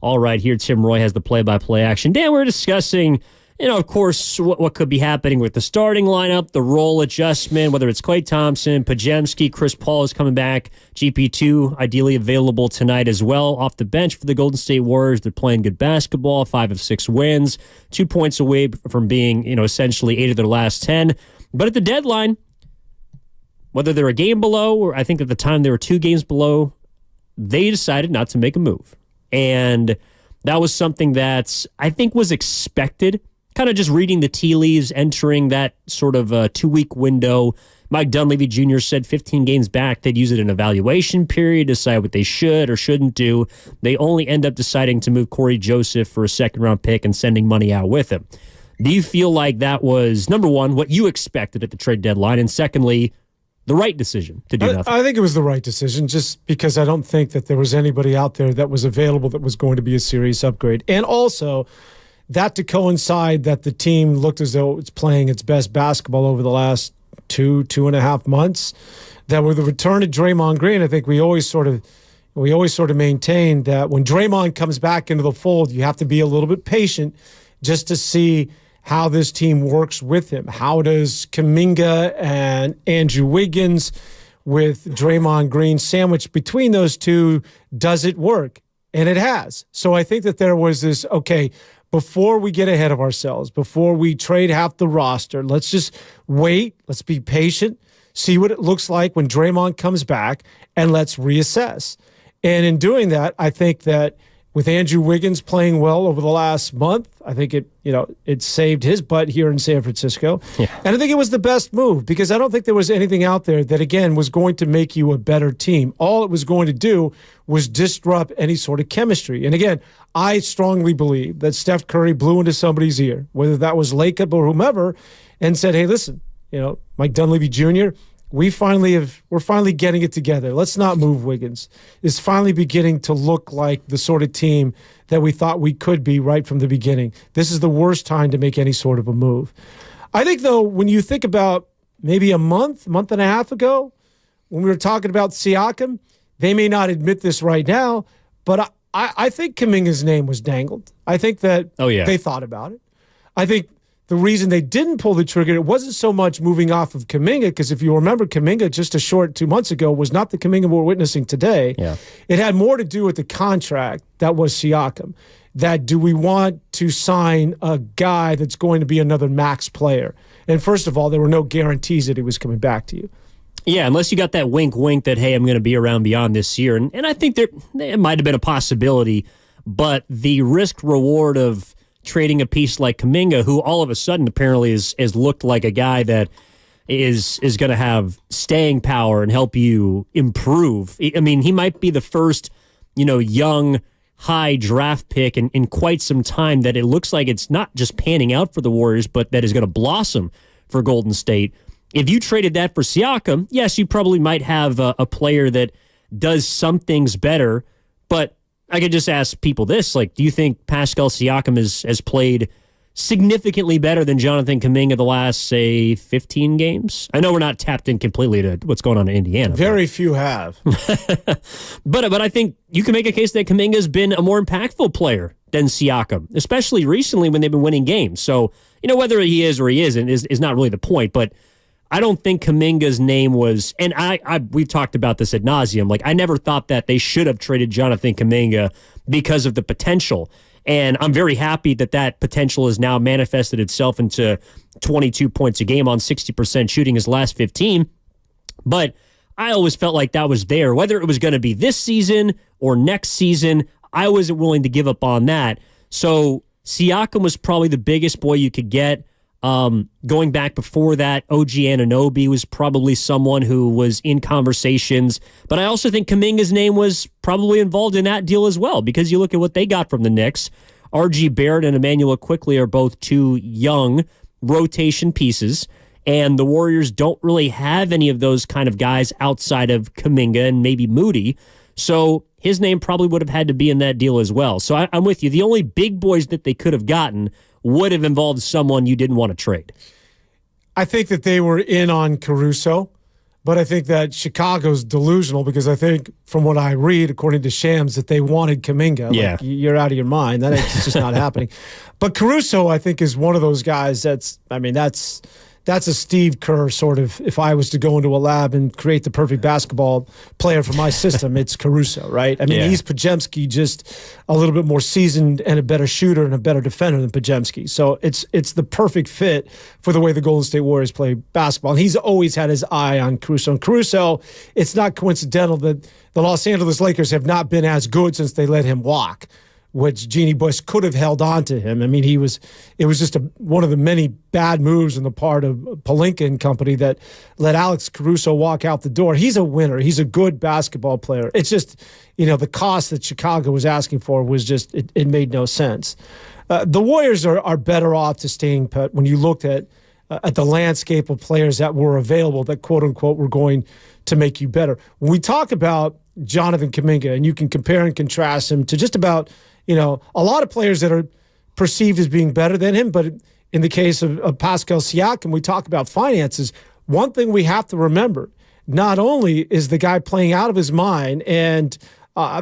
All right, here Tim Roy has the play-by-play action. Dan, we're discussing, of course, what could be happening with the starting lineup, the role adjustment, whether it's Klay Thompson, Podziemski, Chris Paul is coming back, GP2 ideally available tonight as well off the bench for the Golden State Warriors. They're playing good basketball, 5 of 6 wins, 2 points away from being, essentially 8 of their last 10. But at the deadline, whether they're a game below, or I think at the time they were 2 games below, they decided not to make a move. And that was something that I think was expected. Kind of just reading the tea leaves, entering that sort of 2-week window. Mike Dunleavy Jr. said 15 games back, they'd use it in an evaluation period, decide what they should or shouldn't do. They only end up deciding to move Corey Joseph for a second-round pick and sending money out with him. Do you feel like that was, number one, what you expected at the trade deadline, and secondly, the right decision to do nothing? I think it was the right decision, just because I don't think that there was anybody out there that was available that was going to be a serious upgrade. And also, that to coincide that the team looked as though it's playing its best basketball over the last 2.5 months. That with the return of Draymond Green, I think we always sort of maintained that when Draymond comes back into the fold, you have to be a little bit patient just to see how this team works with him. How does Kuminga and Andrew Wiggins with Draymond Green sandwiched between those two, does it work? And it has. So I think that there was this, okay, before we get ahead of ourselves, before we trade half the roster, let's just wait. Let's be patient, see what it looks like when Draymond comes back, and let's reassess. And in doing that, I think that with Andrew Wiggins playing well over the last month, I think it saved his butt here in San Francisco. Yeah. And I think it was the best move because I don't think there was anything out there that, again, was going to make you a better team. All it was going to do was disrupt any sort of chemistry. And again, I strongly believe that Steph Curry blew into somebody's ear, whether that was Lacob or whomever, and said, hey, listen, Mike Dunleavy Jr., we're finally getting it together. Let's not move Wiggins. It's finally beginning to look like the sort of team that we thought we could be right from the beginning. This is the worst time to make any sort of a move. I think, though, when you think about maybe a month and a half ago, when we were talking about Siakam, they may not admit this right now, but I think Kuminga's name was dangled. I think that they thought about it. I think the reason they didn't pull the trigger, it wasn't so much moving off of Kuminga, because if you remember, Kuminga just a short 2 months ago was not the Kuminga we're witnessing today. Yeah. It had more to do with the contract that was Siakam. That do we want to sign a guy that's going to be another max player? And first of all, there were no guarantees that he was coming back to you. Yeah, unless you got that wink that, hey, I'm going to be around beyond this year. And I think it might have been a possibility, but the risk-reward of trading a piece like Kuminga, who all of a sudden apparently is looked like a guy that is going to have staying power and help you improve. I mean, he might be the first, young, high draft pick in quite some time that it looks like it's not just panning out for the Warriors, but that is going to blossom for Golden State. If you traded that for Siakam, yes, you probably might have a player that does some things better, but I could just ask people this, do you think Pascal Siakam has played significantly better than Jonathan Kuminga the last, say, 15 games? I know we're not tapped in completely to what's going on in Indiana. Very few have. But I think you can make a case that Kuminga's been a more impactful player than Siakam, especially recently when they've been winning games. So, whether he is or he isn't is not really the point, but I don't think Kuminga's name was, and we've talked about this ad nauseum. I never thought that they should have traded Jonathan Kuminga because of the potential. And I'm very happy that potential has now manifested itself into 22 points a game on 60% shooting his last 15. But I always felt like that was there. Whether it was going to be this season or next season, I wasn't willing to give up on that. So Siakam was probably the biggest boy you could get. Going back before that, OG Anunoby was probably someone who was in conversations, but I also think Kuminga's name was probably involved in that deal as well, because you look at what they got from the Knicks. RG Barrett and Emmanuel Quickley are both two young rotation pieces, and the Warriors don't really have any of those kind of guys outside of Kuminga and maybe Moody. So his name probably would have had to be in that deal as well. So I'm with you. The only big boys that they could have gotten would have involved someone you didn't want to trade. I think that they were in on Caruso, but I think that Chicago's delusional because I think from what I read, according to Shams, that they wanted Kuminga. Yeah. Like, you're out of your mind. That's just not happening. But Caruso, I think, is one of those guys that's a Steve Kerr sort of, if I was to go into a lab and create the perfect basketball player for my system, it's Caruso, right? I mean, he's Podziemski, just a little bit more seasoned and a better shooter and a better defender than Podziemski. So it's the perfect fit for the way the Golden State Warriors play basketball. And he's always had his eye on Caruso. And Caruso, it's not coincidental that the Los Angeles Lakers have not been as good since they let him walk, which Jeannie Buss could have held on to him. I mean, it was just one of the many bad moves on the part of Pelinka and company that let Alex Caruso walk out the door. He's a winner. He's a good basketball player. It's just, the cost that Chicago was asking for was just, it made no sense. The Warriors are better off to staying put when you looked at the landscape of players that were available that, quote unquote, were going to make you better. When we talk about Jonathan Kuminga, and you can compare and contrast him to just about, a lot of players that are perceived as being better than him. But in the case of Pascal Siakam, we talk about finances. One thing we have to remember, not only is the guy playing out of his mind, and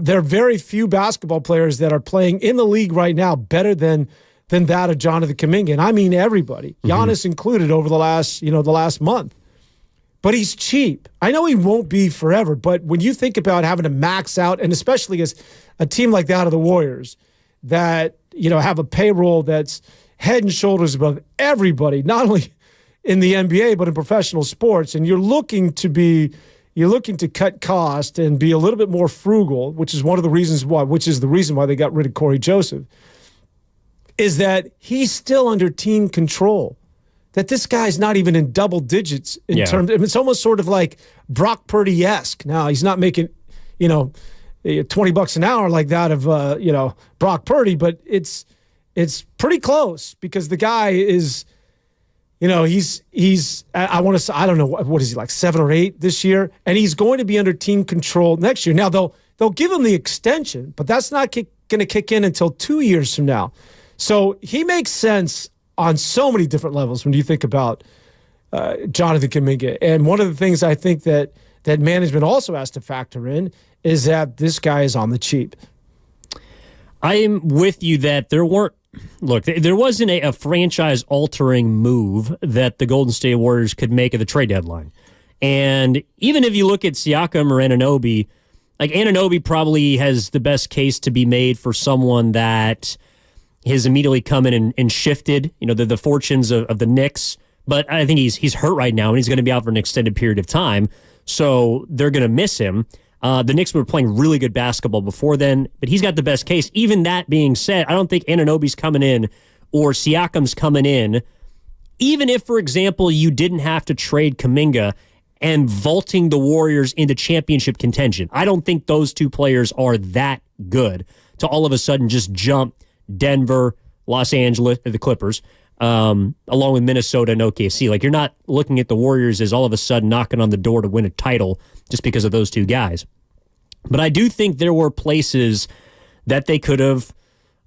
there are very few basketball players that are playing in the league right now better than that of Jonathan Kuminga. And I mean everybody, Giannis included over the last month. But he's cheap. I know he won't be forever, but when you think about having to max out, and especially as a team like that of the Warriors that, have a payroll that's head and shoulders above everybody, not only in the NBA, but in professional sports, and you're looking to cut cost and be a little bit more frugal, which is the reason why they got rid of Corey Joseph, is that he's still under team control. That this guy's not even in double digits in terms. It's almost sort of like Brock Purdy-esque. Now, he's not making, $20 an hour like that of, Brock Purdy, but it's pretty close because the guy is, he's I want to say, I don't know, what is he, like 7 or 8 this year? And he's going to be under team control next year. Now, they'll give him the extension, but that's not going to kick in until 2 years from now. So he makes sense on so many different levels when you think about Jonathan Kuminga. And one of the things I think that management also has to factor in is that this guy is on the cheap. I am with you that there wasn't a franchise-altering move that the Golden State Warriors could make at the trade deadline. And even if you look at Siakam or Anunoby, like Anunoby probably has the best case to be made for someone that has immediately come in and shifted, the fortunes of the Knicks. But I think he's hurt right now, and he's going to be out for an extended period of time. So they're going to miss him. The Knicks were playing really good basketball before then, but he's got the best case. Even that being said, I don't think Anunoby's coming in or Siakam's coming in. Even if, for example, you didn't have to trade Kuminga and vaulting the Warriors into championship contention, I don't think those two players are that good to all of a sudden just jump Denver, Los Angeles, the Clippers, along with Minnesota and OKC. Like, you're not looking at the Warriors as all of a sudden knocking on the door to win a title just because of those two guys. But I do think there were places that they could have,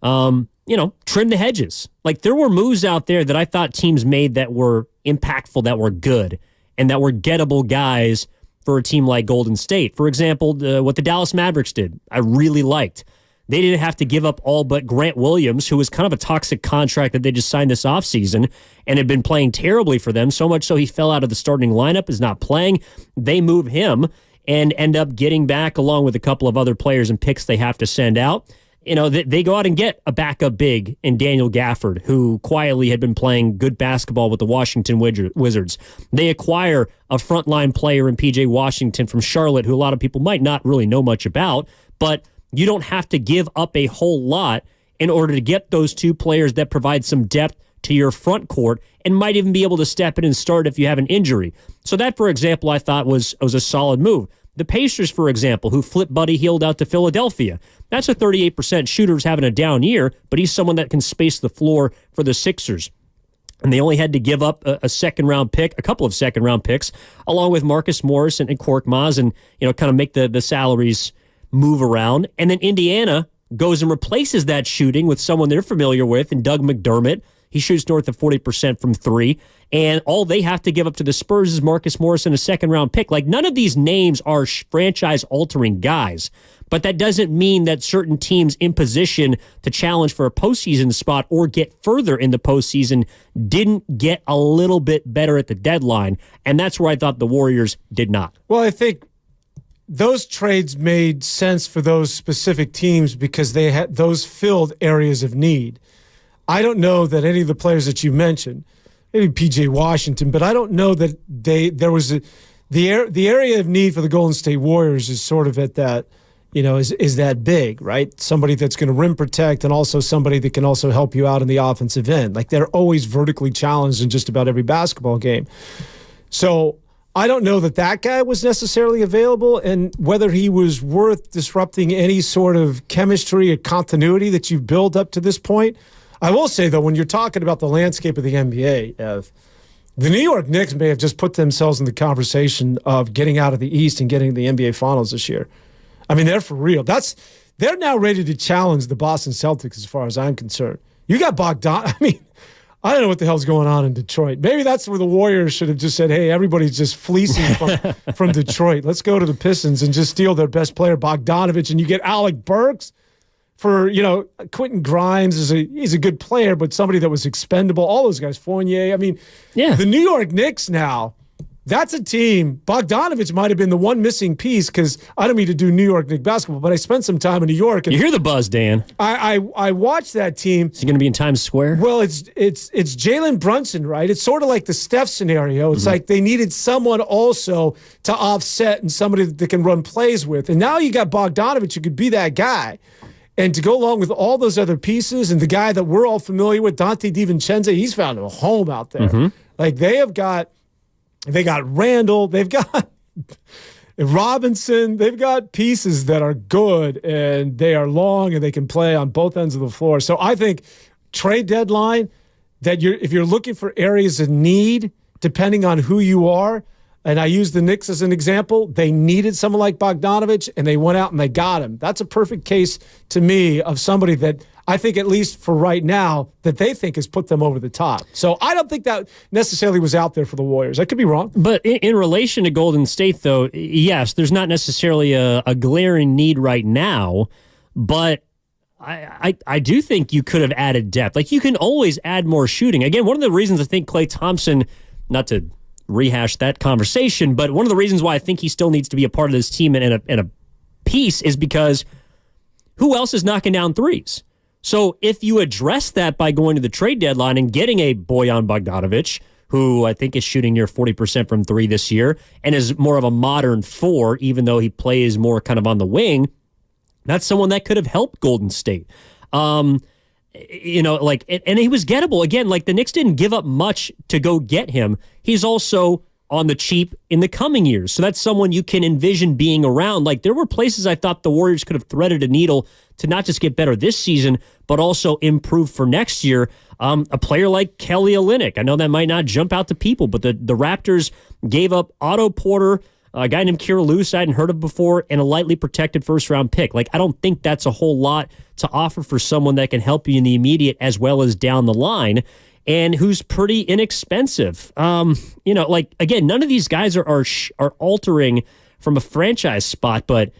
trimmed the hedges. Like, there were moves out there that I thought teams made that were impactful, that were good, and that were gettable guys for a team like Golden State. For example, what the Dallas Mavericks did, I really liked. They didn't have to give up all but Grant Williams, who was kind of a toxic contract that they just signed this offseason and had been playing terribly for them, so much so he fell out of the starting lineup, is not playing. They move him and end up getting back, along with a couple of other players and picks they have to send out. They go out and get a backup big in Daniel Gafford, who quietly had been playing good basketball with the Washington Wizards. They acquire a frontline player in P.J. Washington from Charlotte, who a lot of people might not really know much about, but you don't have to give up a whole lot in order to get those two players that provide some depth to your front court and might even be able to step in and start if you have an injury. So that, for example, I thought was a solid move. The Pacers, for example, who flipped Buddy Hield out to Philadelphia. That's a 38% shooter who's having a down year, but he's someone that can space the floor for the Sixers. And they only had to give up a second-round pick, a couple of second-round picks, along with Marcus Morris and Korkmaz, and kind of make the salaries move around. And then Indiana goes and replaces that shooting with someone they're familiar with, and Doug McDermott. He shoots north of 40% from three. And all they have to give up to the Spurs is Marcus Morris and a second-round pick. Like, none of these names are franchise-altering guys. But that doesn't mean that certain teams in position to challenge for a postseason spot or get further in the postseason didn't get a little bit better at the deadline. And that's where I thought the Warriors did not. Well, I think those trades made sense for those specific teams because they had those filled areas of need. I don't know that any of the players that you mentioned, maybe P.J. Washington, but I don't know that there was the area of need for the Golden State Warriors is sort of at that, is that big, right? Somebody that's going to rim protect and also somebody that can also help you out in the offensive end. Like, they're always vertically challenged in just about every basketball game. So I don't know that guy was necessarily available, and whether he was worth disrupting any sort of chemistry or continuity that you've built up to this point. I will say, though, when you're talking about the landscape of the NBA, the New York Knicks may have just put themselves in the conversation of getting out of the East and getting the NBA Finals this year. I mean, they're for real. They're now ready to challenge the Boston Celtics as far as I'm concerned. You got Bogdan. I don't know what the hell's going on in Detroit. Maybe that's where the Warriors should have just said, hey, everybody's just fleecing from Detroit. Let's go to the Pistons and just steal their best player, Bogdanovich, and you get Alec Burks. For, Quentin Grimes he's a good player, but somebody that was expendable. All those guys, Fournier. The New York Knicks now, that's a team. Bogdanovich might have been the one missing piece because I don't mean to do New York Knicks basketball, but I spent some time in New York. And you hear the buzz, Dan. I watched that team. Is he going to be in Times Square? Well, it's Jalen Brunson, right? It's sort of like the Steph scenario. It's like they needed someone also to offset and somebody that they can run plays with. And now you got Bogdanovich who could be that guy. And to go along with all those other pieces and the guy that we're all familiar with, Dante DiVincenzo, he's found a home out there. Like, they got Randall, they've got Robinson, they've got pieces that are good and they are long and they can play on both ends of the floor. So I think trade deadline, that if you're looking for areas of need, depending on who you are, and I use the Knicks as an example, they needed someone like Bogdanovich, and they went out and they got him. That's a perfect case to me of somebody that I think, at least for right now, that they think has put them over the top. So I don't think that necessarily was out there for the Warriors. I could be wrong. But in relation to Golden State, though, yes, there's not necessarily a glaring need right now, but I do think you could have added depth. Like, you can always add more shooting. Again, one of the reasons I think Klay Thompson, not to rehash that conversation, but one of the reasons why I think he still needs to be a part of this team and a piece is because who else is knocking down threes? So if you address that by going to the trade deadline and getting a Bojan Bogdanovic, who I think is shooting near 40% from three this year and is more of a modern four, even though he plays more kind of on the wing, that's someone that could have helped Golden State. And he was gettable. Again, like, the Knicks didn't give up much to go get him. He's also on the cheap in the coming years. So that's someone you can envision being around. Like, there were places I thought the Warriors could have threaded a needle to not just get better this season, but also improve for next year. A player like Kelly Olynyk. I know that might not jump out to people, but the Raptors gave up Otto Porter, a guy named Kira Lewis I hadn't heard of before, and a lightly protected first-round pick. Like, I don't think that's a whole lot to offer for someone that can help you in the immediate as well as down the line, and who's pretty inexpensive. Again, none of these guys are altering from a franchise spot, but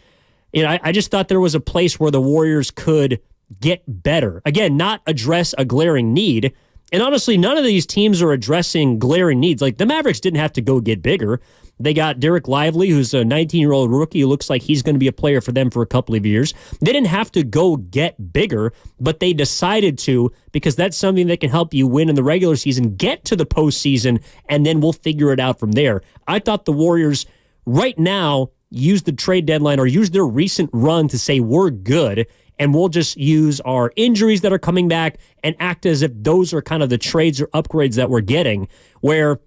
I just thought there was a place where the Warriors could get better. Again, not address a glaring need. And honestly, none of these teams are addressing glaring needs. Like, the Mavericks didn't have to go get bigger. They got Derek Lively, who's a 19-year-old rookie who looks like he's going to be a player for them for a couple of years. They didn't have to go get bigger, but they decided to, because that's something that can help you win in the regular season, get to the postseason, and then we'll figure it out from there. I thought the Warriors right now use the trade deadline or use their recent run to say we're good, and we'll just use our injuries that are coming back and act as if those are kind of the trades or upgrades that we're getting, where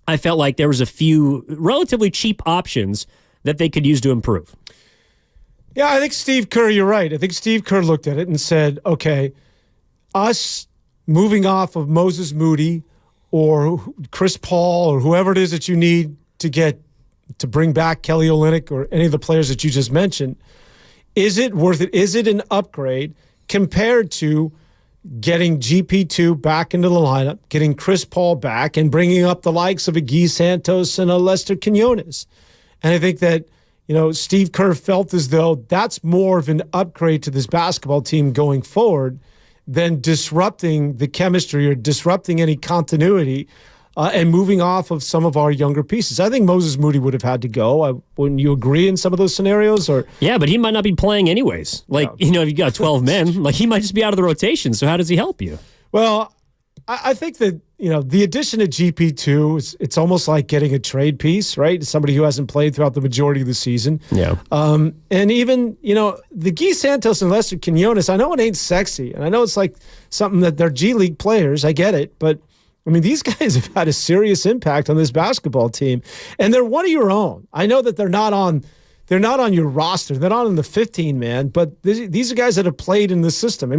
I felt like there was a few relatively cheap options that they could use to improve. Yeah, I think Steve Kerr, you're right. I think Steve Kerr looked at it and said, okay, us moving off of Moses Moody or Chris Paul or whoever it is that you need to bring back Kelly Olynyk or any of the players that you just mentioned, Is it worth it? Is it an upgrade compared to getting GP2 back into the lineup, getting Chris Paul back, and bringing up the likes of a Guy Santos and a Lester Quinones? And I think that, Steve Kerr felt as though that's more of an upgrade to this basketball team going forward than disrupting the chemistry or disrupting any continuity and moving off of some of our younger pieces. I think Moses Moody would have had to go. Wouldn't you agree in some of those scenarios? Or yeah, but he might not be playing anyways. If you got 12 men, he might just be out of the rotation. So how does he help you? Well, I think that, the addition of GP2, it's almost like getting a trade piece, right? Somebody who hasn't played throughout the majority of the season. Yeah. And even, the Guy Santos and Lester Quinones, I know it ain't sexy. And I know it's like something that they're G League players. I get it. But, these guys have had a serious impact on this basketball team. And they're one of your own. I know that they're not on your roster. They're not on the 15-man. But these are guys that have played in the system.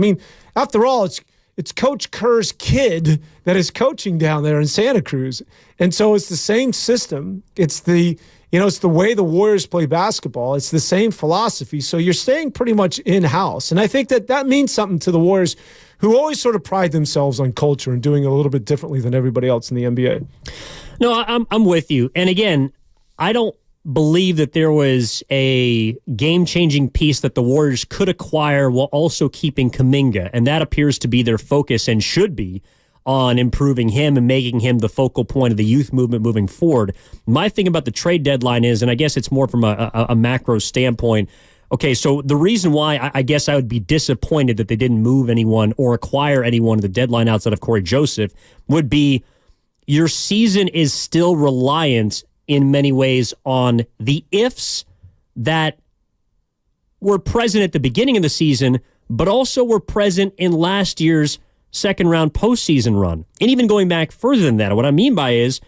After all, it's Coach Kerr's kid that is coaching down there in Santa Cruz. And so it's the same system. It's the way the Warriors play basketball. It's the same philosophy. So you're staying pretty much in-house. And I think that means something to the Warriors, who always sort of pride themselves on culture and doing it a little bit differently than everybody else in the NBA. No, I'm with you. And again, I don't believe that there was a game-changing piece that the Warriors could acquire while also keeping Kuminga, and that appears to be their focus and should be on improving him and making him the focal point of the youth movement moving forward. My thing about the trade deadline is, and I guess it's more from a macro standpoint, okay, so the reason why I guess I would be disappointed that they didn't move anyone or acquire anyone at the deadline outside of Corey Joseph would be your season is still reliant in many ways on the ifs that were present at the beginning of the season, but also were present in last year's second-round postseason run. And even going back further than that, what I mean by is,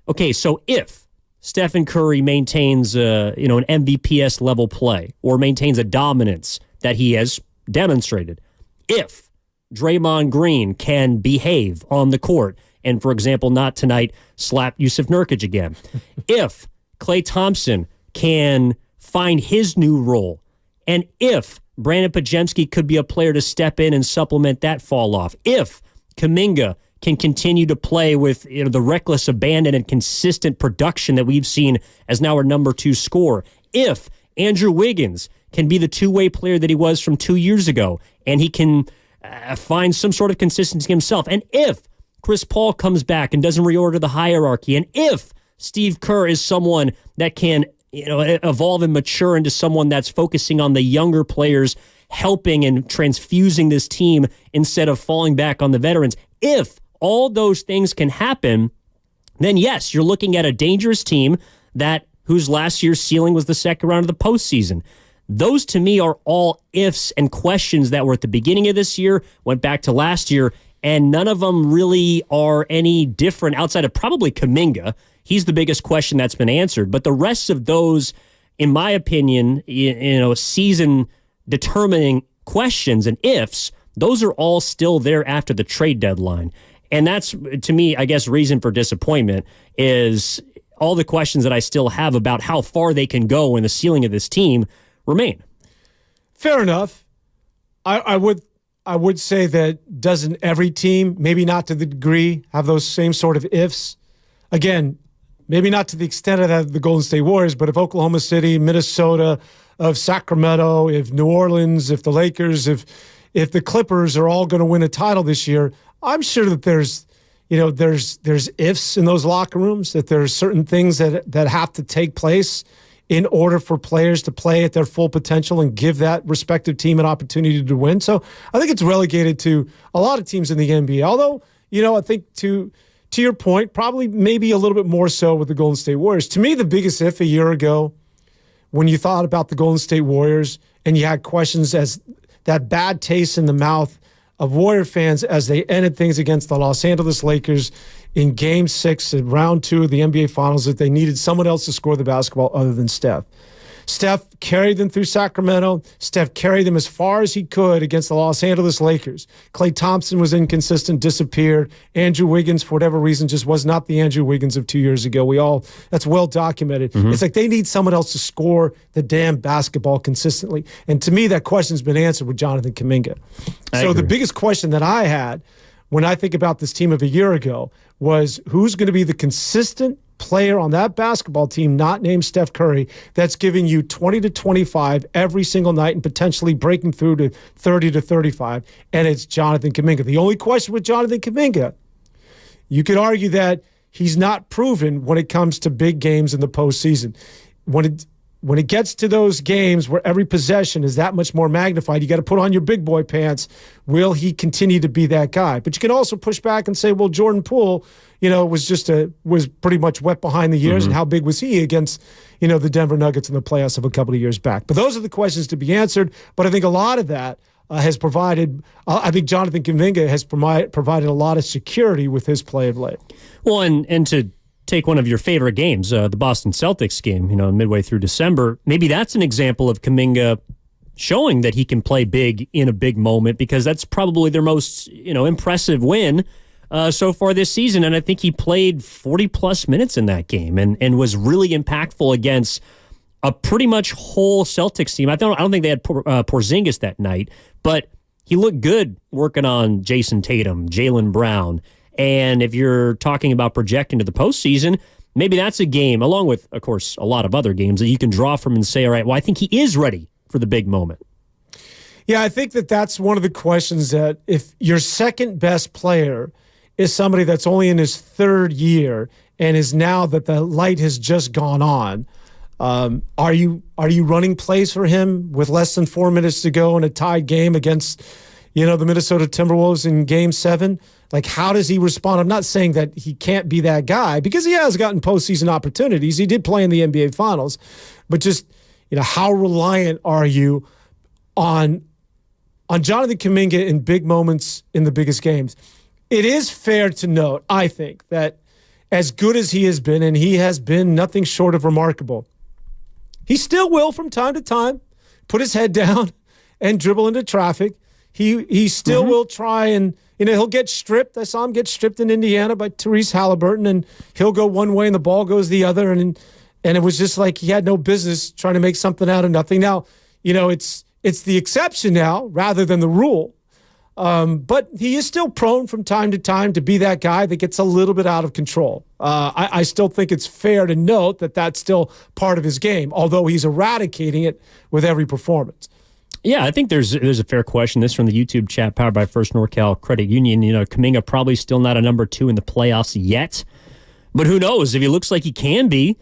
okay, so if Stephen Curry maintains an MVPs level play or maintains a dominance that he has demonstrated, if Draymond Green can behave on the court and, for example, not tonight slap Yusuf Nurkic again, if Klay Thompson can find his new role, and if Brandon Podziemski could be a player to step in and supplement that fall off, if Kuminga can continue to play with the reckless abandon and consistent production that we've seen as now our number 2 scorer, if Andrew Wiggins can be the two-way player that he was from 2 years ago and he can find some sort of consistency himself, and if Chris Paul comes back and doesn't reorder the hierarchy, and if Steve Kerr is someone that can evolve and mature into someone that's focusing on the younger players, helping and transfusing this team instead of falling back on the veterans, if all those things can happen, then yes, you're looking at a dangerous team whose last year's ceiling was the second round of the postseason. Those to me are all ifs and questions that were at the beginning of this year, went back to last year, and none of them really are any different outside of probably Kuminga. He's the biggest question that's been answered. But the rest of those, in my opinion, season-determining questions and ifs, those are all still there after the trade deadline. And that's, to me, I guess, reason for disappointment is all the questions that I still have about how far they can go in the ceiling of this team remain. Fair enough. I would say that doesn't every team, maybe not to the degree, have those same sort of ifs? Again, maybe not to the extent of the Golden State Warriors, but if Oklahoma City, Minnesota, of Sacramento, if New Orleans, if the Lakers, if the Clippers are all going to win a title this year, I'm sure that there's ifs in those locker rooms, that there's certain things that have to take place in order for players to play at their full potential and give that respective team an opportunity to win. So I think it's relegated to a lot of teams in the NBA. Although, I think to your point, probably maybe a little bit more so with the Golden State Warriors. To me, the biggest if a year ago, when you thought about the Golden State Warriors and you had questions as that bad taste in the mouth of Warrior fans as they ended things against the Los Angeles Lakers in Game 6 in Round 2 of the NBA Finals, that they needed someone else to score the basketball other than Steph. Steph carried them through Sacramento. Steph carried them as far as he could against the Los Angeles Lakers. Klay Thompson was inconsistent, disappeared. Andrew Wiggins, for whatever reason, just was not the Andrew Wiggins of 2 years ago. That's well documented. It's like they need someone else to score the damn basketball consistently. And to me, that question's been answered with Jonathan Kuminga. So the biggest question that I had when I think about this team of a year ago was who's going to be the consistent player on that basketball team not named Steph Curry that's giving you 20 to 25 every single night and potentially breaking through to 30 to 35, and it's Jonathan Kuminga. The only question with Jonathan Kuminga, you could argue that he's not proven when it comes to big games in the postseason. When it gets to those games where every possession is that much more magnified, you got to put on your big boy pants. Will he continue to be that guy? But you can also push back and say, well, Jordan Poole, was pretty much wet behind the ears, and how big was he against, the Denver Nuggets in the playoffs of a couple of years back? But those are the questions to be answered. But I think a lot of that has provided. I think Jonathan Kuminga has provided a lot of security with his play of late. Well, and to take one of your favorite games, the Boston Celtics game, midway through December, maybe that's an example of Kuminga showing that he can play big in a big moment, because that's probably their most, impressive win so far this season. And I think he played 40-plus minutes in that game and was really impactful against a pretty much whole Celtics team. I don't think they had Porzingis that night, but he looked good working on Jason Tatum, Jaylen Brown. And if you're talking about projecting to the postseason, maybe that's a game, along with, of course, a lot of other games that you can draw from and say, all right, well, I think he is ready for the big moment. Yeah, I think that's one of the questions, that if your second best player is somebody that's only in his third year and is now that the light has just gone on, are you running plays for him with less than 4 minutes to go in a tied game against, the Minnesota Timberwolves in Game 7? Like, how does he respond? I'm not saying that he can't be that guy, because he has gotten postseason opportunities. He did play in the NBA Finals. But just, how reliant are you on Jonathan Kuminga in big moments in the biggest games? It is fair to note, I think, that as good as he has been, and he has been nothing short of remarkable, he still will, from time to time, put his head down and dribble into traffic. He still will try and, he'll get stripped. I saw him get stripped in Indiana by Tyrese Halliburton, and he'll go one way and the ball goes the other. And it was just like he had no business trying to make something out of nothing. Now, it's the exception now rather than the rule. But he is still prone from time to time to be that guy that gets a little bit out of control. I still think it's fair to note that that's still part of his game, although he's eradicating it with every performance. Yeah, I think there's a fair question. This from the YouTube chat powered by First NorCal Credit Union. Kuminga probably still not a number 2 in the playoffs yet, but who knows? If he looks like he can be,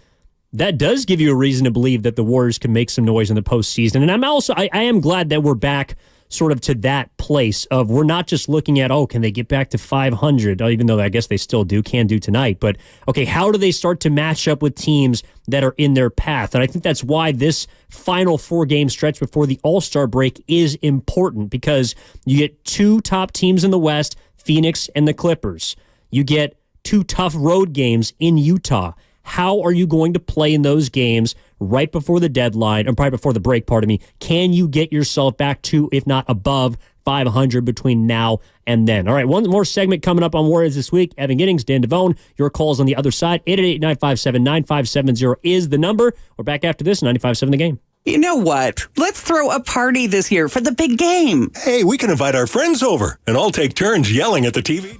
that does give you a reason to believe that the Warriors can make some noise in the postseason. And I am glad that we're back sort of to that place of, we're not just looking at, can they get back to 500, even though I guess they still can do tonight. But, okay, how do they start to match up with teams that are in their path? And I think that's why this final 4-game stretch before the All-Star break is important, because you get 2 top teams in the West, Phoenix and the Clippers. You get 2 tough road games in Utah. How are you going to play in those games right before the deadline, or right before the break, pardon me? Can you get yourself back to, if not above, 500 between now and then? All right, one more segment coming up on Warriors This Week. Evan Giddings, Dan Devone, your calls on the other side. 888-957-9570 is the number. We're back after this, 95.7 The Game. You know what? Let's throw a party this year for the big game. Hey, we can invite our friends over and all take turns yelling at the TV.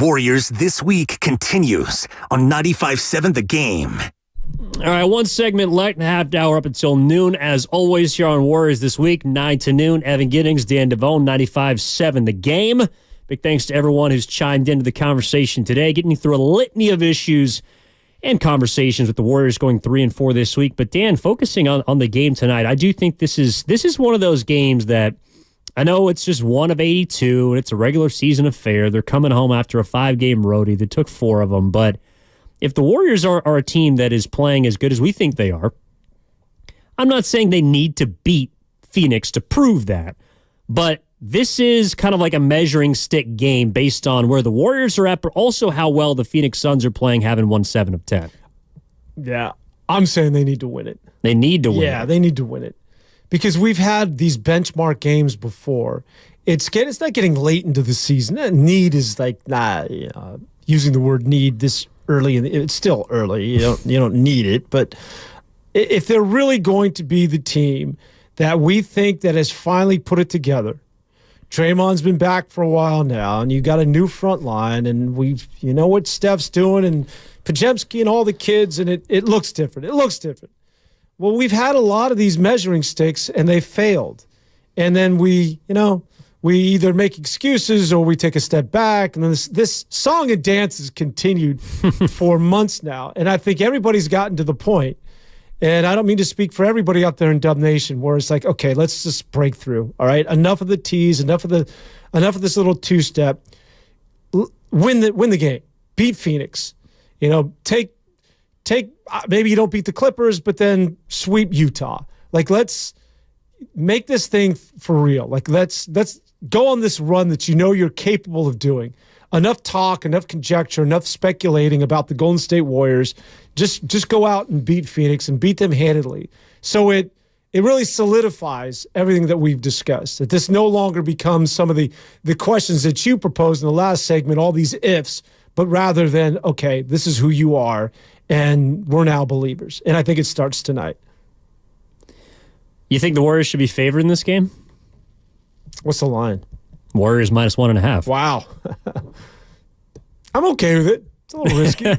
Warriors This Week continues on 95.7 The Game. All right, one segment left and a half hour up until noon. As always, here on Warriors This Week, 9 to noon. Evan Giddings, Dan Devone, 95.7 The Game. Big thanks to everyone who's chimed into the conversation today, getting through a litany of issues and conversations with the Warriors going 3-4 this week. But Dan, focusing on the game tonight, I do think this is one of those games that I know it's just one of 82, and it's a regular season affair. They're coming home after a 5-game roadie. They took 4 of them. But if the Warriors are a team that is playing as good as we think they are, I'm not saying they need to beat Phoenix to prove that. But this is kind of like a measuring stick game based on where the Warriors are at, but also how well the Phoenix Suns are playing, having won 7 of 10. Yeah, I'm saying they need to win it. They need to win it. Yeah, they need to win it. Because we've had these benchmark games before. It's not getting late into the season. Need is like, using the word need this early, it's still early. You don't need it. But if they're really going to be the team that we think that has finally put it together, Draymond's been back for a while now, and you got a new front line, and you know what Steph's doing, and Podziemski and all the kids, and it looks different. It looks different. Well, we've had a lot of these measuring sticks, and they failed. And then we either make excuses or we take a step back. And then this song and dance has continued for months now. And I think everybody's gotten to the point, and I don't mean to speak for everybody out there in Dub Nation, where it's like, okay, let's just break through. All right, enough of the tease, enough of this little two-step. Win the game. Beat Phoenix. Take maybe you don't beat the Clippers, but then sweep Utah. Like, let's make this thing for real. Like, let's go on this run that you're capable of doing. Enough talk, enough conjecture, enough speculating about the Golden State Warriors. Just go out and beat Phoenix and beat them handedly. So it really solidifies everything that we've discussed. That this no longer becomes some of the questions that you proposed in the last segment, all these ifs, but rather than, okay, this is who you are, and we're now believers. And I think it starts tonight. You think the Warriors should be favored in this game? What's the line? Warriors -1.5. Wow. I'm okay with it. It's a little risky. I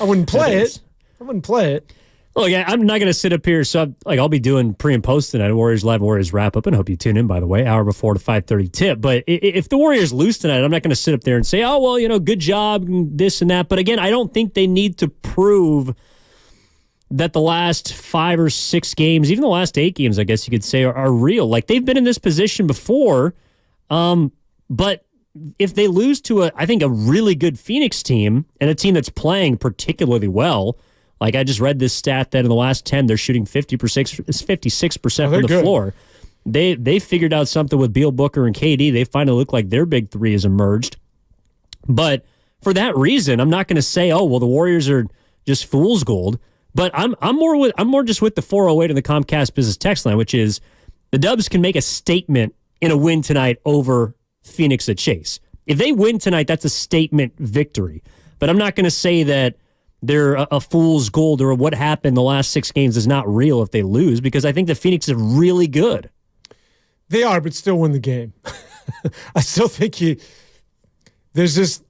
wouldn't play it. Look, I'm not going to sit up here. So I'll be doing pre and post tonight. Warriors Live, Warriors Wrap Up, and hope you tune in, by the way, hour before the 5:30 tip. But if the Warriors lose tonight, I'm not going to sit up there and say, oh, well, good job, and this and that. But again, I don't think they need to prove that the last 5 or 6 games, even the last 8 games, I guess you could say, are real. Like, they've been in this position before. But if they lose to I think a really good Phoenix team and a team that's playing particularly well, like I just read this stat that in the last 10, they're shooting 56% from the floor. They figured out something with Beal, Booker, and KD. They finally look like their big three has emerged. But for that reason, I'm not going to say, oh, well, the Warriors are just fool's gold. But I'm more just with the 408 in the Comcast Business text line, which is the Dubs can make a statement in a win tonight over Phoenix at Chase. If they win tonight, that's a statement victory. But I'm not going to say that they're a fool's gold or what happened the last 6 games is not real if they lose, because I think the Phoenix is really good. They are, but still win the game. I still think there's this,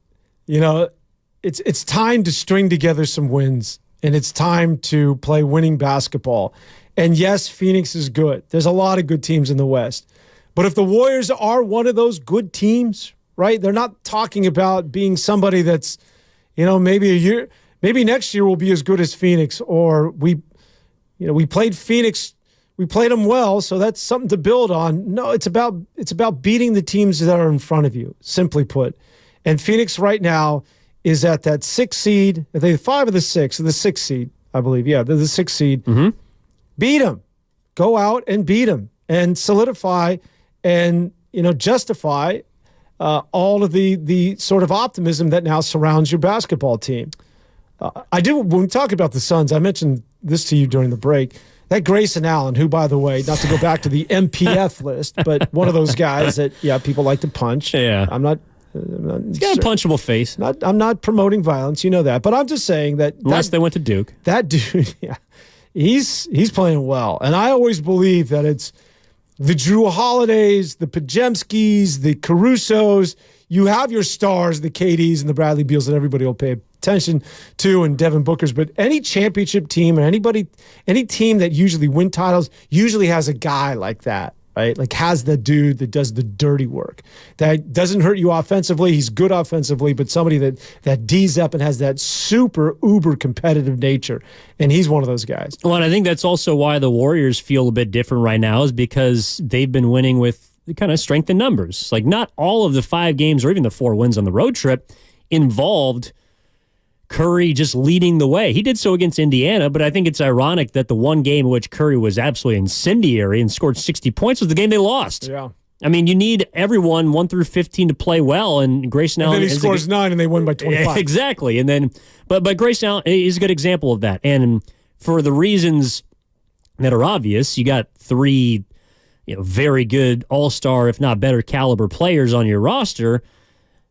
it's time to string together some wins, and it's time to play winning basketball. And yes, Phoenix is good. There's a lot of good teams in the West. But if the Warriors are one of those good teams, right, they're not talking about being somebody that's, maybe next year will be as good as Phoenix, or we played Phoenix, we played them well, so that's something to build on. No, it's about beating the teams that are in front of you, simply put. And Phoenix right now is at that 6th seed. They 5 of the 6, or the 6th seed, I believe. Yeah, they're the 6th seed. Mm-hmm. Beat them. Go out and beat them and solidify and justify all of the sort of optimism that now surrounds your basketball team. When we talk about the Suns, I mentioned this to you during the break. That Grayson Allen, who, by the way, not to go back to the MPF list, but one of those guys that, people like to punch. Yeah. He's got a punchable face. I'm not promoting violence, you know that. But I'm just saying that... Unless they went to Duke. That dude, yeah. He's playing well. And I always believe that it's... the Drew Holidays, the Podziemskis, the Carusos. You have your stars, the KDs and the Bradley Beals that everybody will pay attention to, and Devin Booker's. But any championship team or any team that usually win titles usually has a guy like that, right? Like has the dude that does the dirty work. That doesn't hurt you offensively. He's good offensively, but somebody that D's up and has that super uber competitive nature. And he's one of those guys. Well, and I think that's also why the Warriors feel a bit different right now, is because they've been winning with kind of strength in numbers. Like not all of the 5 games or even the 4 wins on the road trip involved Curry just leading the way. He did so against Indiana, but I think it's ironic that the one game in which Curry was absolutely incendiary and scored 60 points was the game they lost. Yeah. I mean, you need everyone 1 through 15 to play well, and Grayson Allen. And then he scores 9 and they win by 25. Exactly. And then, but Grayson Allen is a good example of that. And for the reasons that are obvious, you got 3 very good all-star, if not better caliber players on your roster.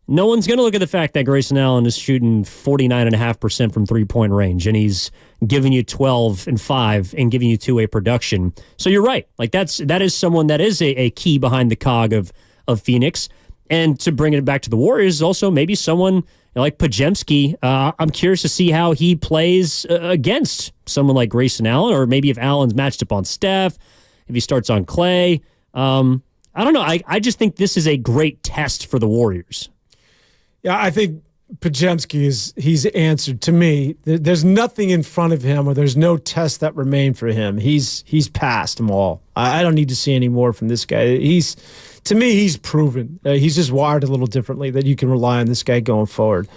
No one's going to look at the fact that Grayson Allen is shooting 49.5% from three-point range, and he's giving you 12 and 5 and giving you two-way production. So you're right. Like that is someone that is a key behind the cog of Phoenix. And to bring it back to the Warriors is also maybe someone like Podziemski. I'm curious to see how he plays against someone like Grayson Allen, or maybe if Allen's matched up on Steph, if he starts on Clay. I don't know. I just think this is a great test for the Warriors. Yeah, I think Podziemski he's answered to me. There's nothing in front of him, or there's no test that remain for him. He's passed them all. I don't need to see any more from this guy. To me, he's proven. He's just wired a little differently, that you can rely on this guy going forward.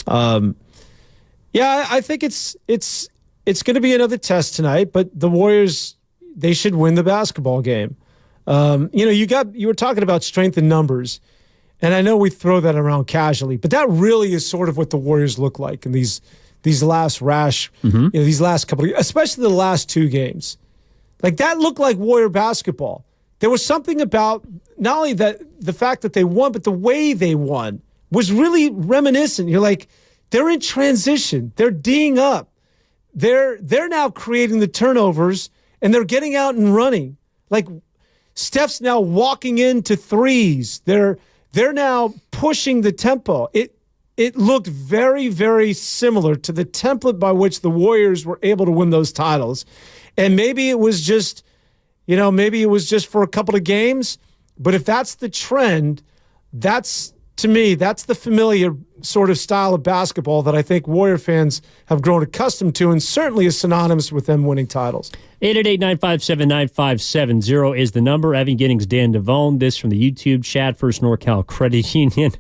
Yeah, I think it's going to be another test tonight, but the Warriors, they should win the basketball game. You were talking about strength in numbers. And I know we throw that around casually, but that really is sort of what the Warriors look like in these last these last couple of, especially the last 2 games. Like that looked like Warrior basketball. There was something about not only the fact that they won, but the way they won was really reminiscent. You're like, they're in transition. They're D'ing up. They're now creating the turnovers, and they're getting out and running. Like Steph's now walking into threes. They're now pushing the tempo. It looked very, very similar to the template by which the Warriors were able to win those titles. And maybe it was just, for a couple of games. But if that's the trend, to me, that's the familiar sort of style of basketball that I think Warrior fans have grown accustomed to, and certainly is synonymous with them winning titles. 888-957-9570 is the number. Evan Giddings, Dan Devone. This from the YouTube chat. First NorCal Credit Union.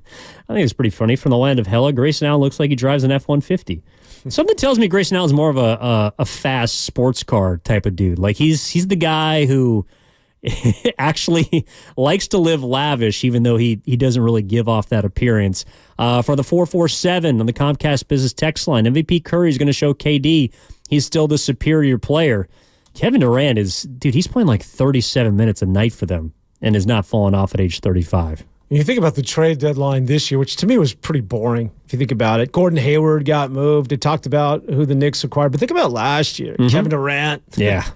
I think it's pretty funny. From the land of Hella, Grayson Allen looks like he drives an F-150. Something tells me Grayson Allen is more of a fast sports car type of dude. Like he's the guy who actually likes to live lavish, even though he doesn't really give off that appearance. For the 447 on the Comcast Business text line, MVP Curry is going to show KD he's still the superior player. Kevin Durant he's playing like 37 minutes a night for them and is not falling off at age 35. You think about the trade deadline this year, which to me was pretty boring if you think about it. Gordon Hayward got moved. It talked about who the Knicks acquired. But think about last year. Mm-hmm. Kevin Durant. Yeah.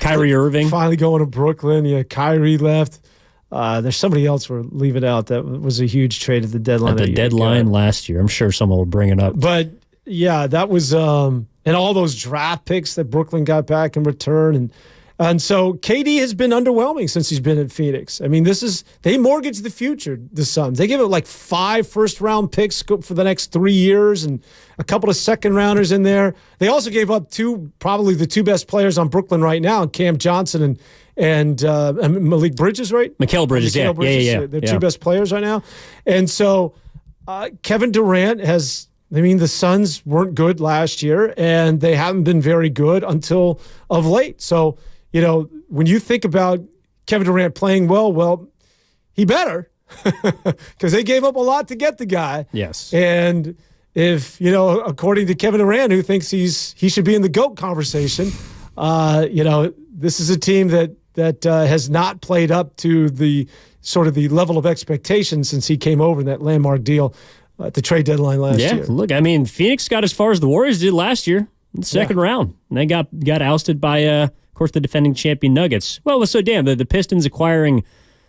Kyrie Irving. Finally going to Brooklyn. Yeah, Kyrie left. There's somebody else we're leaving out that was a huge trade at the deadline. At the deadline last year. I'm sure someone will bring it up. But, yeah, that was and all those draft picks that Brooklyn got back in return. And so KD has been underwhelming since he's been at Phoenix. I mean, they mortgaged the future, the Suns. They give it like 5 first-round picks for the next 3 years and a couple of second-rounders in there. They also gave up probably the 2 best players on Brooklyn right now, Cam Johnson and Malik Bridges, right? Mikal Bridges, yeah. They're 2 best players right now. And so Kevin Durant the Suns weren't good last year, and they haven't been very good until of late. So, when you think about Kevin Durant playing well, he better, because they gave up a lot to get the guy. Yes. And if, according to Kevin Durant, who thinks he should be in the GOAT conversation, this is a team that has not played up to the sort of the level of expectation since he came over in that landmark deal at the trade deadline last year. Yeah, look, I mean, Phoenix got as far as the Warriors did last year in the second round. And they got ousted by, of course, the defending champion Nuggets. Well, so damn, the Pistons acquiring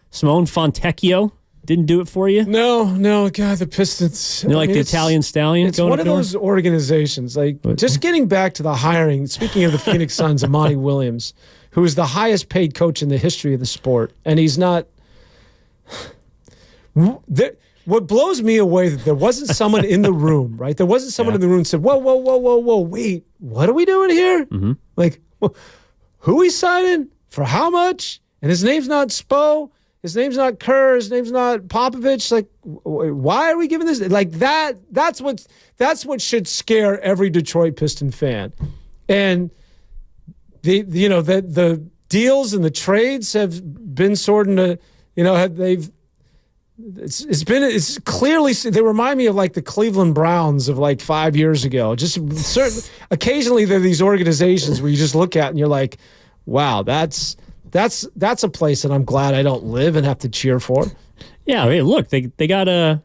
Simone Fontecchio didn't do it for you? No, God, the Pistons. They're like the Italian stallion. It's one of those organizations. Just getting back to the hiring. Speaking of the Phoenix Suns, Amani Williams, who is the highest paid coach in the history of the sport, and he's not. What blows me away that there wasn't someone in the room, right? There wasn't someone in the room who said, whoa, wait, what are we doing here? Mm-hmm. Like, who we signing? For how much? And his name's not Spo. His name's not Kerr. His name's not Popovich. Like, why are we giving this? Like that. That's what should scare every Detroit Piston fan. And the deals and the trades have been sort of it's clearly, they remind me of like the Cleveland Browns of like 5 years ago. Just occasionally there are these organizations where you just look at and you're like, wow, that's a place that I'm glad I don't live and have to cheer for. Yeah, I mean, look, they got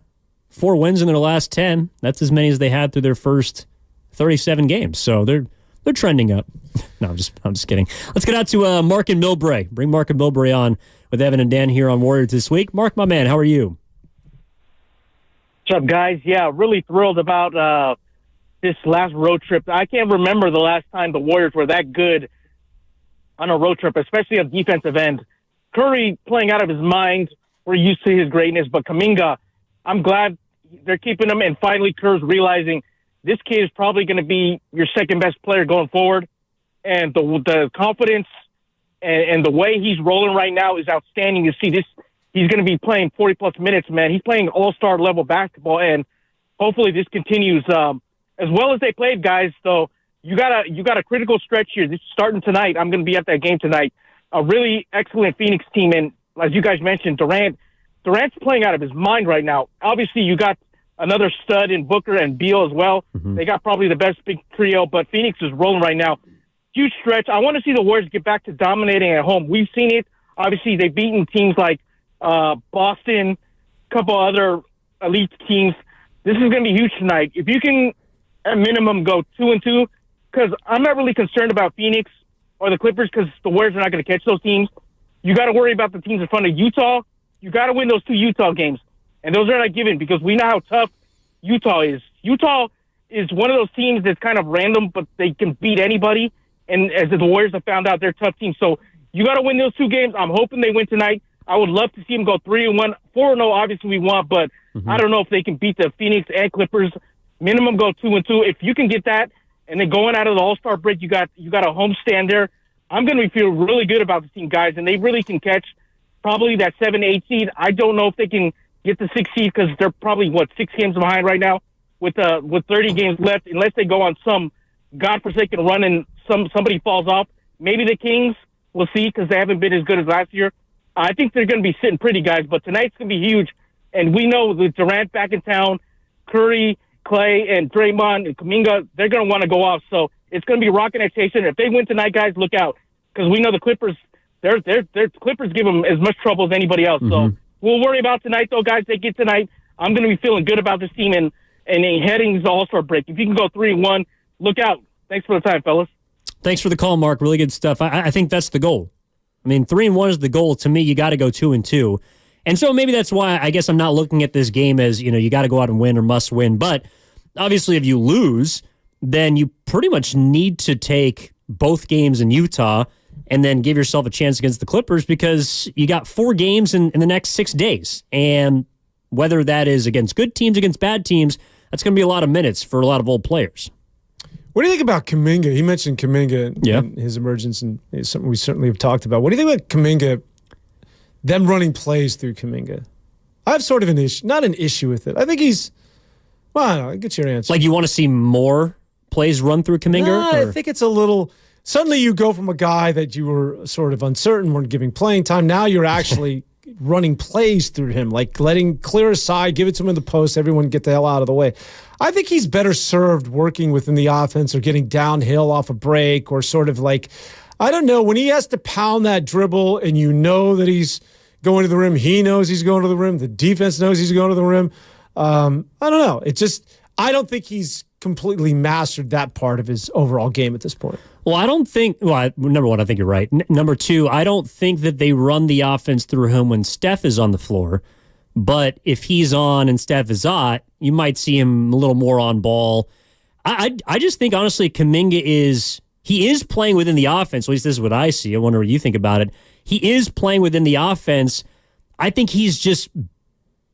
4 wins in their last 10. That's as many as they had through their first 37 games. So they're trending up. No, I'm just kidding. Let's get out to Mark and Millbrae. Bring Mark and Millbrae on with Evan and Dan here on Warriors This Week. Mark, my man, how are you? What's up, guys? Yeah, really thrilled about this last road trip. I can't remember the last time the Warriors were that good on a road trip, especially on defensive end. Curry playing out of his mind. We're used to his greatness, but Kuminga, I'm glad they're keeping him, and finally Kerr's realizing this kid is probably going to be your second best player going forward. And the confidence and the way he's rolling right now is outstanding to see. He's going to be playing 40-plus minutes, man. He's playing all-star level basketball, and hopefully this continues as well as they played, guys. So you got a critical stretch here. This is starting tonight. I'm going to be at that game tonight. A really excellent Phoenix team, and as you guys mentioned, Durant's playing out of his mind right now. Obviously, you got another stud in Booker and Beal as well. Mm-hmm. They got probably the best big trio, but Phoenix is rolling right now. Huge stretch. I want to see the Warriors get back to dominating at home. We've seen it. Obviously, they've beaten teams like Boston, a couple other elite teams. This is going to be huge tonight. If you can, at minimum, go 2-2, because I'm not really concerned about Phoenix or the Clippers because the Warriors are not going to catch those teams. You got to worry about the teams in front of Utah. You got to win those 2 Utah games, and those are not given because we know how tough Utah is. Utah is one of those teams that's kind of random, but they can beat anybody. And as the Warriors have found out, they're a tough team. So you got to win those 2 games. I'm hoping they win tonight. I would love to see them go 3-1. 4-0, obviously we want, but I don't know if they can beat the Phoenix and Clippers. Minimum go 2-2. If you can get that, and then going out of the All-Star break, you got a home stand there. I'm going to feel really good about the team, guys, and they really can catch probably that 7-8 seed. I don't know if they can get the 6 seed because they're probably, 6 games behind right now with 30 games left, unless they go on some godforsaken run and somebody falls off. Maybe the Kings, we'll see, because they haven't been as good as last year. I think they're going to be sitting pretty, guys, but tonight's going to be huge. And we know with Durant back in town, Curry, Clay, and Draymond and Kuminga, they're going to want to go off. So it's going to be rocking at Chase Center. If they win tonight, guys, look out, because we know the Clippers, their Clippers give them as much trouble as anybody else. So we'll worry about tonight, though, guys. They get tonight. I'm going to be feeling good about this team and heading to the All-Star break. If you can go 3-1, look out. Thanks for the time, fellas. Thanks for the call, Mark. Really good stuff. I think that's the goal. I mean, 3-1 is the goal. To me, you got to go 2-2. And so maybe that's why I guess I'm not looking at this game as, you got to go out and win or must win. But obviously, if you lose, then you pretty much need to take both games in Utah and then give yourself a chance against the Clippers because you got 4 games in the next 6 days. And whether that is against good teams, against bad teams, that's going to be a lot of minutes for a lot of old players. What do you think about Kuminga? He mentioned Kuminga and his emergence, and it's something we certainly have talked about. What do you think about Kuminga, them running plays through Kuminga? I have sort of not an issue with it. I think he's, I don't know, get your answer. Like you want to see more plays run through Kuminga? No, I think it's a little, suddenly you go from a guy that you were sort of uncertain, weren't giving playing time, now you're actually running plays through him, like letting clear aside, give it to him in the post, everyone get the hell out of the way. I think he's better served working within the offense or getting downhill off a break or sort of like, I don't know, when he has to pound that dribble and you know that he's going to the rim, he knows he's going to the rim, the defense knows he's going to the rim. I don't know. I don't think he's completely mastered that part of his overall game at this point. Well, I don't think, number one, I think you're right. Number two, I don't think that they run the offense through him when Steph is on the floor. But if he's on and Steph is out, you might see him a little more on ball. I just think, honestly, Kuminga is playing within the offense. At least this is what I see. I wonder what you think about it. He is playing within the offense. I think he's just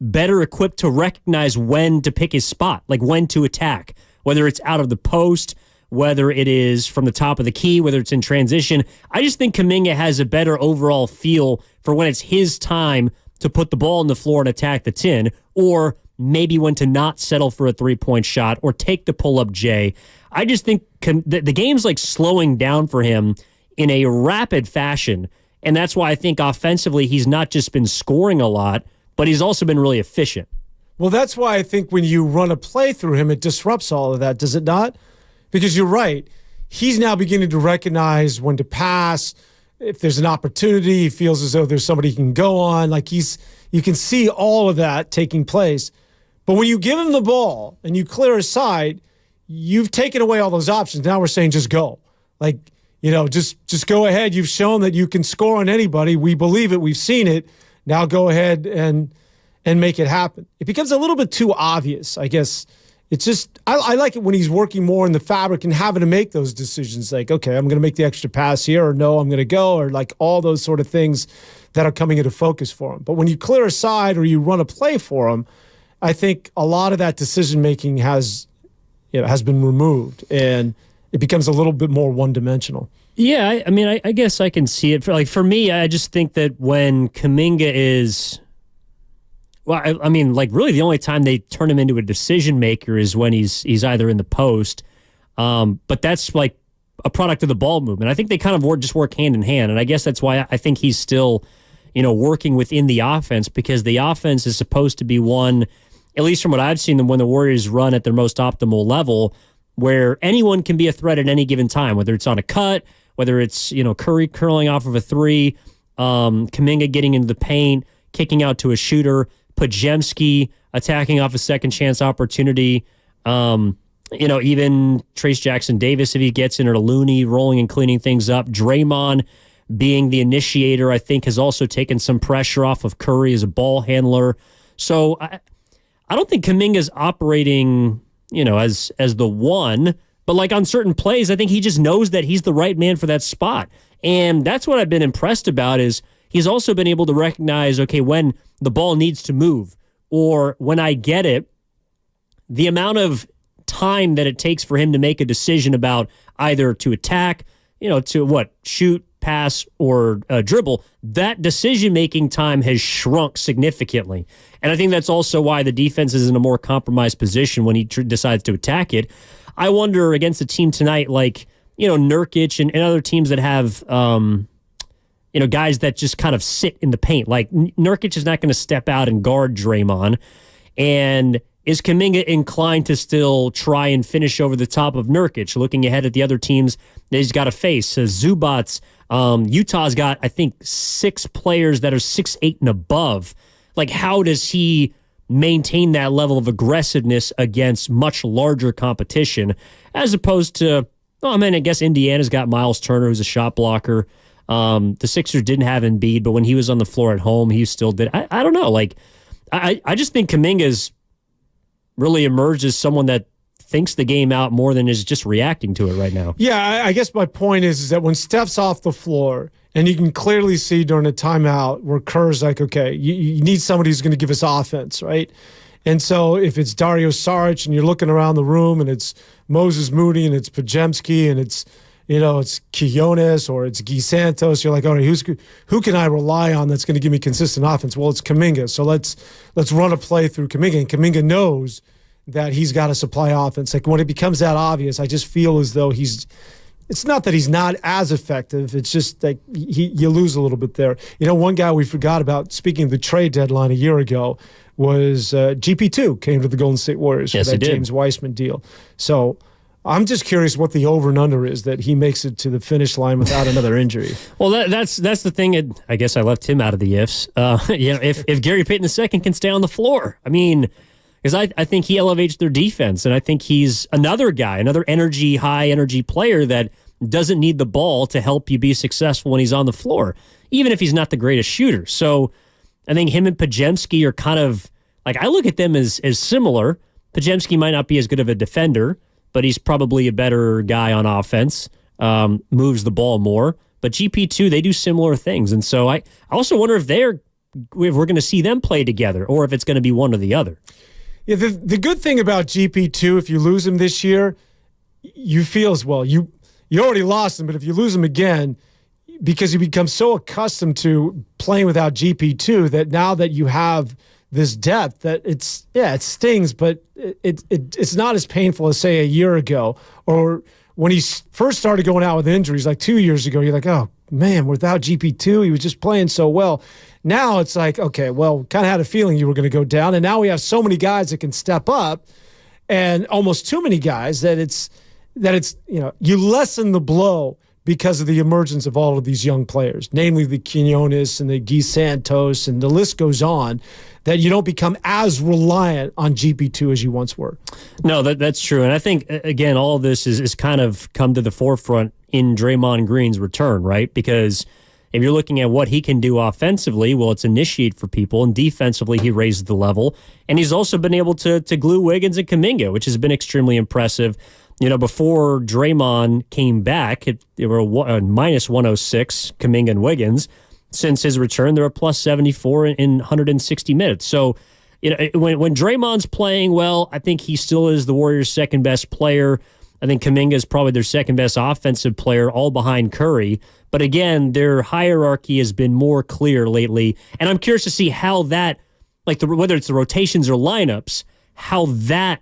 better equipped to recognize when to pick his spot, like when to attack, whether it's out of the post, whether it is from the top of the key, whether it's in transition. I just think Kuminga has a better overall feel for when it's his time to put the ball on the floor and attack the 10, or maybe when to not settle for a three-point shot or take the pull-up J. I just think the game's like slowing down for him in a rapid fashion, and that's why I think offensively he's not just been scoring a lot, but he's also been really efficient. Well, that's why I think when you run a play through him, it disrupts all of that, does it not? Because you're right. He's now beginning to recognize when to pass. If there's an opportunity, he feels as though there's somebody he can go on. Like you can see all of that taking place. But when you give him the ball and you clear his side, you've taken away all those options. Now we're saying just go. Like, just go ahead. You've shown that you can score on anybody. We believe it. We've seen it. Now go ahead and make it happen. It becomes a little bit too obvious, I guess. It's just, I like it when he's working more in the fabric and having to make those decisions like, okay, I'm going to make the extra pass here, or no, I'm going to go, or like all those sort of things that are coming into focus for him. But when you clear a side or you run a play for him, I think a lot of that decision-making has been removed, and it becomes a little bit more one-dimensional. Yeah, I guess I can see it. For me, I just think that when Kuminga is... Well, really the only time they turn him into a decision maker is when he's either in the post, but that's like a product of the ball movement. I think they kind of just work hand in hand, and I guess that's why I think he's still, working within the offense, because the offense is supposed to be one, at least from what I've seen them when the Warriors run at their most optimal level, where anyone can be a threat at any given time, whether it's on a cut, whether it's Curry curling off of a three, Kuminga getting into the paint, kicking out to a shooter, Podziemski attacking off a second chance opportunity. Even Trace Jackson Davis, if he gets in, or Looney rolling and cleaning things up. Draymond being the initiator, I think, has also taken some pressure off of Curry as a ball handler. So I don't think Kuminga's operating, as the one, but like on certain plays, I think he just knows that he's the right man for that spot. And that's what I've been impressed about, is he's also been able to recognize, okay, when the ball needs to move, or when I get it, the amount of time that it takes for him to make a decision about either to attack, to shoot, pass, or dribble, that decision-making time has shrunk significantly. And I think that's also why the defense is in a more compromised position when he decides to attack it. I wonder, against a team tonight like, Nurkic and other teams that have... guys that just kind of sit in the paint. Like, Nurkic is not going to step out and guard Draymond. And is Kuminga inclined to still try and finish over the top of Nurkic, looking ahead at the other teams that he's got to face? Zubats, Utah's got, I think, 6 players that are 6'8" and above. Like, how does he maintain that level of aggressiveness against much larger competition, as opposed to, I guess Indiana's got Miles Turner, who's a shot blocker. The Sixers didn't have Embiid, but when he was on the floor at home, he still did. I don't know. Like, I just think Kuminga's really emerged as someone that thinks the game out more than is just reacting to it right now. Yeah, I guess my point is that when Steph's off the floor, and you can clearly see during a timeout where Kerr's like, okay, you need somebody who's going to give us offense, right? And so if it's Dario Saric and you're looking around the room and it's Moses Moody and it's Podziemski and it's Quinones or it's Guy Santos, you're like, all right, who can I rely on that's going to give me consistent offense? Well, it's Kuminga. So let's run a play through Kuminga. And Kuminga knows that he's got to supply offense. Like, when it becomes that obvious, I just feel as though it's not that he's not as effective. It's just like you lose a little bit there. One guy we forgot about, speaking of the trade deadline a year ago, was GP2 came to the Golden State Warriors for that James Wiseman deal. So I'm just curious what the over and under is that he makes it to the finish line without another injury. Well, that's the thing. I guess I left him out of the ifs. If Gary Payton II can stay on the floor, because I think he elevates their defense, and I think he's another guy, another high energy player that doesn't need the ball to help you be successful when he's on the floor, even if he's not the greatest shooter. So I think him and Podziemski are kind of, like, I look at them as similar. Podziemski might not be as good of a defender, but he's probably a better guy on offense, moves the ball more. But GP2, they do similar things. And so I also wonder if we're going to see them play together or if it's going to be one or the other. Yeah, the good thing about GP2, if you lose him this year, you feel as well. You already lost him, but if you lose him again, because you become so accustomed to playing without GP2 that now that you have this depth, that it stings, but it's not as painful as, say, a year ago, or when he first started going out with injuries like 2 years ago. You're like, oh man, without GP2, he was just playing so well. Now it's like, okay, well, kind of had a feeling you were going to go down, and now we have so many guys that can step up, and almost too many guys that it's you lessen the blow because of the emergence of all of these young players, namely the Quinones and the Guy Santos, and the list goes on, that you don't become as reliant on GP2 as you once were. No, that's true. And I think, again, all of this is kind of come to the forefront in Draymond Green's return, right? Because if you're looking at what he can do offensively, well, it's initiate for people, and defensively he raises the level. And he's also been able to glue Wiggins and Kuminga, which has been extremely impressive. Before Draymond came back, they were minus 106, Kuminga and Wiggins. Since his return, they're a plus 74 in 160 minutes. So, when Draymond's playing well, I think he still is the Warriors' second best player. I think Kuminga is probably their second best offensive player, all behind Curry. But again, their hierarchy has been more clear lately. And I'm curious to see how that, whether it's the rotations or lineups, how that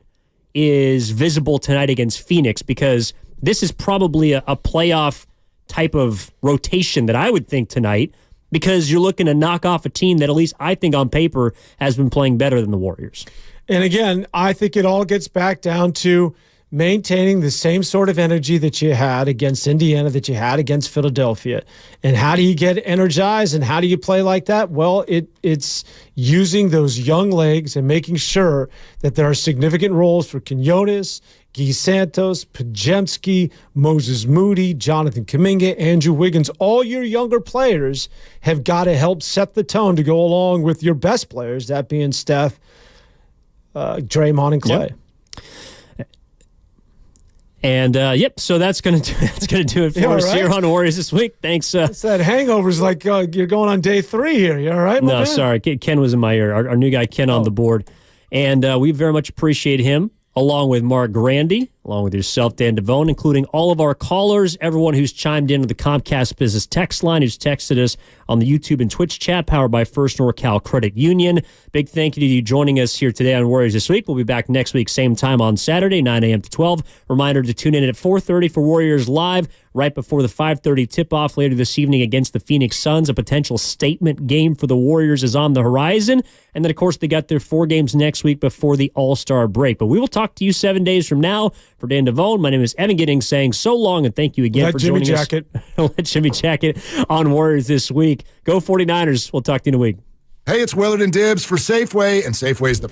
is visible tonight against Phoenix, because this is probably a playoff type of rotation that I would think tonight, because you're looking to knock off a team that, at least I think on paper, has been playing better than the Warriors. And again, I think it all gets back down to maintaining the same sort of energy that you had against Indiana, that you had against Philadelphia. And how do you get energized, and how do you play like that? Well, it's using those young legs and making sure that there are significant roles for Quinones, Guy Santos, Podziemski, Moses Moody, Jonathan Kuminga, Andrew Wiggins. All your younger players have got to help set the tone to go along with your best players, that being Steph, Draymond, and Clay. Yep. And so that's gonna do it for us here on Warriors This Week. Thanks. It's that hangover's like you're going on day 3 here. You all right? No, sorry, Ken was in my ear. Our new guy Ken on the board, and we very much appreciate him, along with Mark Grandy, along with yourself, Dan Devone, including all of our callers, everyone who's chimed into the Comcast Business text line, who's texted us on the YouTube and Twitch chat, powered by First NorCal Credit Union. Big thank you to you joining us here today on Warriors This Week. We'll be back next week, same time on Saturday, 9 a.m. to 12. Reminder to tune in at 4:30 for Warriors Live, right before the 5:30 tip-off later this evening against the Phoenix Suns. A potential statement game for the Warriors is on the horizon. And then, of course, they got their 4 games next week before the All-Star break. But we will talk to you 7 days from now. For Dan Devone, my name is Evan Giddings, saying so long, and thank you again for joining us. Let Jimmy Jacket on Warriors This Week. Go 49ers. We'll talk to you in a week. Hey, it's Willard and Dibbs for Safeway, and Safeway is the